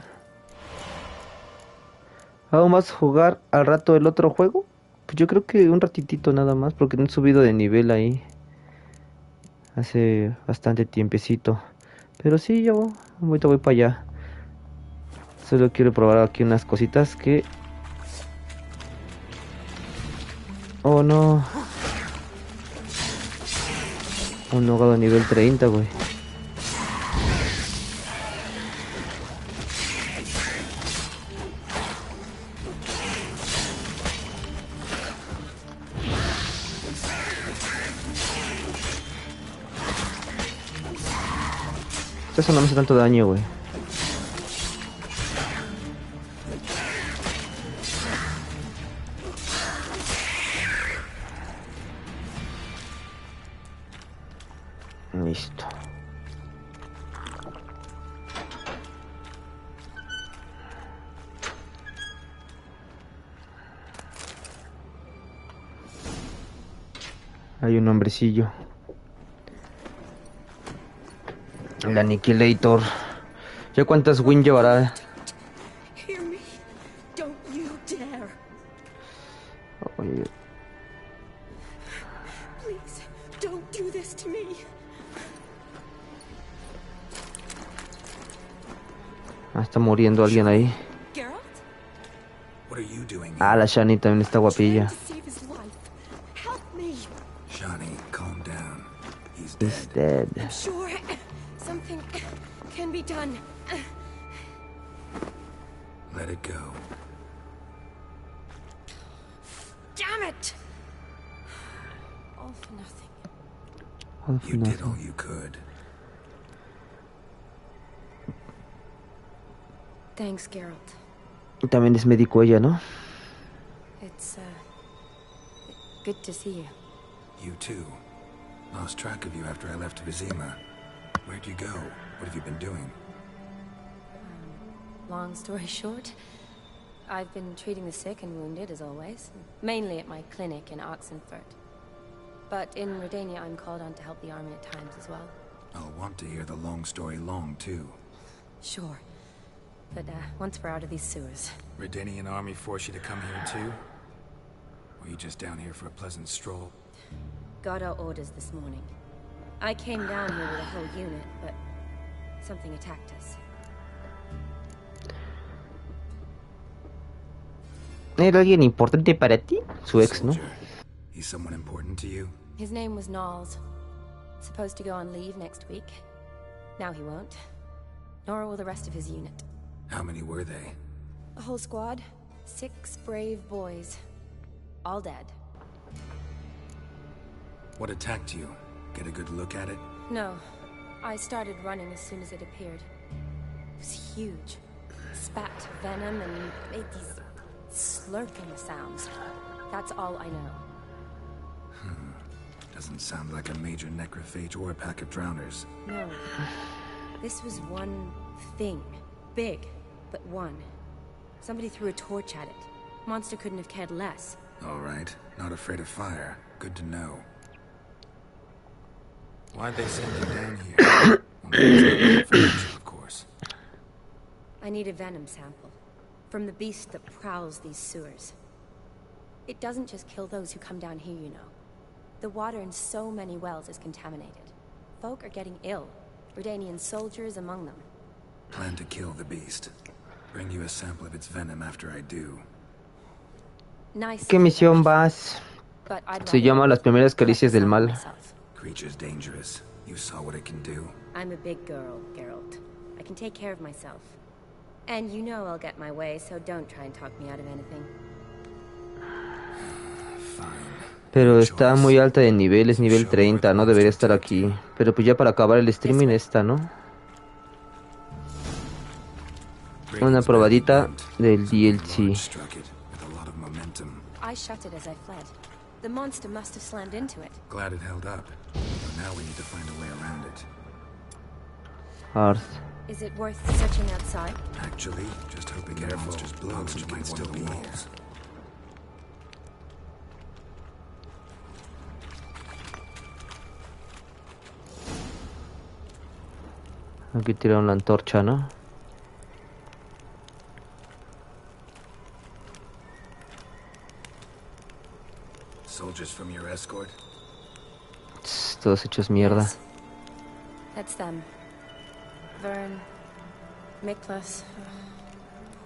¿Vamos más jugar al rato el otro juego? Pues yo creo que un ratitito nada más, porque no he subido de nivel ahí. Hace bastante tiempecito. Pero sí, yo ahorita voy para allá. Solo quiero probar aquí unas cositas que... Oh no. Un ahogado nivel 30, güey. Eso no me hace tanto daño, güey. Listo. Hay un hombrecillo. El Annihilator. ¿Ya cuántas win llevará? Hear me. Don't you dare. Oye. Please, don't do this to me. Ah, está muriendo alguien ahí. Geralt? What are you doing? Ah, la Shani también está guapilla. Save his life. Help me. Shani, calm down. He's He's dead. I'm sure something can be done. Let it go. Damn it! All for nothing. All for You did nothing. all you could. Thanks, Geralt. Y también es médico ella, ¿no? It's, good to see you. You too. Lost track of you after I left Vizima. Where'd you go? What have you been doing? Long story short, I've been treating the sick and wounded, as always. Mainly at my clinic in Oxenfurt. But in Redania, I'm called on to help the army at times as well. I'll want to hear the long story long, too. Sure. But, once we're out of these sewers. Redanian army force you to come here, too? Or you just down here for a pleasant stroll? Got our orders this morning. I came down here with a whole unit, but something attacked us. ¿Era alguien importante para ti? Su ex, ¿no? He's someone important to you? His name was Knowles. Supposed to go on leave next week. Now he won't. Nor will the rest of his unit. How many were they? A whole squad. 6 brave boys. All dead. What attacked you? Get a good look at it? No. I started running as soon as it appeared. It was huge. Spat venom and made these slurping sounds. That's all I know. Doesn't sound like a major necrophage or a pack of drowners. No. This was one thing. Big, but one. Somebody threw a torch at it. Monster couldn't have cared less. All right. Not afraid of fire. Good to know. Why'd they send you down here? Of course. I need a venom sample from the beast that prowls these sewers. It doesn't just kill those who come down here, you know. The water in so many wells is contaminated. Folk are getting ill. Redanian soldiers among them. Plan to kill the beast. Bring you a sample of its venom after I do. Nice. ¿Qué misión vas? But I'd Se llama Las primeras caricias del mal. Creature's dangerous. You saw what it can do. I'm a big girl, Geralt. I can take care of myself. And you know I'll get my way, so don't try and talk me out of anything. Pero está muy alta de nivel, es nivel 30, no debería estar aquí. Pero pues ya para acabar el streaming está, ¿no? Una probadita del DLC. I shut it as I fled. The monster must have slammed into it. Glad it held up. But now we need to find a way around it. Arth. Is it worth searching outside? Actually, just hoping the monster's blood might still be here. Aquí tiraron la antorcha, ¿no? Soldiers from your escort? Todos hechos mierda. That's them. Vern, Miklas,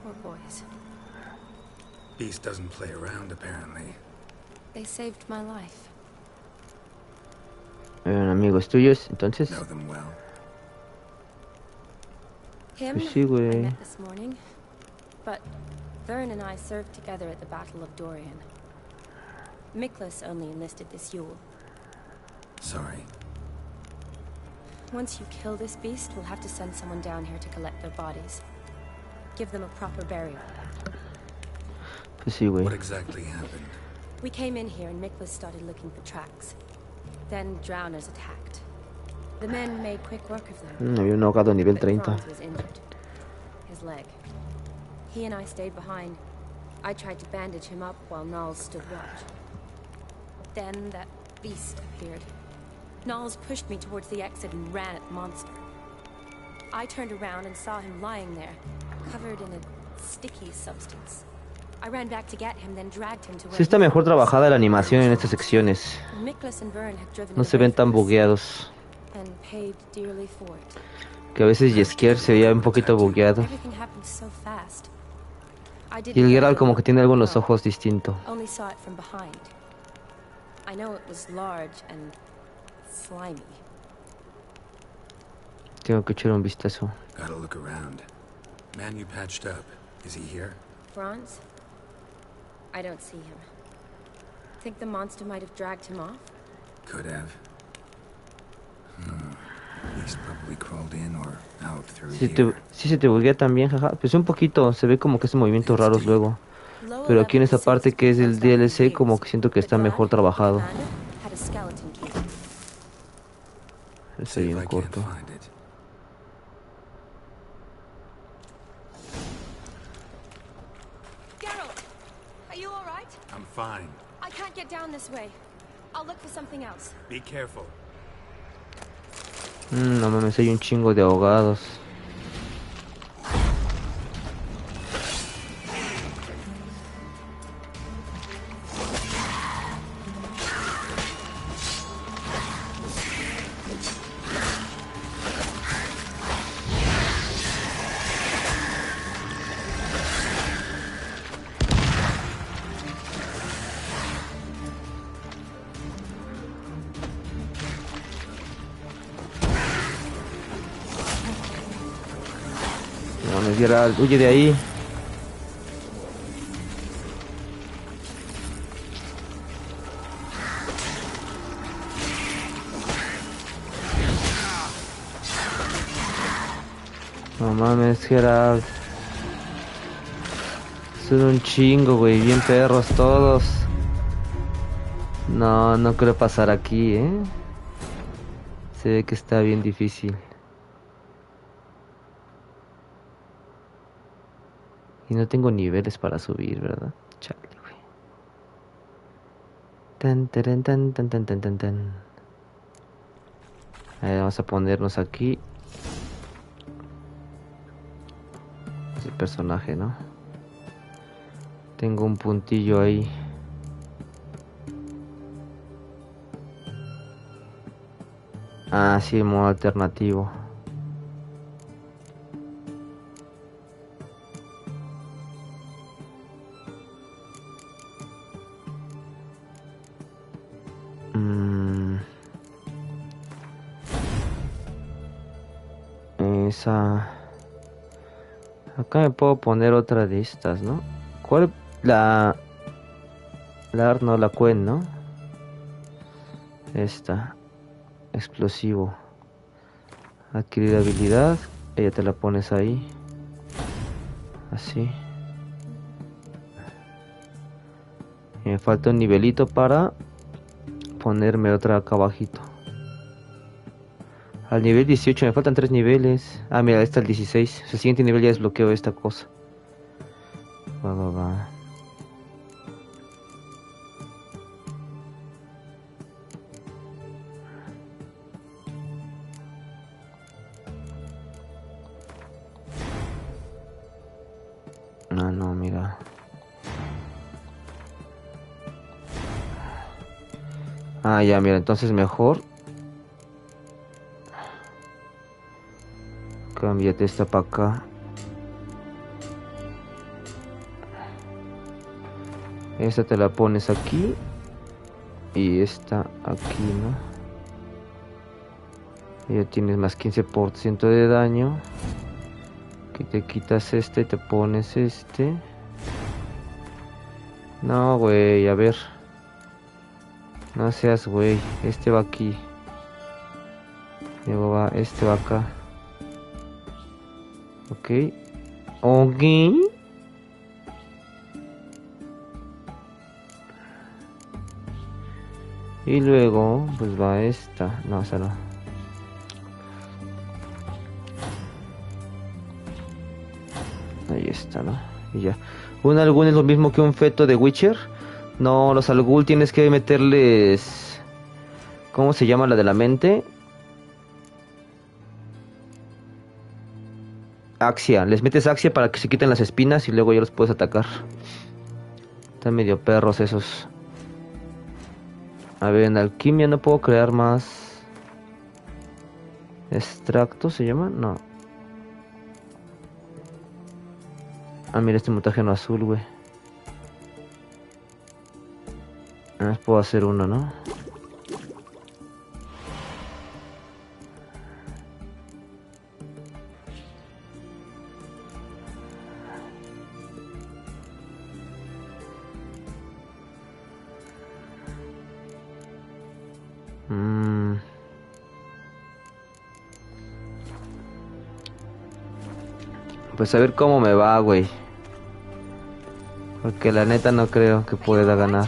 poor boys. Beast doesn't play around, apparently. They saved my life. Eran amigos tuyos, entonces. Know them well. Him, Pues sí, I güey. met this morning. But Vern and I served together at the Battle of Dorian. Miklas only enlisted this Yule. Sorry. Once you kill this beast, we'll have to send someone down here to collect their bodies. Give them a proper burial. Pues sí, güey. What exactly happened? We came in here and Miklas started looking for tracks. Then drowners attacked. The men made quick work of them. Había un ahogado nivel But 30. Franz was injured. His leg. He and I stayed behind. I tried to bandage him up while Nals stood watch. Then that beast appeared. Nals pushed me towards the exit and ran at the monster. I turned around and saw him lying there, covered in a sticky substance. I ran back to get him, then dragged him to where Sí está mejor trabajada la animación en estas secciones. Miklas and Vern had driven No se ven tan bugueados. and paid dearly for it. Que a veces Jeskier se veía un poquito bugueado. Everything happened so fast. I Y el didn't Geralt know como que tiene algo en los how. ojos distinto. Only saw it from behind. I know it was large and slimy. Tengo que echar un vistazo. Gotta look around. Man you patched up. Is he here? Franz? I don't see him. Think the monster might have dragged him off? Could have. He's probably crawled in or out through here. Sí se te buguea también, jaja. Pues un poquito, se ve como que hace movimientos raros luego. Pero aquí en esta parte que es del DLC como que siento que está mejor trabajado. Had a skeleton key. Es ahí en corto. Geralt! Are you alright? I'm fine. I can't get down this way. I'll look for something else. Be careful. No mames, hay un chingo de ahogados. Geralt, huye de ahí. No mames, Geralt. Son un chingo, güey. Bien perros todos. No, no creo pasar aquí, ¿eh? Se ve que está bien difícil. Y no tengo niveles para subir, ¿verdad? Chale, güey. Tan, taran, tan, tan, tan, tan, tan, tan. Vamos a ponernos aquí. El personaje, ¿no? Tengo un puntillo ahí. Ah, sí, modo alternativo. Esa. Acá me puedo poner otra de estas, ¿no? ¿Cuál? La no, la Quen, ¿no? Esta. Explosivo. Adquirir habilidad. Ella te la pones ahí. Así. Y me falta un nivelito para ponerme otra acá abajito. Al nivel 18 me faltan 3 niveles. Ah, mira, está el 16. El siguiente nivel ya desbloqueo esta cosa. Va. No, mira. Ah, ya, mira, entonces mejor cámbiate esta para acá. Esta te la pones aquí. Y esta aquí, ¿no? Ya tienes más 15% de daño. Que te quitas este y te pones este. No, güey, a ver. No seas güey. Este va aquí. Luego va, este va acá. Ok. Ok. Y luego, pues va esta. No, esa no. Ahí está, ¿no? Y ya. ¿Un Algul es lo mismo que un feto de Witcher? No, los Algul tienes que meterles... ¿Cómo se llama la de la mente? Axia. Les metes Axia para que se quiten las espinas y luego ya los puedes atacar. Están medio perros esos. A ver, en alquimia no puedo crear más... ¿Extracto se llama? No. Ah, mira este mutágeno azul, güey. Ah, puedo hacer uno, ¿no? Pues a ver cómo me va, güey. Porque la neta no creo que pueda ganar.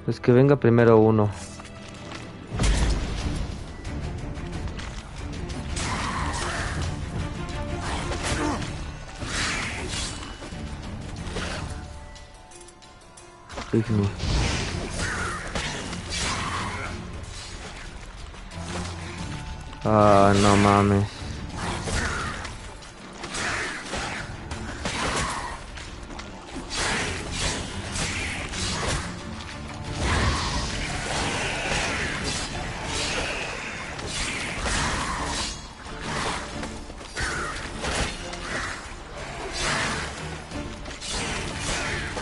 Pues que venga primero uno. Pigme. Ah, no mames.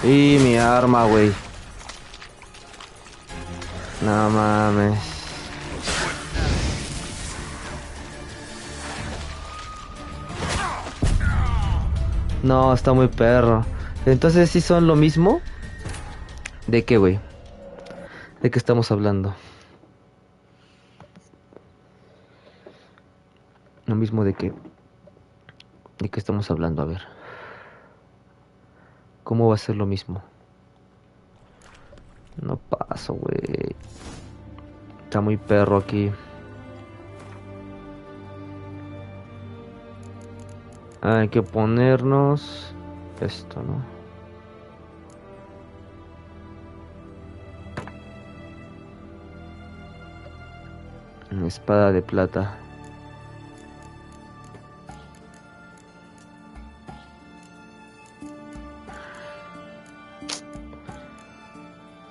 Y mi arma, güey. No mames. No, está muy perro. Entonces, ¿sí son lo mismo? ¿De qué, güey? ¿De qué estamos hablando? Lo mismo de qué. ¿De qué estamos hablando? A ver. ¿Cómo va a ser lo mismo? No paso, güey. Está muy perro aquí. Hay que ponernos esto, ¿no? Espada de plata.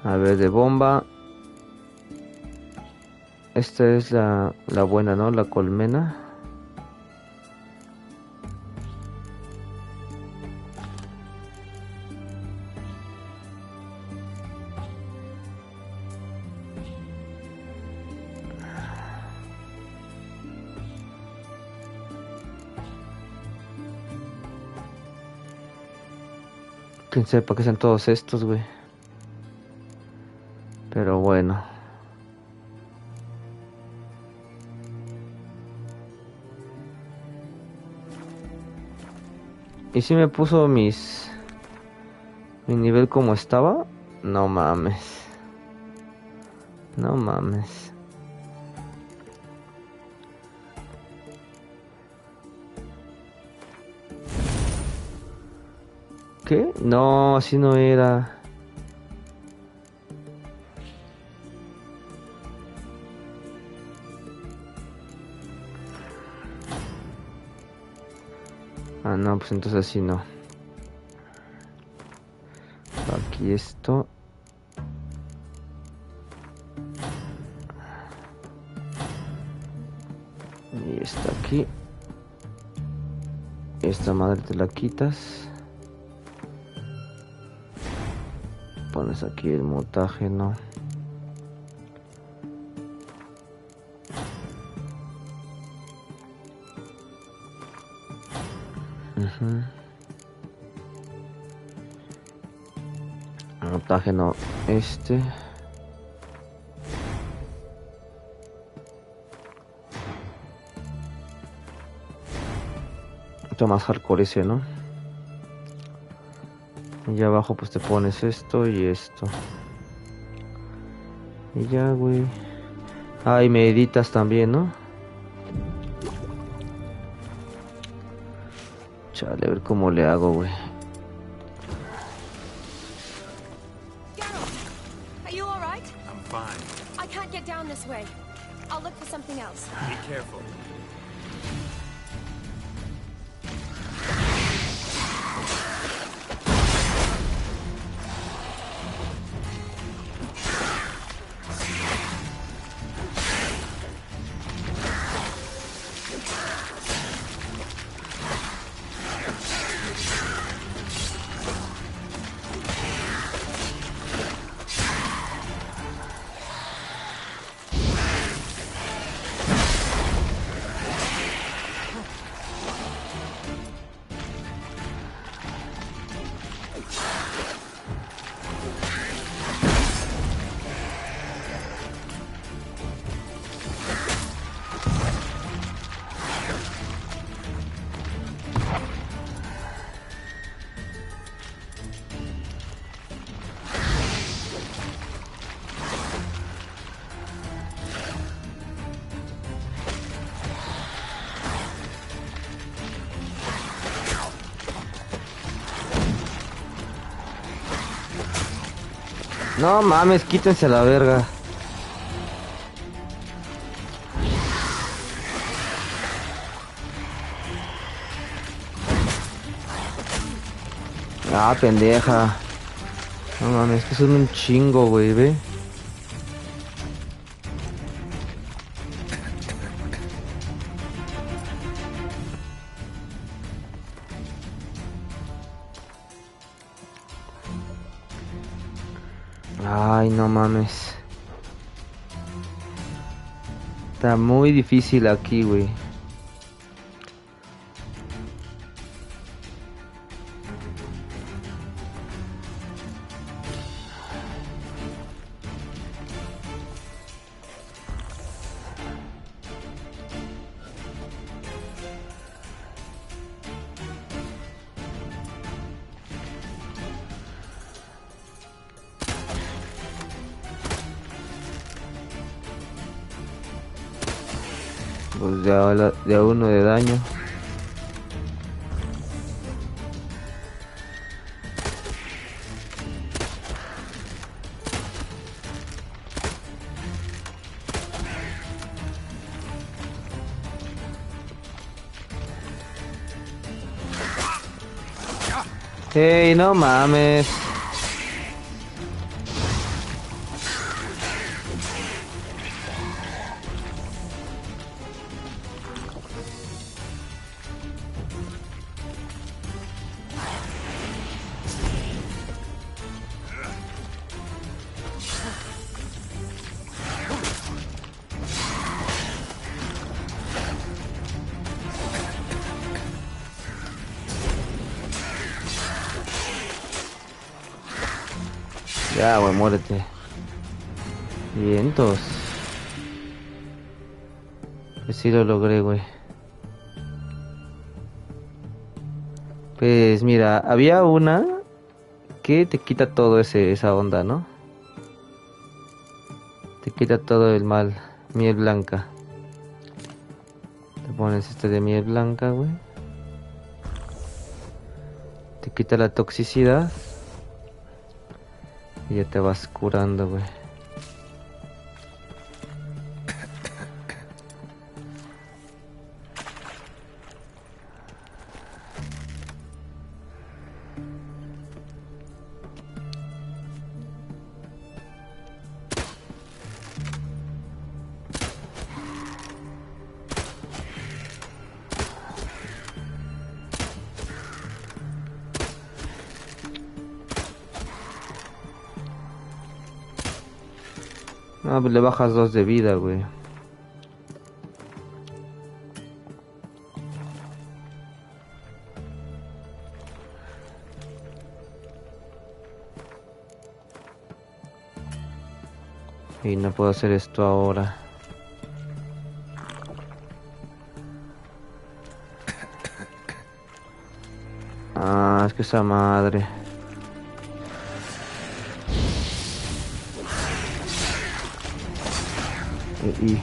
A ver, de bomba. Esta es la buena, ¿no? La colmena. Quién sepa qué sean todos estos, güey. Pero bueno. ¿Y si me puso mi nivel como estaba? No mames. No mames. ¿Qué? No, así no era. Ah, no, pues entonces así no. Aquí esto. Y está aquí. Esta madre te la quitas. Pones aquí el mutágeno. Mutágeno este. Mucho más hardcore ese, ¿no? Y abajo pues te pones esto y esto. Y ya, güey. Ah, y me editas también, ¿no? Chale, a ver cómo le hago, güey. Are you all right? I'm fine. I can't get down this way. I'll look for something else. Be careful. No mames, quítense a la verga. Ah, pendeja. No mames, que son un chingo, güey, ve. Ay, no mames. Está muy difícil aquí, güey. Pues de a uno de daño. Hey, no mames. Ya, güey, muérete. Vientos. Pues sí lo logré, güey. Pues mira, había una que te quita todo esa onda, ¿no? Te quita todo el mal. Miel blanca. Te pones este de miel blanca, güey. Te quita la toxicidad. Y ya te vas curando, güey. Ah, pues le bajas 2 de vida, güey. Y no puedo hacer esto ahora. Ah, es que esa madre. Y...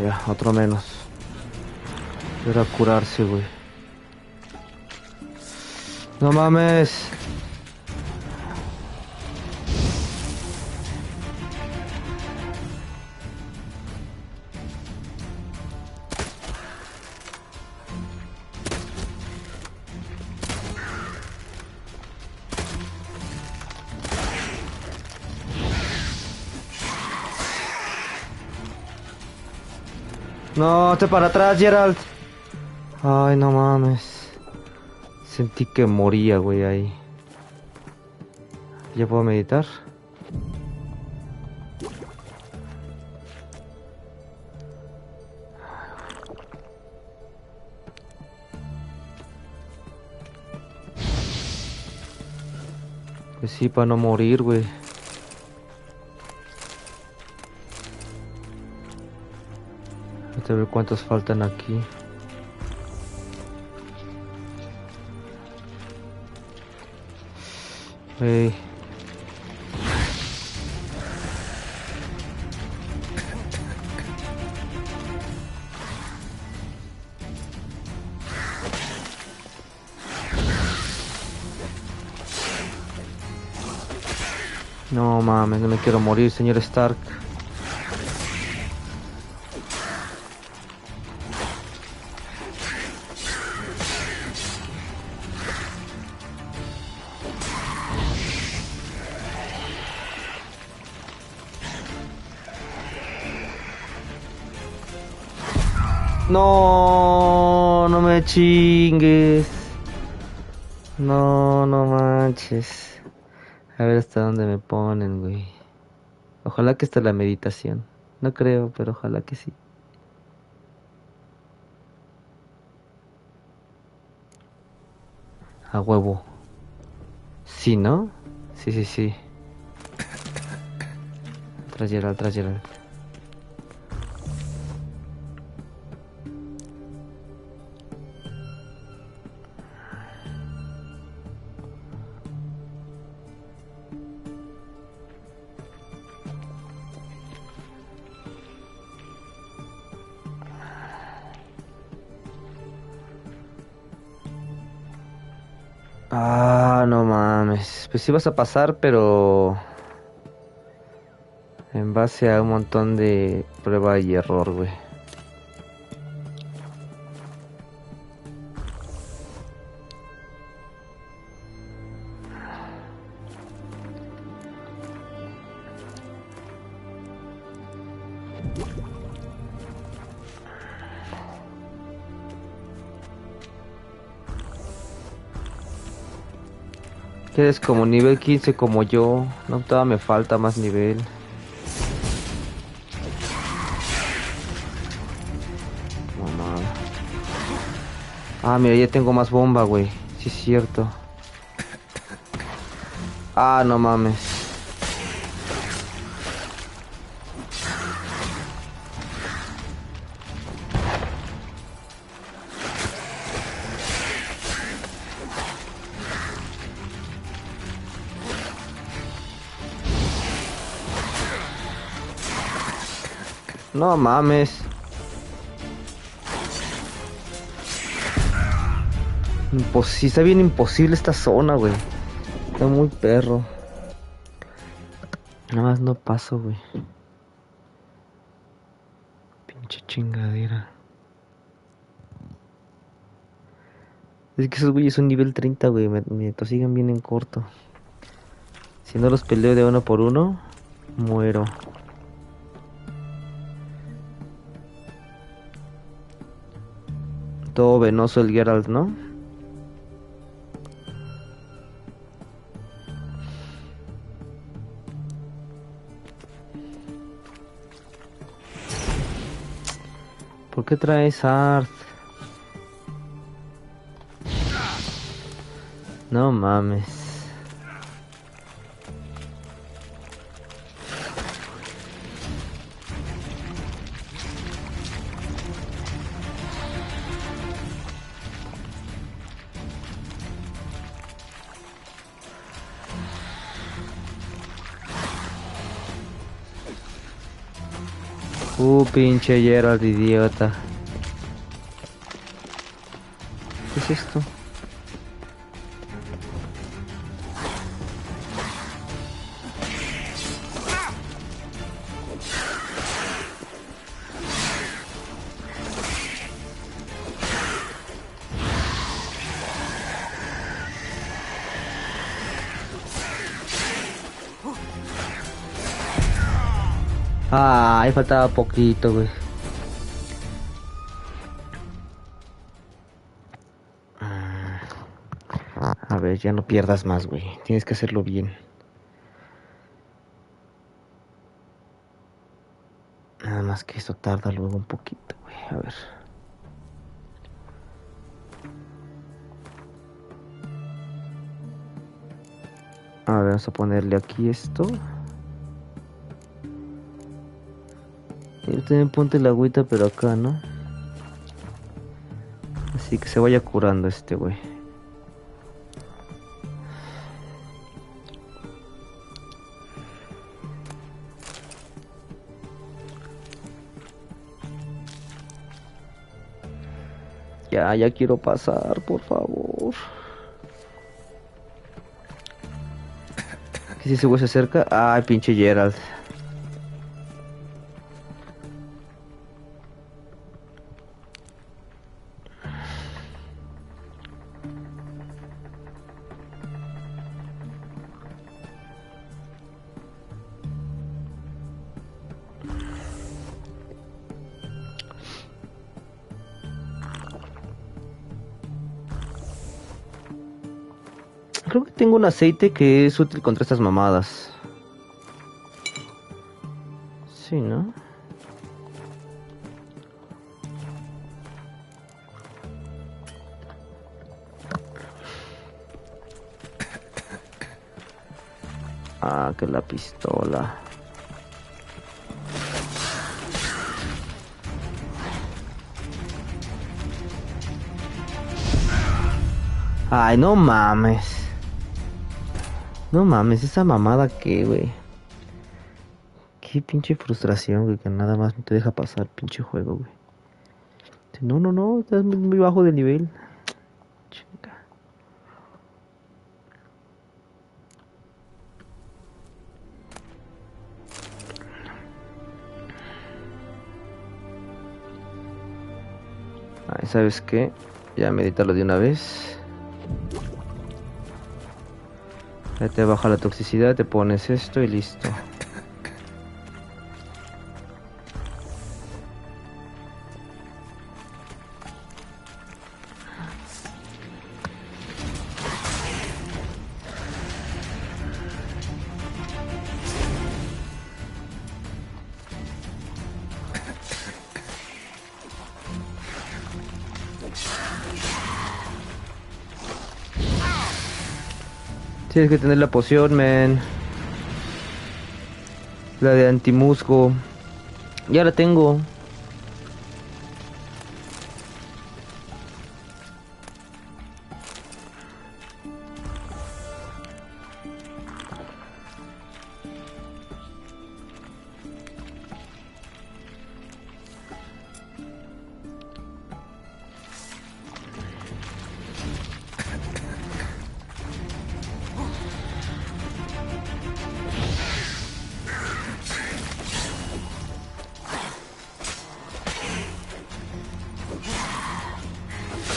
Ya, otro menos. Era curarse, güey. No mames. No, te para atrás, Gerald. Ay, no mames. Sentí que moría, güey, ahí. ¿Ya puedo meditar? Pues sí, para no morir, güey. A ver cuántos faltan aquí. Hey. No mames, no me quiero morir, señor Stark. No, no me chingues. No, no manches. A ver hasta dónde me ponen, güey. Ojalá que esté la meditación. No creo, pero ojalá que sí. A huevo. Sí, ¿no? Sí, sí, sí. Tras Gerald, tras Gerald. Ah, no mames. Pues sí vas a pasar, pero en base a un montón de prueba y error, güey. Que eres como nivel 15 como yo. No, todavía me falta más nivel. Mamá. Ah, mira, ya tengo más bomba, güey. Sí es cierto. Ah, no mames. No mames. Está bien imposible esta zona, güey. Está muy perro. Nada más no paso, güey. Pinche chingadera. Es que esos güeyes son nivel 30, güey. Me tosigan bien en corto. Si no los peleo de uno por uno, muero. Todo venoso el Geralt, ¿no? ¿Por qué traes art? No mames. Pinche Geralt, idiota. ¿Qué es esto? Ay, faltaba poquito, güey. A ver, ya no pierdas más, güey. Tienes que hacerlo bien. Nada más que esto tarda luego un poquito, güey. A ver. A ver, vamos a ponerle aquí esto. Y también ponte la agüita, pero acá, ¿no? Así que se vaya curando este, güey. Ya quiero pasar, por favor. ¿Qué si ese güey se acerca? Ay, pinche Geralt. Creo que tengo un aceite que es útil contra estas mamadas. Sí, ¿no? Ah, que la pistola. Ay, no mames. No mames, esa mamada que, güey. Qué pinche frustración, güey, que nada más no te deja pasar pinche juego, güey. No, estás muy bajo de nivel. Chinga. Ay, ¿sabes qué? Ya meditarlo de una vez. Ya te baja la toxicidad, te pones esto y listo. Tienes que tener la poción, man. La de antimusgo. Ya la tengo.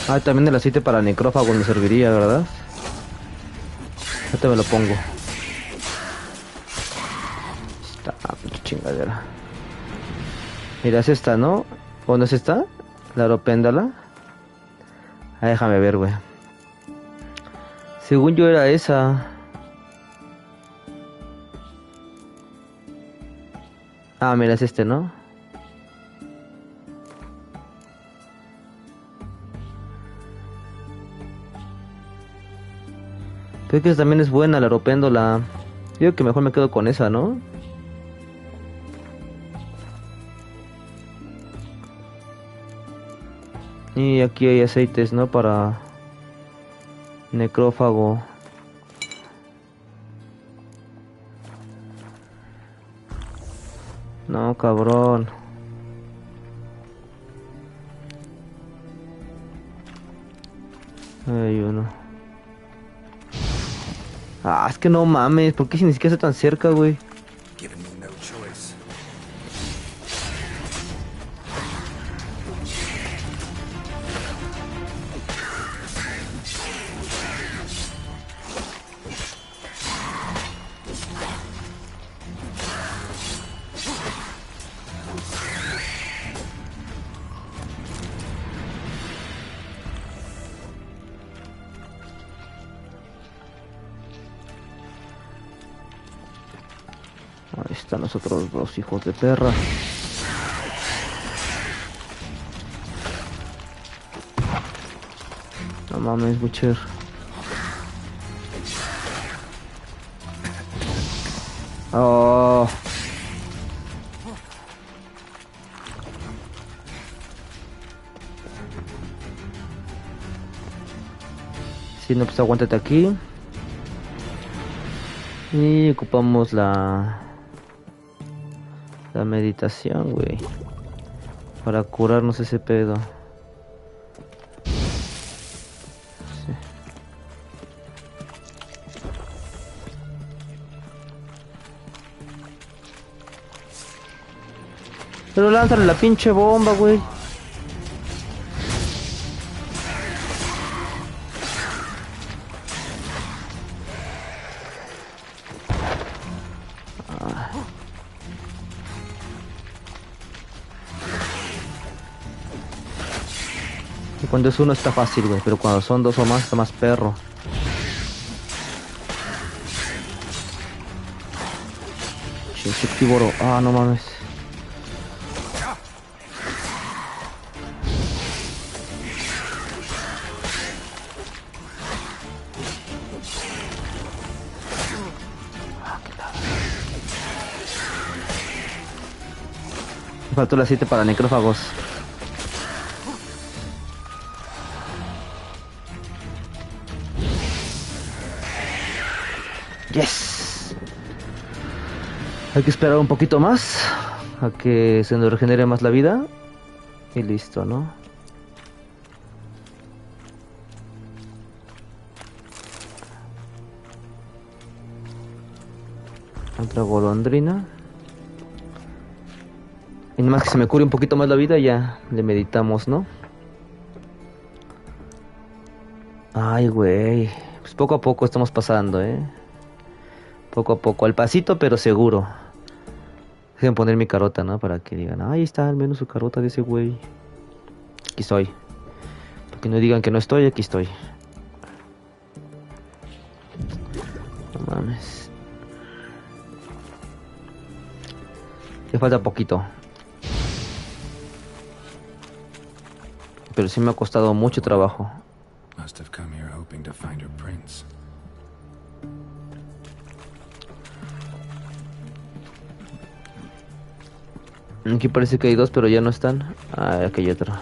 Ah, también el aceite para necrófago me serviría, ¿verdad? Ahorita me lo pongo. Esta pinche chingadera. Mira, es esta, ¿no? ¿O no es esta? La aropéndala. Ah, déjame ver, güey. Según yo era esa. Ah, mira, es este, ¿no? Creo que esa también es buena, la aropéndola. Digo que mejor me quedo con esa, ¿no? Y aquí hay aceites, ¿no? Para necrófago. No, cabrón. Hay uno. Ah, es que no mames. ¿Por qué si ni siquiera está tan cerca, güey? Giving me no choice. Ahí están los otros dos hijos de perra. No mames, Butcher. Oh. Si no, pues aguántate aquí. Y ocupamos la meditación, güey, para curarnos ese pedo. Sí. Pero lánzale la pinche bomba, güey. Cuando es uno está fácil, güey, pero cuando son dos o más está más perro. Insectívoro. Ah, no mames. Me faltó el aceite para necrófagos. Yes. Hay que esperar un poquito más a que se nos regenere más la vida y listo, ¿no? Otra golondrina. Y nada más que se me cure un poquito más la vida, ya le meditamos, ¿no? Ay, güey. Pues poco a poco estamos pasando, Poco a poco. Al pasito, pero seguro. Dejen poner mi carota, ¿no? Para que digan, ahí está al menos su carota de ese güey. Aquí estoy. Para que no digan que no estoy, aquí estoy. No mames. Le falta poquito. Pero sí me ha costado mucho trabajo. Must have come here hoping to find her prince. Aquí parece que hay dos, pero ya no están. Ah, aquí hay otro.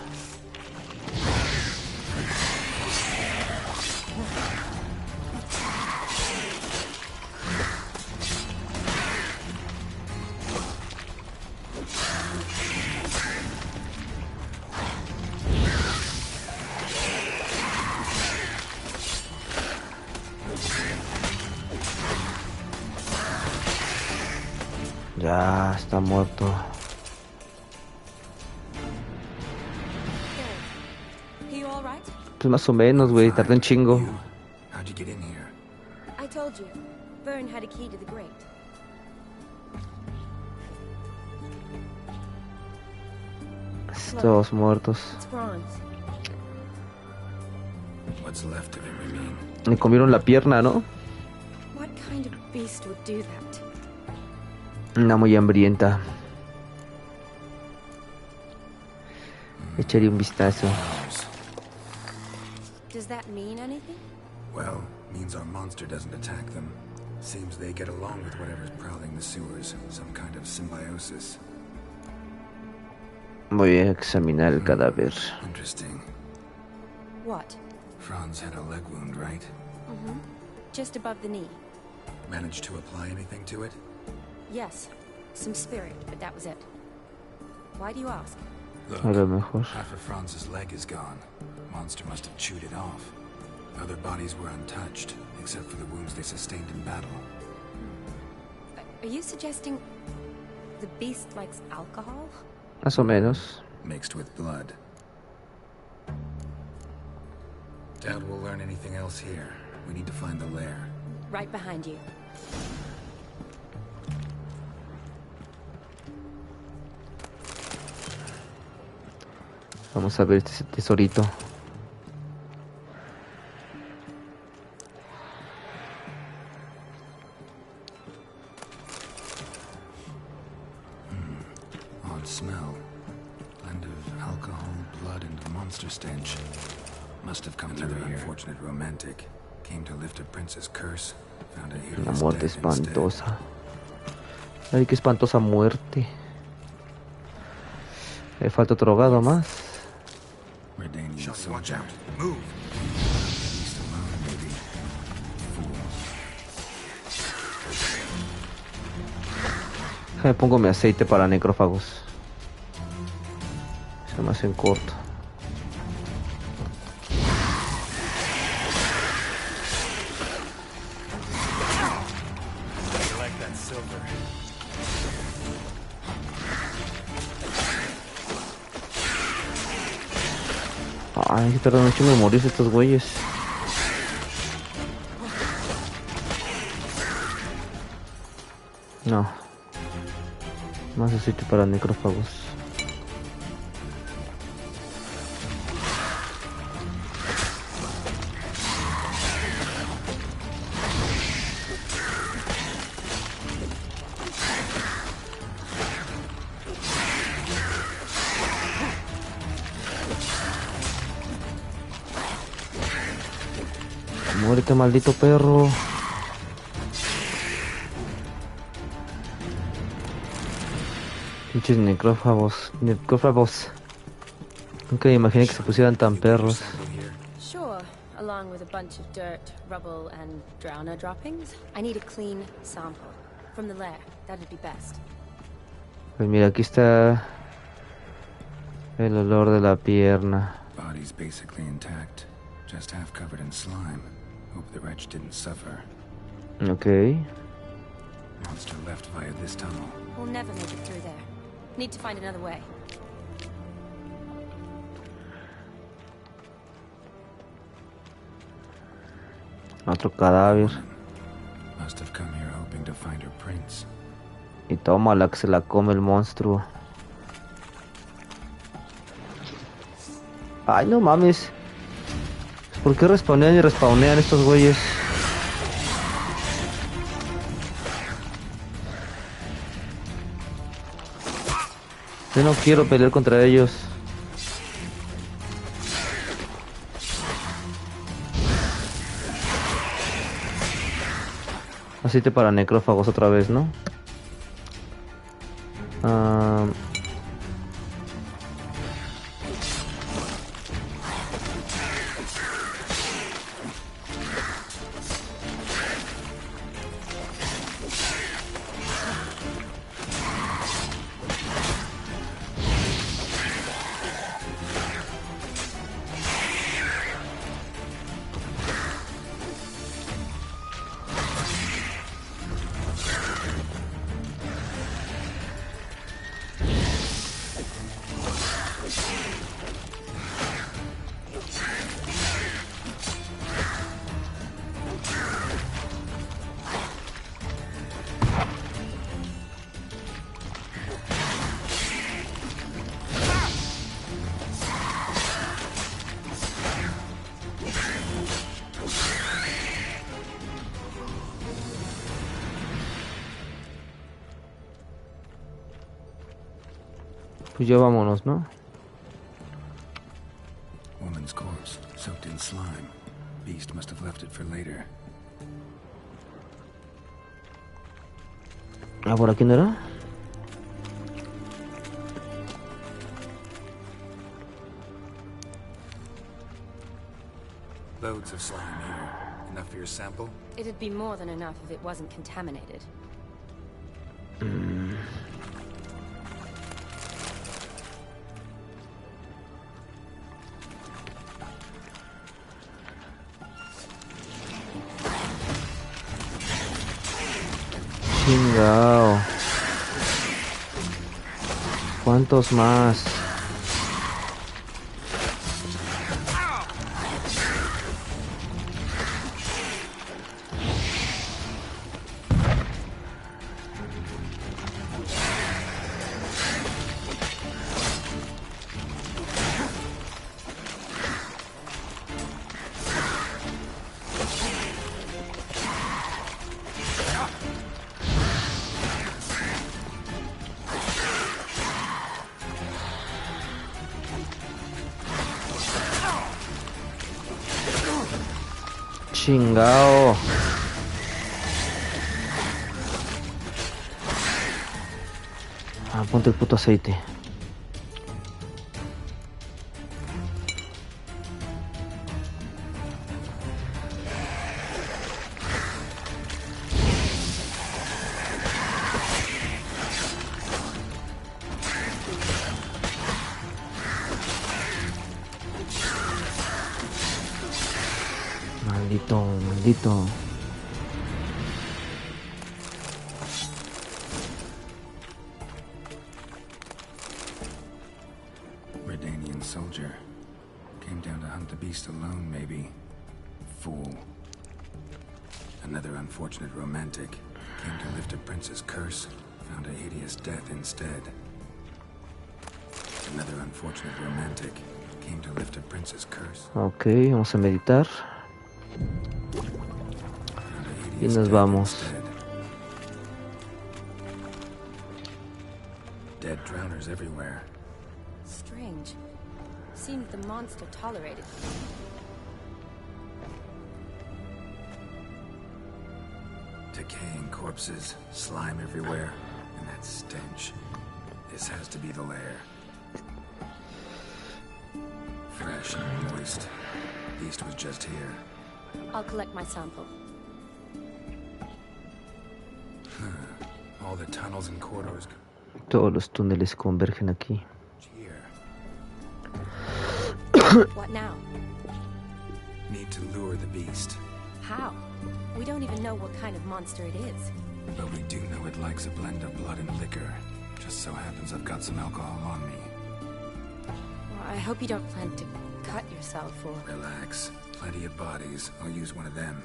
Ya está muerto. Pues más o menos, güey. Tardé un chingo. How'd you get in here? I told you. Vern had a key to the grate. Todos muertos. It's bronze. What's left of him, I mean? Me comieron la pierna, ¿no? What kind of beast would do that? Una muy hambrienta. Echaré un vistazo. Does that mean anything? Well, means our monster doesn't attack them. Seems they get along with whatever's prowling the sewers. Some kind of symbiosis. Voy a examinar el cadáver. Interesting. What? Franz had a leg wound, right? Mm-hmm. Just above the knee. Managed to apply anything to it? Yes. Some spirit, but that was it. Why do you ask? Look, A lo mejor. half of Franz's leg is gone. Monster must have chewed it off. Other bodies were untouched, except for the wounds they sustained in battle. Are you suggesting the beast likes alcohol? Más o menos. Mixed with blood. Doubt we'll learn anything else here. We need to find the lair. Right behind you. Vamos a ver este tesorito. Odd smell. Blend of alcohol, blood, and monster stench. Must have come another unfortunate romantic. Came to lift a prince's curse. Found a Una hideous muerte death instead. espantosa. Ay, qué espantosa muerte. Le falta otro gado más. Watch out. Move. Beast alone, maybe. Fool. Me pongo mi aceite para necrófagos. Se me hacen corto. I like that silver. Ay, que tardan mucho en morirse estos güeyes. No. Más aceite para necrófagos. Muérete, maldito perro. Pinches necrófagos. Nunca me imaginé que se pusieran tan perros. Sure, along with a bunch of dirt, rubble, and drowner droppings. I need a clean sample. From the lair, that'd be best. Pues mira, aquí está el olor de la pierna. Body's basically intact. Just half covered in slime. Hope the wretch didn't suffer. Ok. Monster left via this tunnel. We'll never make it through there. Need to find another way. Otro cadáver. Must have come here hoping to find her prince. Y toma la que se la come el monstruo. Ay, no mames. ¿Por qué respawnean y respawnean estos güeyes? Yo no quiero pelear contra ellos. Aceite para necrófagos otra vez, ¿no? Pues ya vámonos, ¿no? Woman's corpse, soaked in slime. Beast must have left it for later. Ah, ¿por aquí no era? Loads of slime here. Enough for your sample? It'd be more than enough if it wasn't contaminated. Chingao. ¿Cuántos más? Chingao. Ah, ponte el puto aceite. Maldito. Redanian soldier. Came down to hunt the beast alone, maybe. Fool. Another unfortunate romantic. Came to lift a prince's curse. Found a hideous death instead. Another unfortunate romantic. Came to lift a prince's curse. Ok, vamos a meditar. Y nos vamos. Dead drowners everywhere. Strange. Seemed the monster tolerated it. Decaying corpses, slime everywhere, and that stench. This has to be the lair. Fresh and moist. Beast was just here. I'll collect my sample. All the tunnels and corridors. Todos los túneles convergen aquí. What now? Need to lure the beast. How? We don't even know what kind of monster it is. But we do know it likes a blend of blood and liquor. Just so happens I've got some alcohol on me. Well, I hope you don't plan to cut yourself or... Relax. Plenty of bodies. I'll use one of them.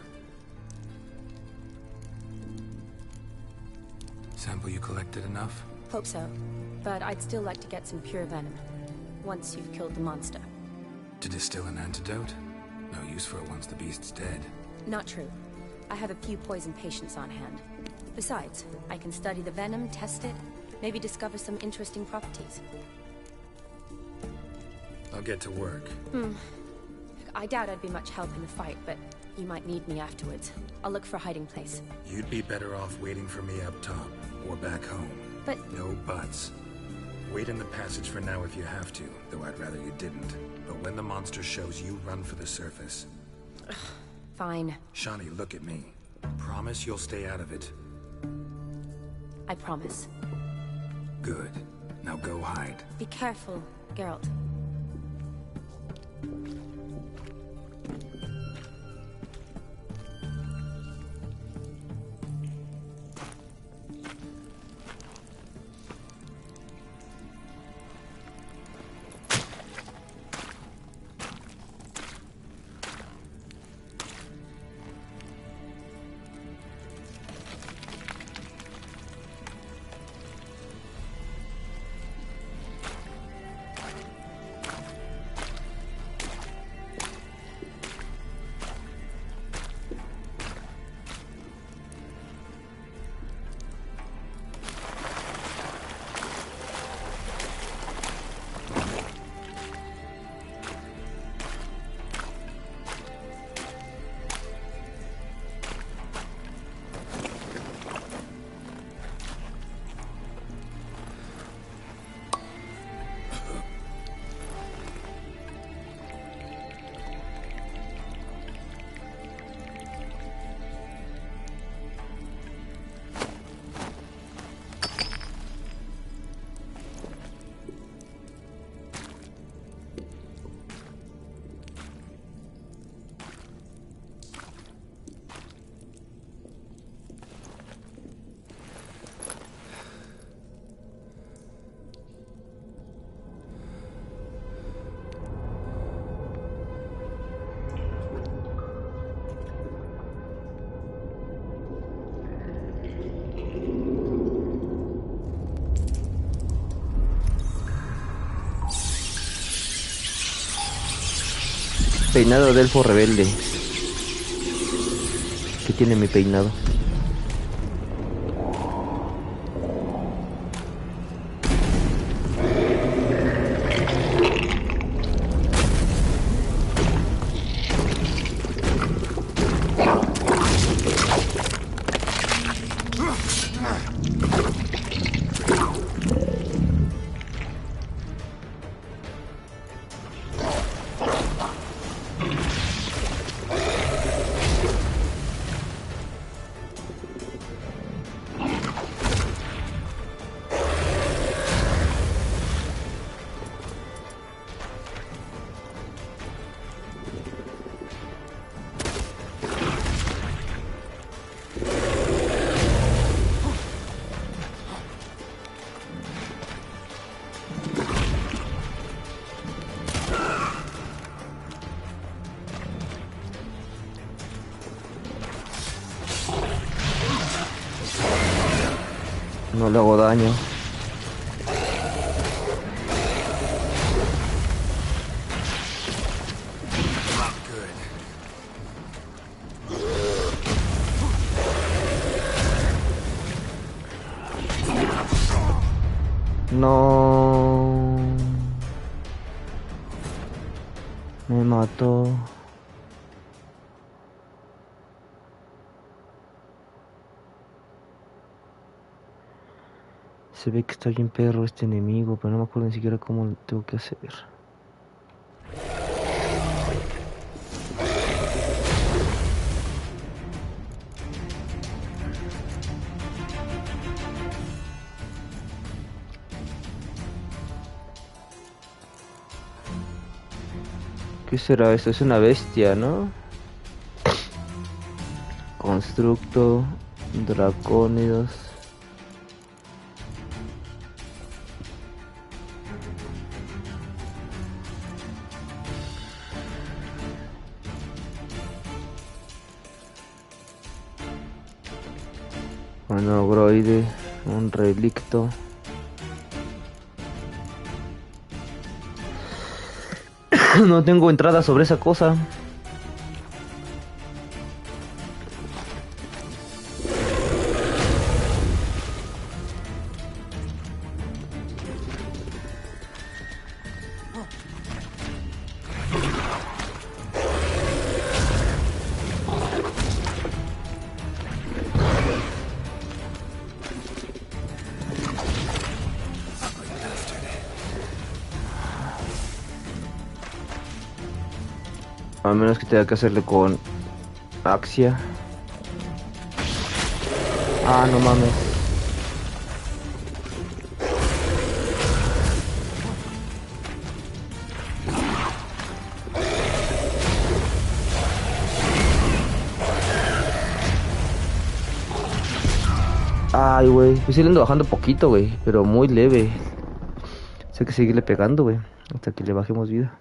sample you collected enough? Hope so. But I'd still like to get some pure venom. Once you've killed the monster. To distill an antidote? No use for it once the beast's dead. Not true. I have a few poison patients on hand. Besides, I can study the venom, test it, maybe discover some interesting properties. I'll get to work. I doubt I'd be much help in the fight, but you might need me afterwards. I'll look for a hiding place. You'd be better off waiting for me up top, or back home. But... No buts. Wait in the passage for now if you have to, though I'd rather you didn't. But when the monster shows, you run for the surface. Fine. Shani, look at me. Promise you'll stay out of it. I promise. Good. Now go hide. Be careful, Geralt. Peinado de elfo rebelde. ¿Qué tiene mi peinado? No le hago daño. No. Me mató. Se ve que está bien perro este enemigo, pero no me acuerdo ni siquiera cómo lo tengo que hacer. ¿Qué será esto? Es una bestia, ¿no? Constructo, dracónidos. Manogroide. Un relicto. No tengo entrada sobre esa cosa. A menos que tenga que hacerle con Axia. Ah, no mames. Ay, güey. Pues sí le ando bajando poquito, güey. Pero muy leve. Hay que seguirle pegando, güey. Hasta que le bajemos vida.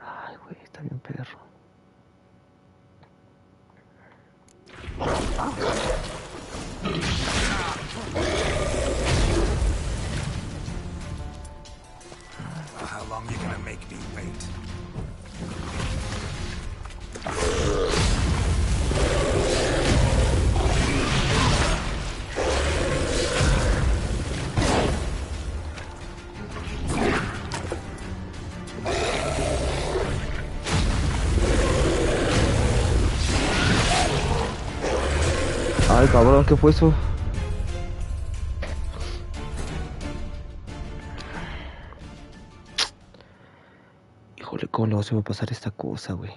Ay, güey. Está bien perro. How long you gonna make me wait? Ay, cabrón, ¿qué fue eso? Híjole, ¿cómo le se va a pasar esta cosa, güey?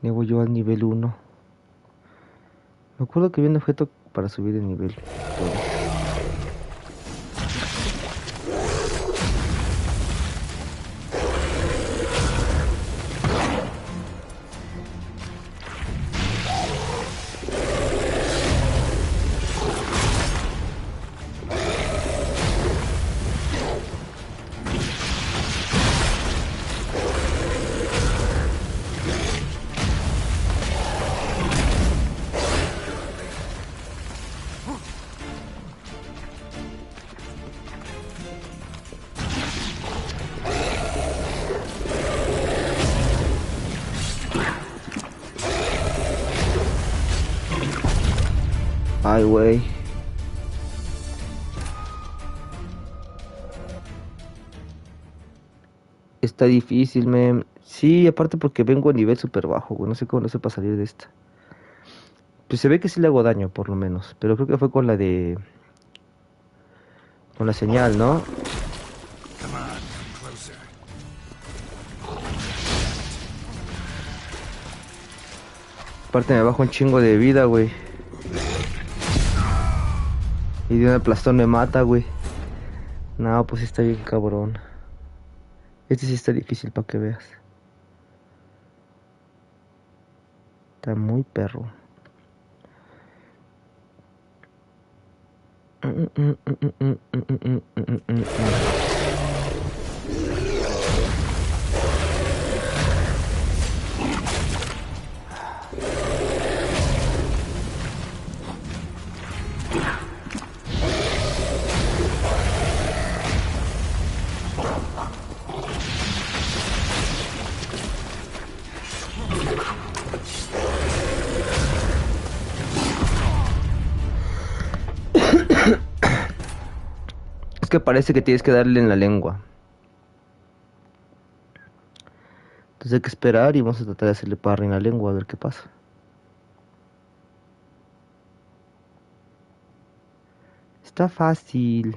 Llevo yo al nivel 1. Me acuerdo que había un objeto para subir el nivel. Ay, güey. Está difícil, men. Sí, aparte porque vengo a nivel súper bajo, güey. No sé cómo no sé para salir de esta. Pues se ve que sí le hago daño, por lo menos. Pero creo que fue con la de... con la señal, ¿no? Aparte me bajo un chingo de vida, güey. Y de un aplastón me mata, güey. No, pues está bien cabrón. Este sí está difícil para que veas. Está muy perro. Es que parece que tienes que darle en la lengua. Entonces hay que esperar y vamos a tratar de hacerle parry en la lengua a ver qué pasa. Está fácil.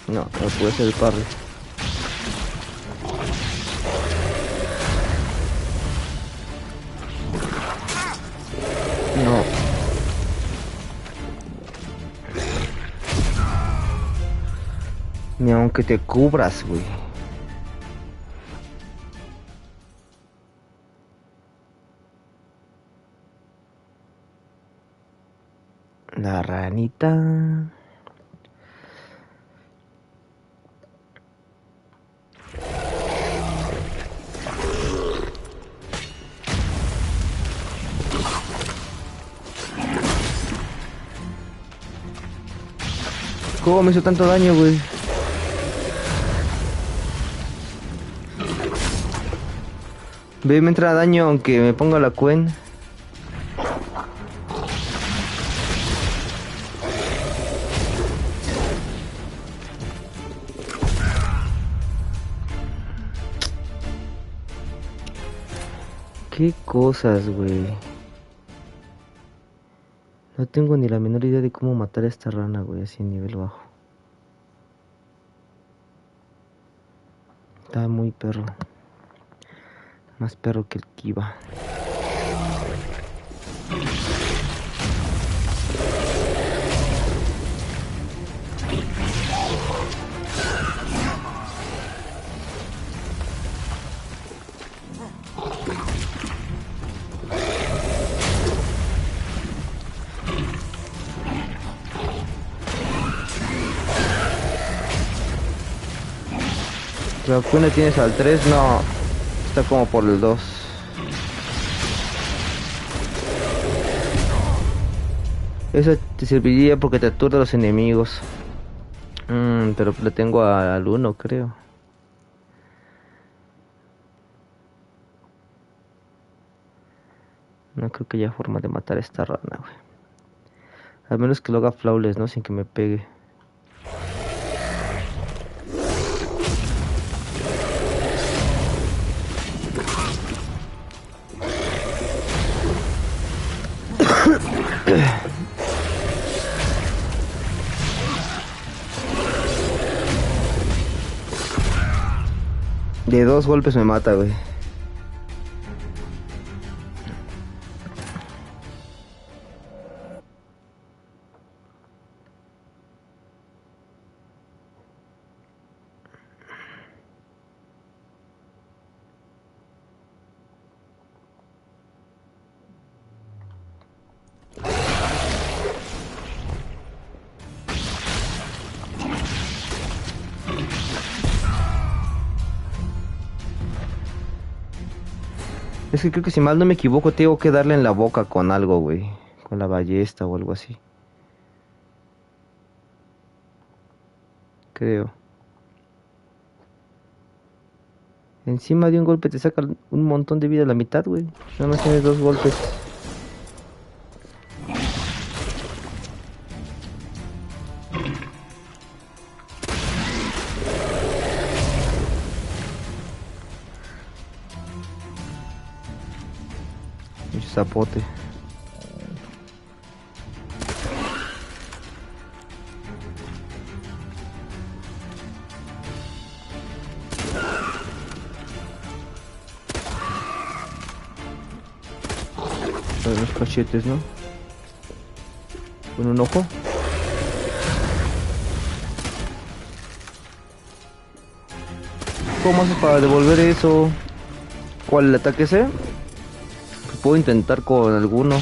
No, no puede ser el parry. No. Ni aunque te cubras, güey. La ranita. ¿Cómo me hizo tanto daño, güey? Ve, me entra daño aunque me ponga la cuen. Qué cosas, güey. No tengo ni la menor idea de cómo matar a esta rana, güey, así en nivel bajo. Está muy perro. Más perro que el Kiva. La cuna tienes al 3, no. Está como por el 2. Eso te serviría porque te aturde a los enemigos. Pero le tengo al 1, creo. No creo que haya forma de matar a esta rana, güey. Al menos que lo haga flawless, ¿no? Sin que me pegue. De 2 golpes me mata, güey. Es que creo que si mal no me equivoco tengo que darle en la boca con algo, güey. Con la ballesta o algo así. Creo. Encima de un golpe te saca un montón de vida a la mitad, güey. Nada más tienes 2 golpes. Zapote. Los cachetes, ¿no? Con un ojo. ¿Cómo haces para devolver eso? ¿Cuál el ataque ese? Puedo intentar con alguno.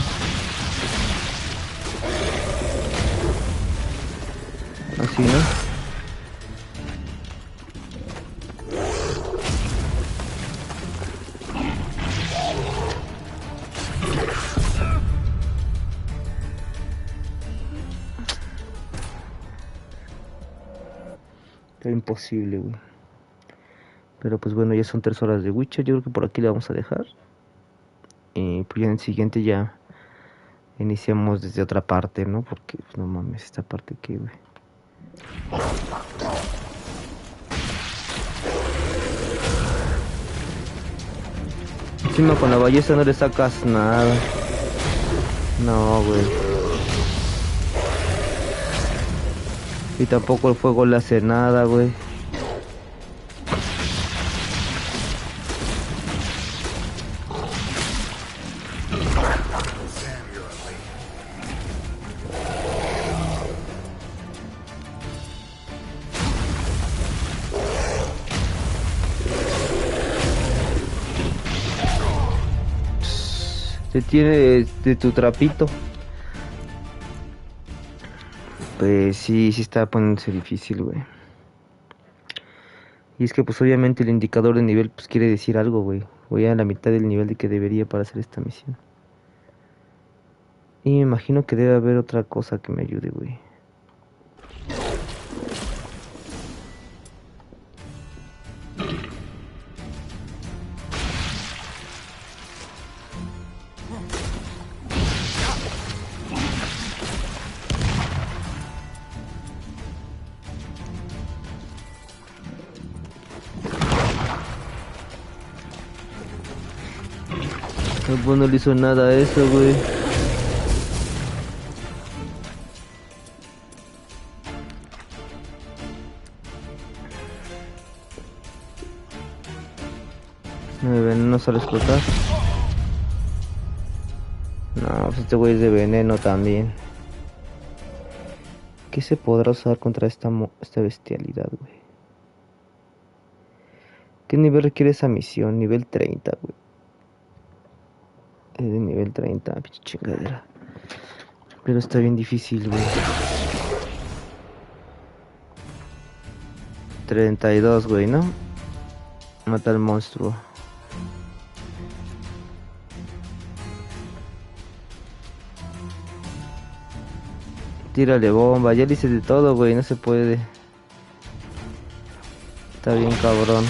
Así, ¿no? Está imposible, güey. Pero pues bueno, ya son 3 horas de Witcher. Yo creo que por aquí le vamos a dejar. Y pues ya en el siguiente ya iniciamos desde otra parte, ¿no? Porque pues, no mames, esta parte que, güey. Encima con la ballesta no le sacas nada. No, güey. Y tampoco el fuego le hace nada, güey. Se tiene de tu trapito. Pues sí está poniéndose difícil, güey. Y es que pues obviamente el indicador de nivel pues quiere decir algo, güey. Voy a la mitad del nivel de que debería para hacer esta misión. Y me imagino que debe haber otra cosa que me ayude, güey. No le hizo nada a eso, güey. ¿El veneno sale a explotar? No, pues este güey es de veneno también. ¿Qué se podrá usar contra esta bestialidad, güey? ¿Qué nivel requiere esa misión? Nivel 30, güey. Es de nivel 30, pinche chingadera. Pero está bien difícil, güey. 32, güey, ¿no? Mata al monstruo. Tírale bomba, ya le hice de todo, güey, no se puede. Está bien cabrón.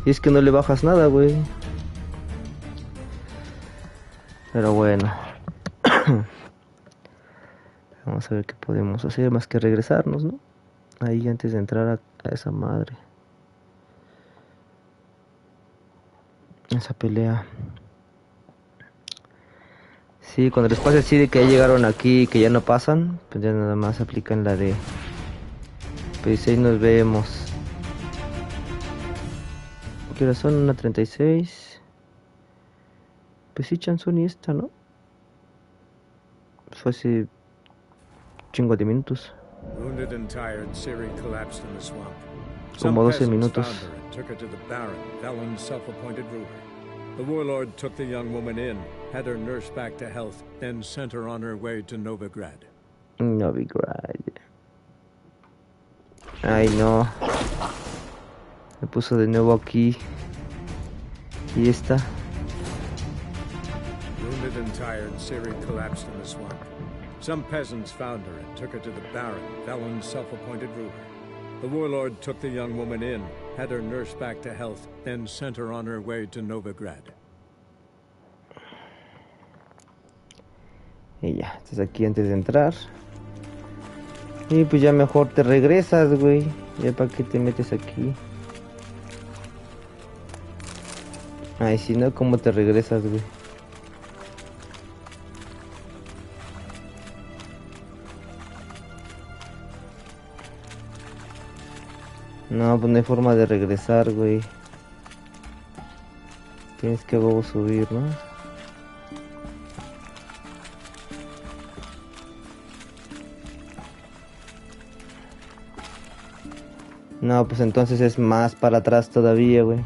Y es que no le bajas nada, güey. Pero bueno. Vamos a ver qué podemos hacer más que regresarnos, ¿no? Ahí antes de entrar a esa madre. Esa pelea. Sí, cuando les pase así de que ya llegaron aquí y que ya no pasan, pues ya nada más aplican la de... Pues ahí nos vemos. ¿Qué hora son? 1:36. Pues sí, Chanson y esta, ¿no? Fue hace chingo de minutos. Wounded and tired, Ciri collapsed in the swamp. Como 12 Some peasants minutos. found her and took her to the Baron, Valen's self-appointed ruler. The warlord took the young woman in, had her nursed back to health, then sent her on her way to Novigrad. Novigrad. Ay, no. Me puso de nuevo aquí. Y esta. Wounded and tired, Ciri collapsed in the swamp. Some peasants found her and took her to the Baron, Valen's self-appointed ruler. The warlord took the young woman in, had her nursed back to health, then sent her on her way to Novigrad. Y ya, estás aquí antes de entrar. Y pues ya mejor te regresas, güey. Ya para qué te metes aquí. Ay, si no, ¿cómo te regresas, güey? No, pues no hay forma de regresar, güey. Tienes que luego subir, ¿no? No, pues entonces es más para atrás todavía, güey.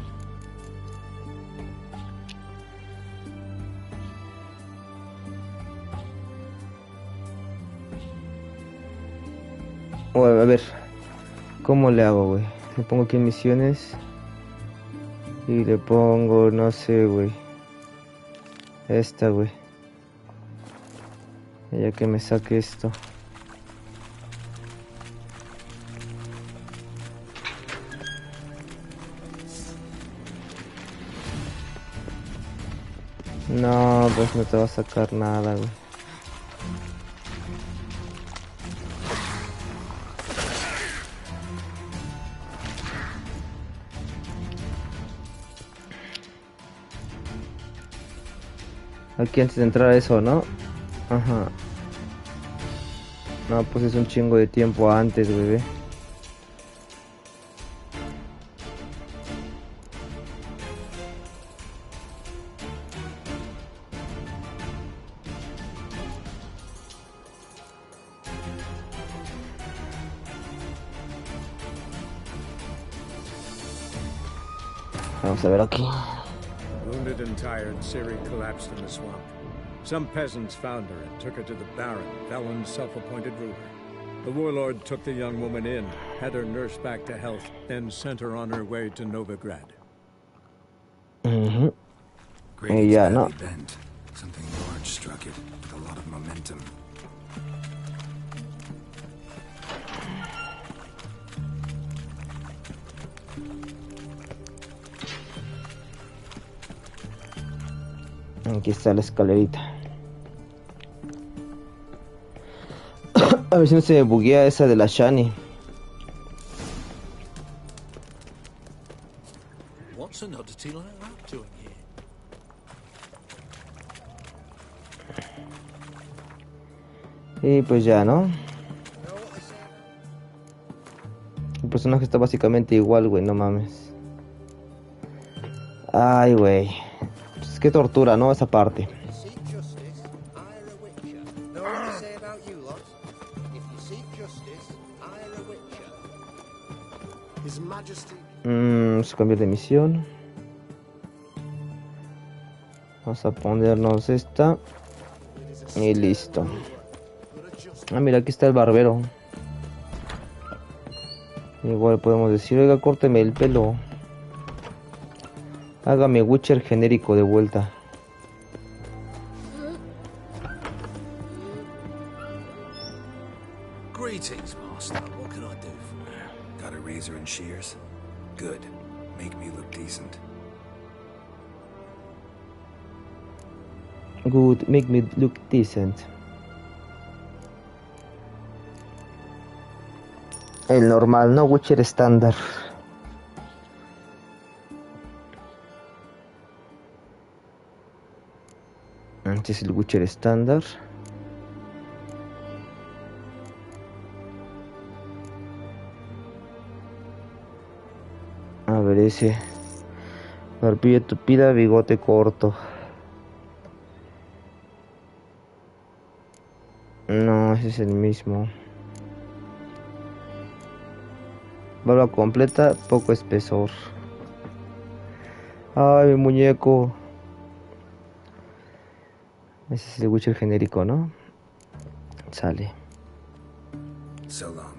A ver, ¿cómo le hago, güey? Le pongo aquí en misiones. Y le pongo, no sé, güey. Esta, güey. Ya que me saque esto. No, pues no te va a sacar nada, güey. Aquí antes de entrar a eso, ¿no? Ajá. No, pues es un chingo de tiempo antes, bebé. Vamos a ver aquí. Wounded and tired, Ciri collapsed in the swamp. Some peasants found her and took her to the Baron, Velen's self-appointed ruler. The warlord took the young woman in, had her nursed back to health, then sent her on her way to Novigrad. Grating's Ya, ¿no? badly bent. Something large struck it with a lot of momentum. Aquí está la escalerita. A ver si no se me buguea esa de la Shani. What's an oddity like that doing here? Y pues ya, ¿no? El personaje está básicamente igual, güey, no mames. Ay, güey. Pues qué tortura, ¿no? Esa parte. Vamos a cambiar de misión. Vamos a ponernos esta. Y listo. Ah, mira, aquí está el barbero. Igual podemos decir, oiga, córteme el pelo. Hágame Witcher genérico de vuelta. Greetings, master. What can I do for you? Got a razor and shears? Good. Make me look decent. Good, make me look decent. El normal, no Witcher estándar. Este es el Witcher estándar. A ver ese. Barbilla tupida, bigote corto. No, ese es el mismo. Barba completa, poco espesor. Ay, mi muñeco. Ese es el Witcher genérico, ¿no? Sale. So long.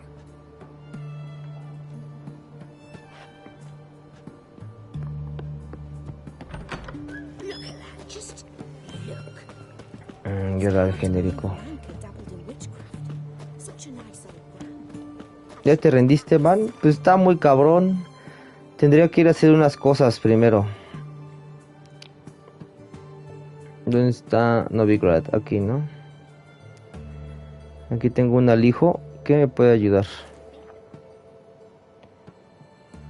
Y ahora el genérico. ¿Ya te rendiste, Van? Pues está muy cabrón. Tendría que ir a hacer unas cosas primero. ¿Dónde está Novigrad? Aquí, ¿no? Aquí tengo un alijo que me puede ayudar.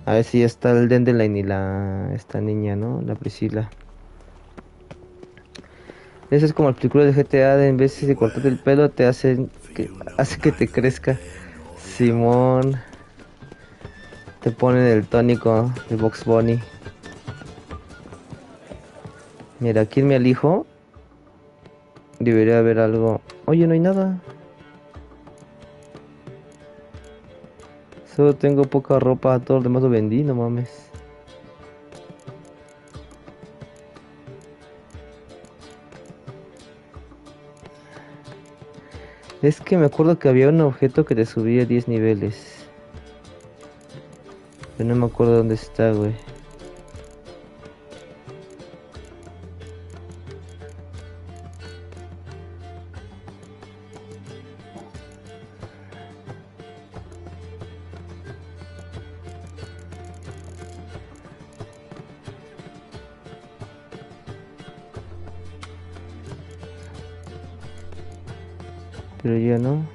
A ver si ya está el Dandelion y esta niña, ¿no? La Priscilla. Eso es como el película de GTA, en vez de cortarte el pelo te hace que te crezca. Simón. Te ponen el tónico de Box Bunny. Mira, aquí en mi alijo debería haber algo. Oye, no hay nada. Solo tengo poca ropa, todo lo demás lo vendí, no mames. Es que me acuerdo que había un objeto que te subía 10 niveles. Pero no me acuerdo dónde está, güey. Pero ya no.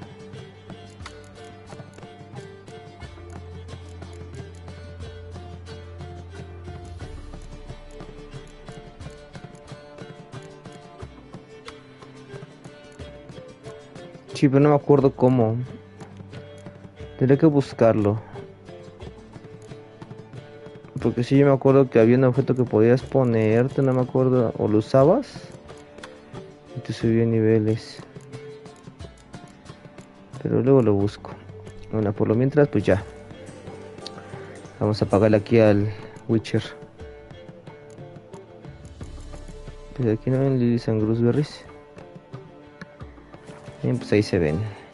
Sí, pero no me acuerdo cómo. Tendré que buscarlo. Porque sí, yo me acuerdo que había un objeto que podías ponerte, no me acuerdo, o lo usabas y te subía niveles. Pero luego lo busco. Bueno, por lo mientras, pues ya. Vamos a pagarle aquí al Witcher. Pero aquí no ven lilies and gooseberries. Bien, pues ahí se ven.